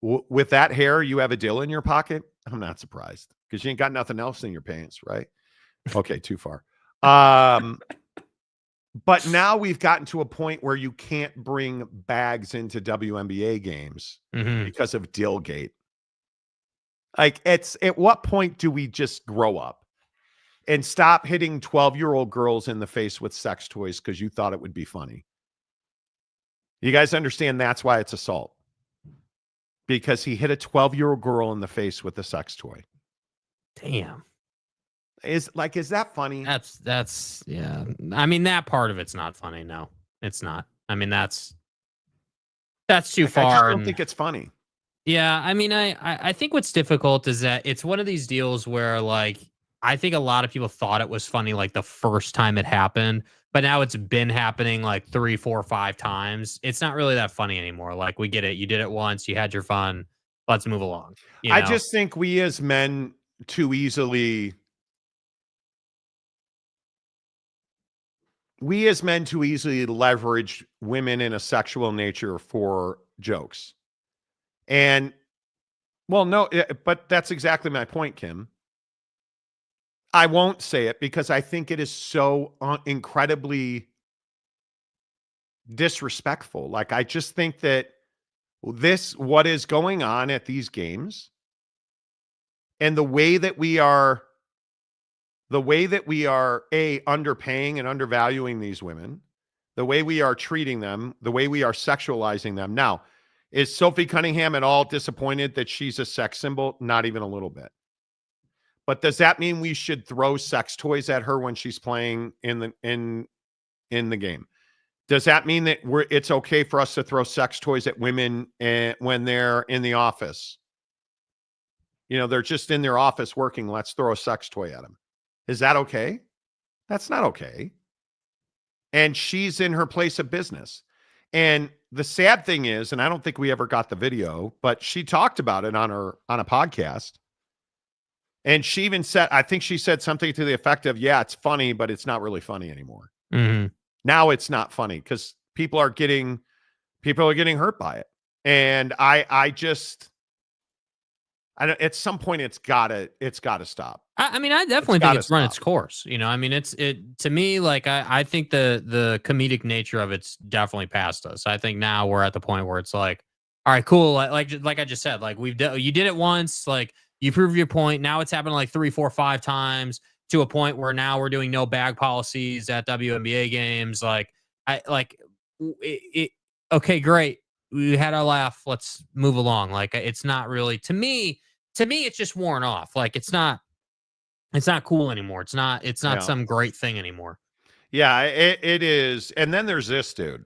With that hair, you have a dill in your pocket? I'm not surprised because you ain't got nothing else in your pants, right? Okay, too far. But now we've gotten to a point where you can't bring bags into WNBA games because of Dillgate. Like, at what point do we just grow up and stop hitting 12-year-old girls in the face with sex toys because you thought it would be funny? You guys understand that's why it's assault. Because he hit a 12-year-old girl in the face with a sex toy. Damn. Is that funny? That's yeah. I mean, that part of it's not funny. No, it's not. I mean, that's too far. I just don't think it's funny. Yeah, I mean, I think what's difficult is that it's one of these deals where, like, I think a lot of people thought it was funny like the first time it happened, but now it's been happening like 3, 4, 5 times. It's not really that funny anymore. Like, we get it. You did it once. You had your fun. Let's move along. I just think we as men too easily leverage women in a sexual nature for jokes. And well, no, but that's exactly my point, Kim. I won't say it because I think it is so incredibly disrespectful. Like, I just think that what is going on at these games and the way that we are underpaying and undervaluing these women, the way we are treating them, the way we are sexualizing them. Now, is Sophie Cunningham at all disappointed that she's a sex symbol? Not even a little bit. But does that mean we should throw sex toys at her when she's playing in the game? Does that mean that it's okay for us to throw sex toys at women when they're in the office? They're just in their office working. Let's throw a sex toy at them. Is that okay? That's not okay. And she's in her place of business. And the sad thing is, and I don't think we ever got the video, but she talked about it on a podcast. And she even said, I think she said something to the effect of, yeah, it's funny, but it's not really funny anymore. Mm-hmm. Now it's not funny because people are getting hurt by it. And at some point it's gotta stop. I mean, I definitely think it's run its course. I mean, to me, like, I think the comedic nature of it's definitely past us. I think now we're at the point where it's like, all right, cool. Like I just said, like, you did it once, like, you proved your point. Now it's happened like 3, 4, 5 times to a point where now we're doing no bag policies at WNBA games. Okay, great. We had our laugh. Let's move along. Like, it's not really, to me, it's just worn off. Like, it's not cool anymore. It's not some great thing anymore. Yeah, it is. And then there's this dude.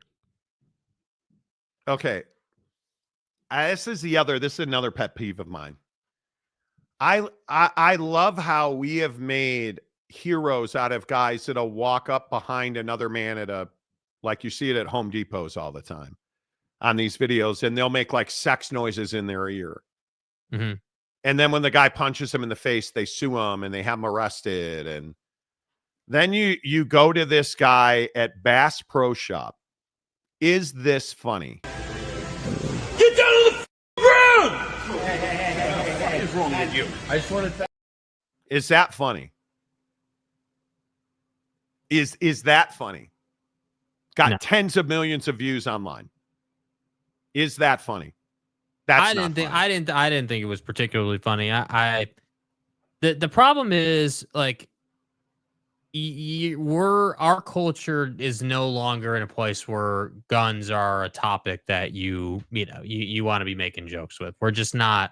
Okay. This is another pet peeve of mine. I love how we have made heroes out of guys that'll walk up behind another man like you see it at Home Depots all the time on these videos, and they'll make like sex noises in their ear. Mm-hmm. And then when the guy punches him in the face, they sue him and they have him arrested. And then you go to this guy at Bass Pro Shop. Is this funny? Get down to the ground! What is wrong with you? I just want to. Is that funny? Is that funny? Got tens of millions of views online. Is that funny? I didn't think it was particularly funny. The problem is, like, our culture is no longer in a place where guns are a topic that you want to be making jokes with. We're just not.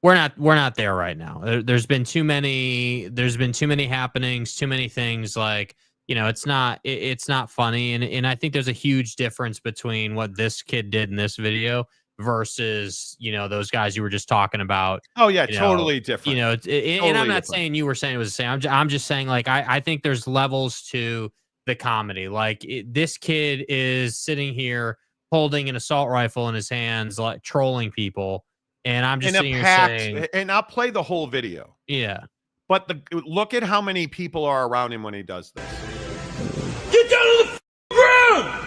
We're not there right now. There's been too many happenings, too many things. Like, it's not funny. And I think there's a huge difference between what this kid did in this video versus, those guys you were just talking about. Oh yeah, totally different. And I'm not saying you were saying it was the same. I'm just saying, like, I think there's levels to the comedy. Like, this kid is sitting here holding an assault rifle in his hands, like, trolling people. And I'm just sitting here saying, and I'll play the whole video. Yeah. But look at how many people are around him when he does this. Get down to the ground!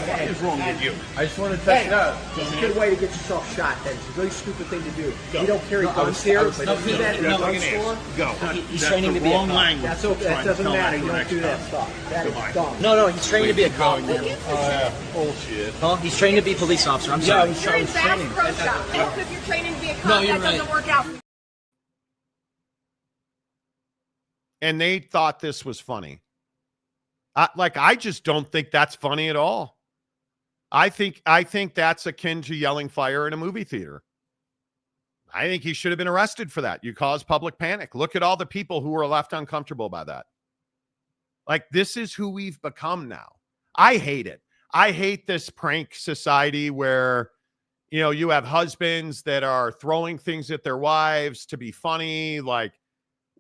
What is wrong with you? I just want to touch it up. It's a good way to get yourself shot. Then it's a really stupid thing to do. You don't carry guns here, but if you do that in a gun store, go. He's training to be a cop. That's okay. That doesn't matter. You don't do that stuff. That is dumb. No, he's training to be a cop. Bullshit. Huh? He's training to be a police officer. I'm sorry. You're in Bass Pro Shop. If you're training to be a cop, that doesn't work out. And they thought this was funny. I just don't think that's funny at all. I think that's akin to yelling fire in a movie theater. I think he should have been arrested for that. You caused public panic. Look at all the people who were left uncomfortable by that. Like, this is who we've become now. I hate it. I hate this prank society where, you have husbands that are throwing things at their wives to be funny. Like,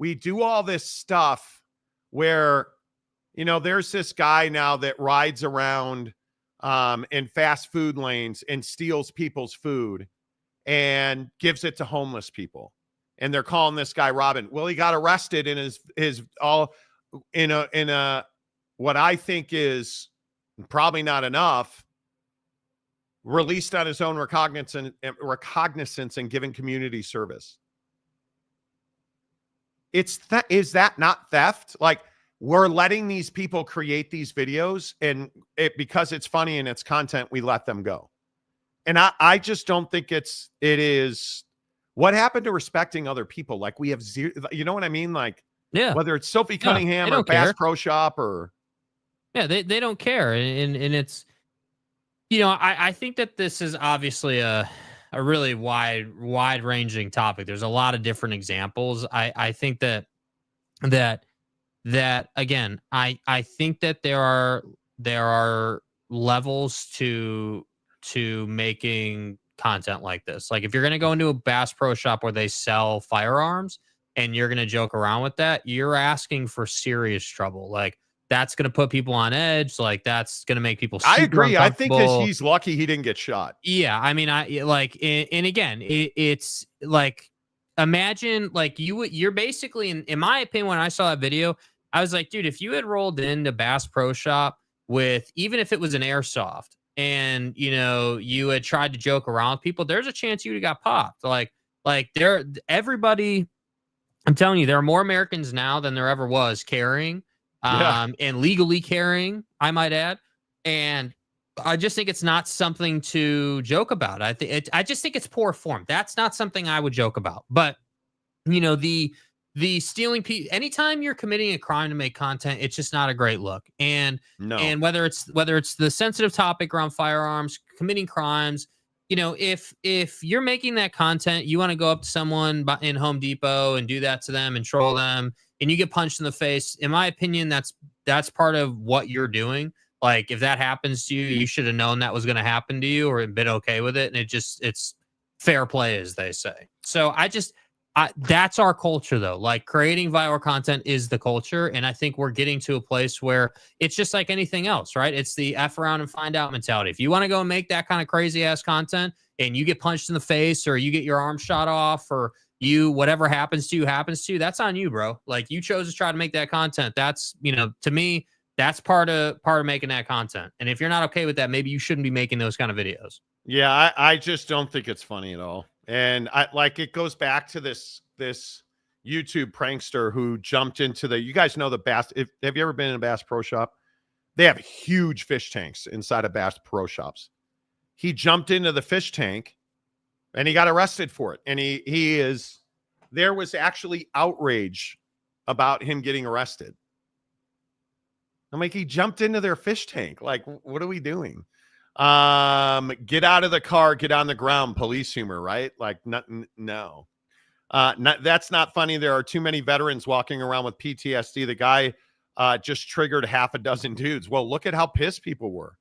we do all this stuff where, you know, there's this guy now that rides around in fast food lanes and steals people's food and gives it to homeless people. And they're calling this guy Robin. Well, he got arrested in his all in a what I think is probably not enough, released on his own recognizance and giving community service. Is that not theft? Like, we're letting these people create these videos, and because it's funny and it's content, we let them go. And I just don't think it is. What happened to respecting other people? Like, we have zero, you know what I mean? Like, yeah, whether it's Sophie Cunningham or Bass Pro Shop or. Yeah, they don't care. And it's, you know, I think that this is obviously a really wide ranging topic. There's a lot of different examples. I think that again, I think that there are levels to making content like this. Like, if you're going to go into a Bass Pro Shop where they sell firearms and you're going to joke around with that, you're asking for serious trouble. Like, that's going to put people on edge. Like, that's going to make people super I agree. I think uncomfortable. he's lucky he didn't get shot. Yeah. I mean, and again, it's like, imagine, like, you're basically, in my opinion, when I saw that video, I was like, dude, if you had rolled into Bass Pro Shop with, even if it was an airsoft, and, you know, you had tried to joke around with people, there's a chance you would have got popped. Everybody, I'm telling you, there are more Americans now than there ever was carrying. And legally carrying, I might add. And I just think it's not something to joke about. I just think it's poor form. That's not something I would joke about. But, you know, the stealing anytime you're committing a crime to make content, it's just not a great look. And whether it's the sensitive topic around firearms, committing crimes, you know, if you're making that content, you want to go up to someone in Home Depot and do that to them and troll them, and you get punched in the face, in my opinion, that's part of what you're doing. Like, if that happens to you, you should have known that was going to happen to you, or been okay with it. And it's fair play, as they say. So that's our culture, though. Like, creating viral content is the culture. And I think we're getting to a place where it's just like anything else, right? It's the F around and find out mentality. If you want to go and make that kind of crazy ass content and you get punched in the face, or you get your arm shot off, or whatever happens to you, that's on you, bro. Like, you chose to try to make that content. That's, you know, to me, that's part of making that content. And if you're not okay with that, maybe you shouldn't be making those kind of videos. Yeah, I just don't think it's funny at all. And it goes back to this YouTube prankster who jumped into you guys know the Bass. Have you ever been in a Bass Pro Shop? They have huge fish tanks inside of Bass Pro Shops. He jumped into the fish tank and he got arrested for it. And there was actually outrage about him getting arrested. I'm like, he jumped into their fish tank. Like, what are we doing? Get out of the car, get on the ground, police humor, right? Like, no. That's not funny. There are too many veterans walking around with PTSD. The guy just triggered half a dozen dudes. Well, look at how pissed people were.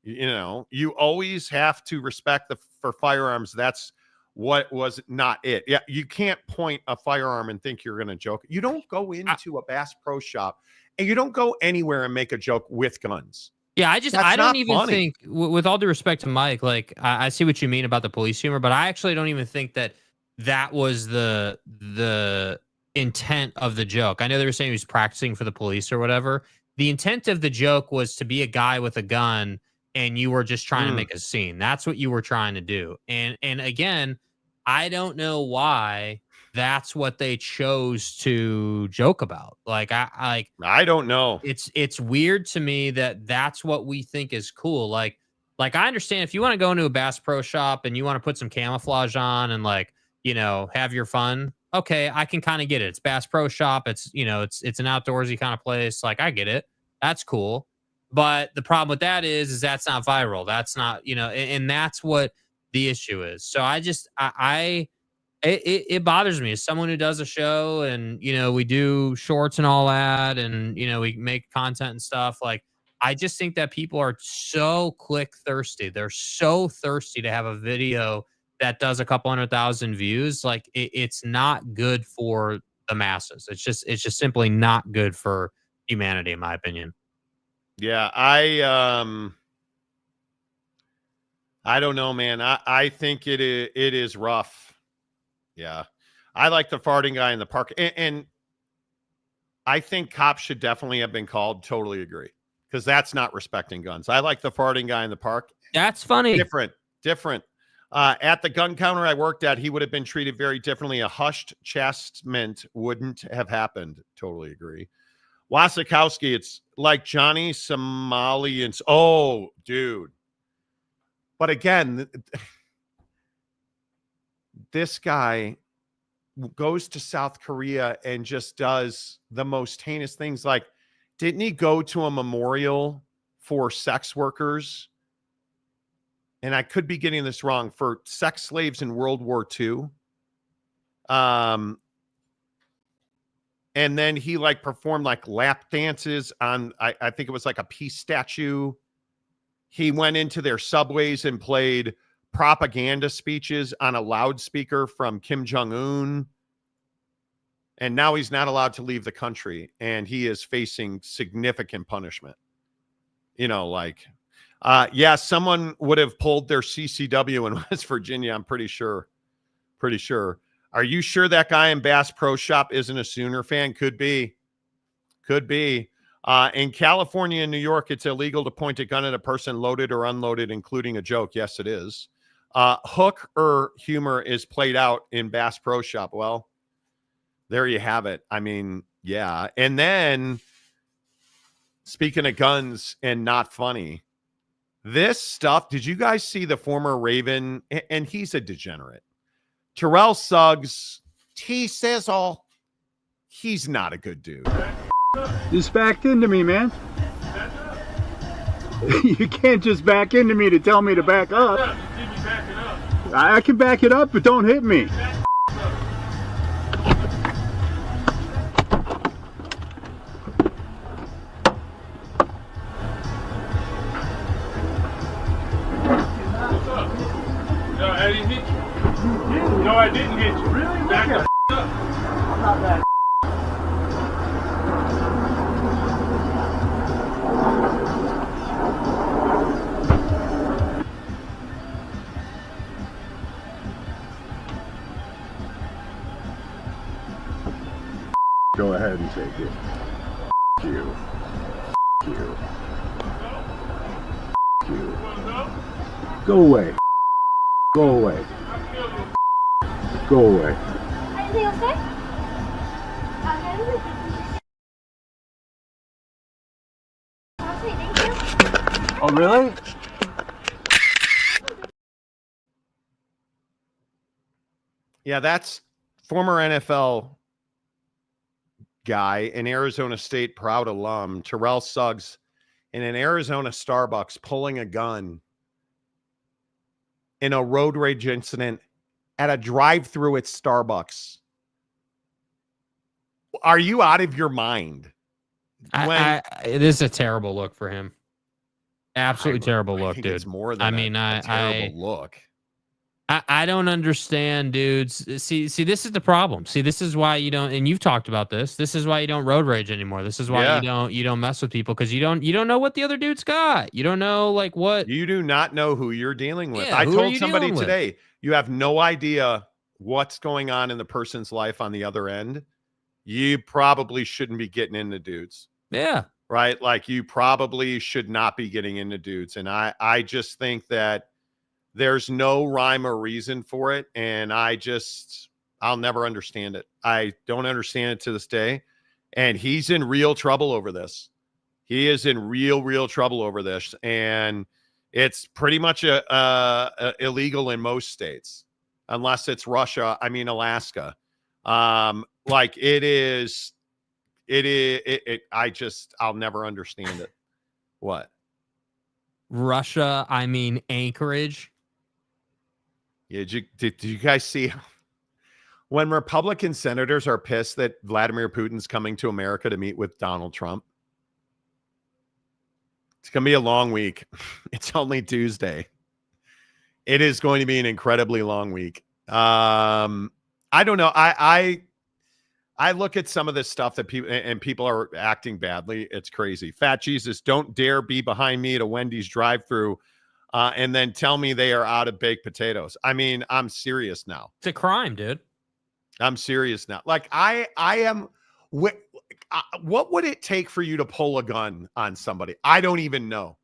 You know, you always have to respect for firearms. That's what was not it. Yeah, you can't point a firearm and think you're going to joke. You don't go into a Bass Pro Shop, and you don't go anywhere and make a joke with guns. Yeah, I don't even think, with all due respect to Mike, like, I see what you mean about the police humor, but I actually don't even think that was the intent of the joke. I know they were saying he was practicing for the police or whatever. The intent of the joke was to be a guy with a gun, and you were just trying to make a scene. That's what you were trying to do. And again, I don't know why that's what they chose to joke about. Like, I don't know. It's weird to me that that's what we think is cool. Like I understand if you want to go into a Bass Pro Shop and you want to put some camouflage on and, like, you know, have your fun. Okay, I can kind of get it. It's Bass Pro Shop. It's, you know, it's an outdoorsy kind of place. Like, I get it. That's cool. But the problem with that is that's not viral. That's not, you know, and that's what the issue is. So it bothers me as someone who does a show, and, you know, we do shorts and all that, and, you know, we make content and stuff. Like, I just think that people are so click thirsty. They're so thirsty to have a video that does a couple 100,000 views. Like, it's not good for the masses. It's just simply not good for humanity, in my opinion. Yeah, I don't know, man. I think it is rough. Yeah. I like the farting guy in the park. And I think cops should definitely have been called. Totally agree. Because that's not respecting guns. I like the farting guy in the park. That's funny. Different. At the gun counter I worked at, he would have been treated very differently. A hushed chastisement wouldn't have happened. Totally agree. Wasikowski, it's like Johnny Somalians. Oh, dude. But again, this guy goes to South Korea and just does the most heinous things. Like, didn't he go to a memorial for sex workers? And I could be getting this wrong, for sex slaves in World War II. And then he like performed like lap dances on, I think it was like a peace statue. He went into their subways and played propaganda speeches on a loudspeaker from Kim Jong-un. And now he's not allowed to leave the country, and he is facing significant punishment. You know, like, yeah, someone would have pulled their CCW in West Virginia. I'm pretty sure. Are you sure that guy in Bass Pro Shop isn't a Sooner fan? Could be. In California and New York, it's illegal to point a gun at a person, loaded or unloaded, including a joke. Yes, it is. Hook or humor is played out in Bass Pro Shop. Well, there you have it. I mean, yeah. And then, speaking of guns and not funny, this stuff, did you guys see the former Raven? And he's a degenerate. Terrell Suggs, T-Sizzle. He's not a good dude. Just backed into me, man. You can't just back into me to tell me to back up. I can back it up, but don't hit me. I didn't hit you. No, I didn't hit you. Really? Back the up. I'm not that. Go ahead and take it. You. You. You. Go away. Go away. Go away. Are you okay? Okay, thank you. Oh, really? Yeah, that's former NFL guy, an Arizona State proud alum, Terrell Suggs, in an Arizona Starbucks pulling a gun in a road rage incident at a drive-thru at Starbucks. Are you out of your mind? It is a terrible look for him. Absolutely terrible look, dude. It's more than a terrible look. I don't understand, dudes. See, this is the problem. See, this is why you don't, and you've talked about this. This is why you don't road rage anymore. This is why you don't mess with people, because you don't know what the other dude's got. You don't know like what. You do not know who you're dealing with. Yeah, I who are told you somebody dealing with? today, you have no idea what's going on in the person's life on the other end. You probably shouldn't be getting into dudes. Yeah. Right? Like, you probably should not be getting into dudes. And I just think that there's no rhyme or reason for it. And I'll never understand it. I don't understand it to this day. And he's in real trouble over this. He is in real trouble over this. And it's pretty much illegal in most states, unless it's Russia. I mean, Alaska. Like it is. I'll never understand it. What? Russia, I mean Anchorage. Yeah, did you guys see when Republican senators are pissed that Vladimir Putin's coming to America to meet with Donald Trump? It's going to be a long week. It's only Tuesday. It is going to be an incredibly long week. I don't know. I look at some of this stuff that people are acting badly. It's crazy. Fat Jesus, don't dare be behind me at a Wendy's drive-through and then tell me they are out of baked potatoes. I mean, I'm serious now. It's a crime, dude. I'm serious now. Like I am. What would it take for you to pull a gun on somebody? I don't even know.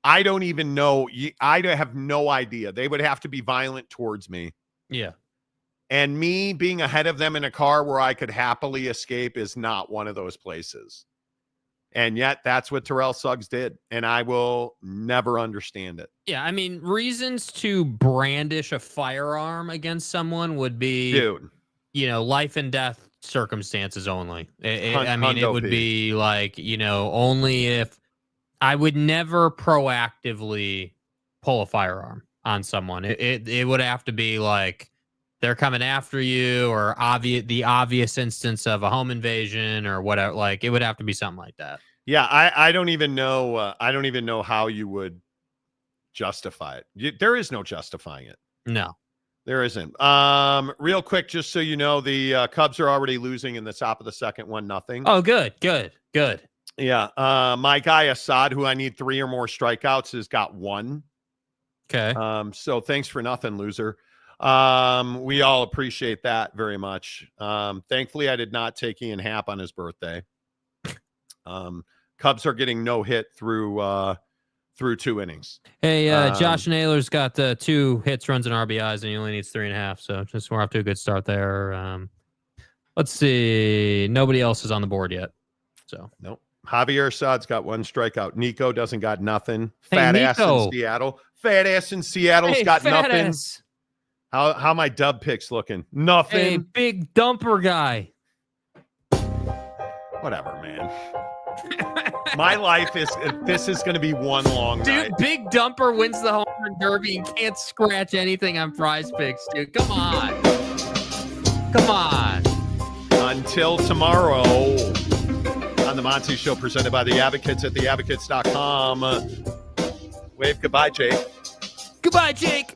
I have no idea. They would have to be violent towards me. Yeah. And me being ahead of them in a car where I could happily escape is not one of those places. And yet that's what Terrell Suggs did. And I will never understand it. Yeah. I mean, reasons to brandish a firearm against someone would be, dude, life and death circumstances only. It would be like, only if I would never proactively pull a firearm on someone. It would have to be like, they're coming after you, or the obvious instance of a home invasion or whatever. Like, it would have to be something like that. Yeah, I don't even know. I don't even know how you would justify it. There is no justifying it. No, there isn't. Real quick, just so you know, the Cubs are already losing in the top of the second, 1-0. Oh, good. Yeah. My guy Assad, who I need 3 or more strikeouts, has got 1. Okay. So thanks for nothing, loser. We all appreciate that very much. Thankfully, I did not take Ian Happ on his birthday. Cubs are getting no hit through 2 innings. Hey, Josh Naylor's got 2 hits, runs, and RBIs, and he only needs 3.5. So we're off to a good start there. Let's see. Nobody else is on the board yet. So nope. Javier Assad's got 1 strikeout. Nico doesn't got nothing. Fat ass in Seattle. Fat ass in Seattle's got nothing. Ass. How my dub picks looking? Nothing. Hey, big dumper guy. Whatever, man. My life is going to be one long night. Dude, big dumper wins the home run derby and can't scratch anything on Prize Picks, dude. Come on. Until tomorrow on the Monty Show, presented by the Advocates at theadvocates.com. Wave goodbye, Jake. Goodbye, Jake.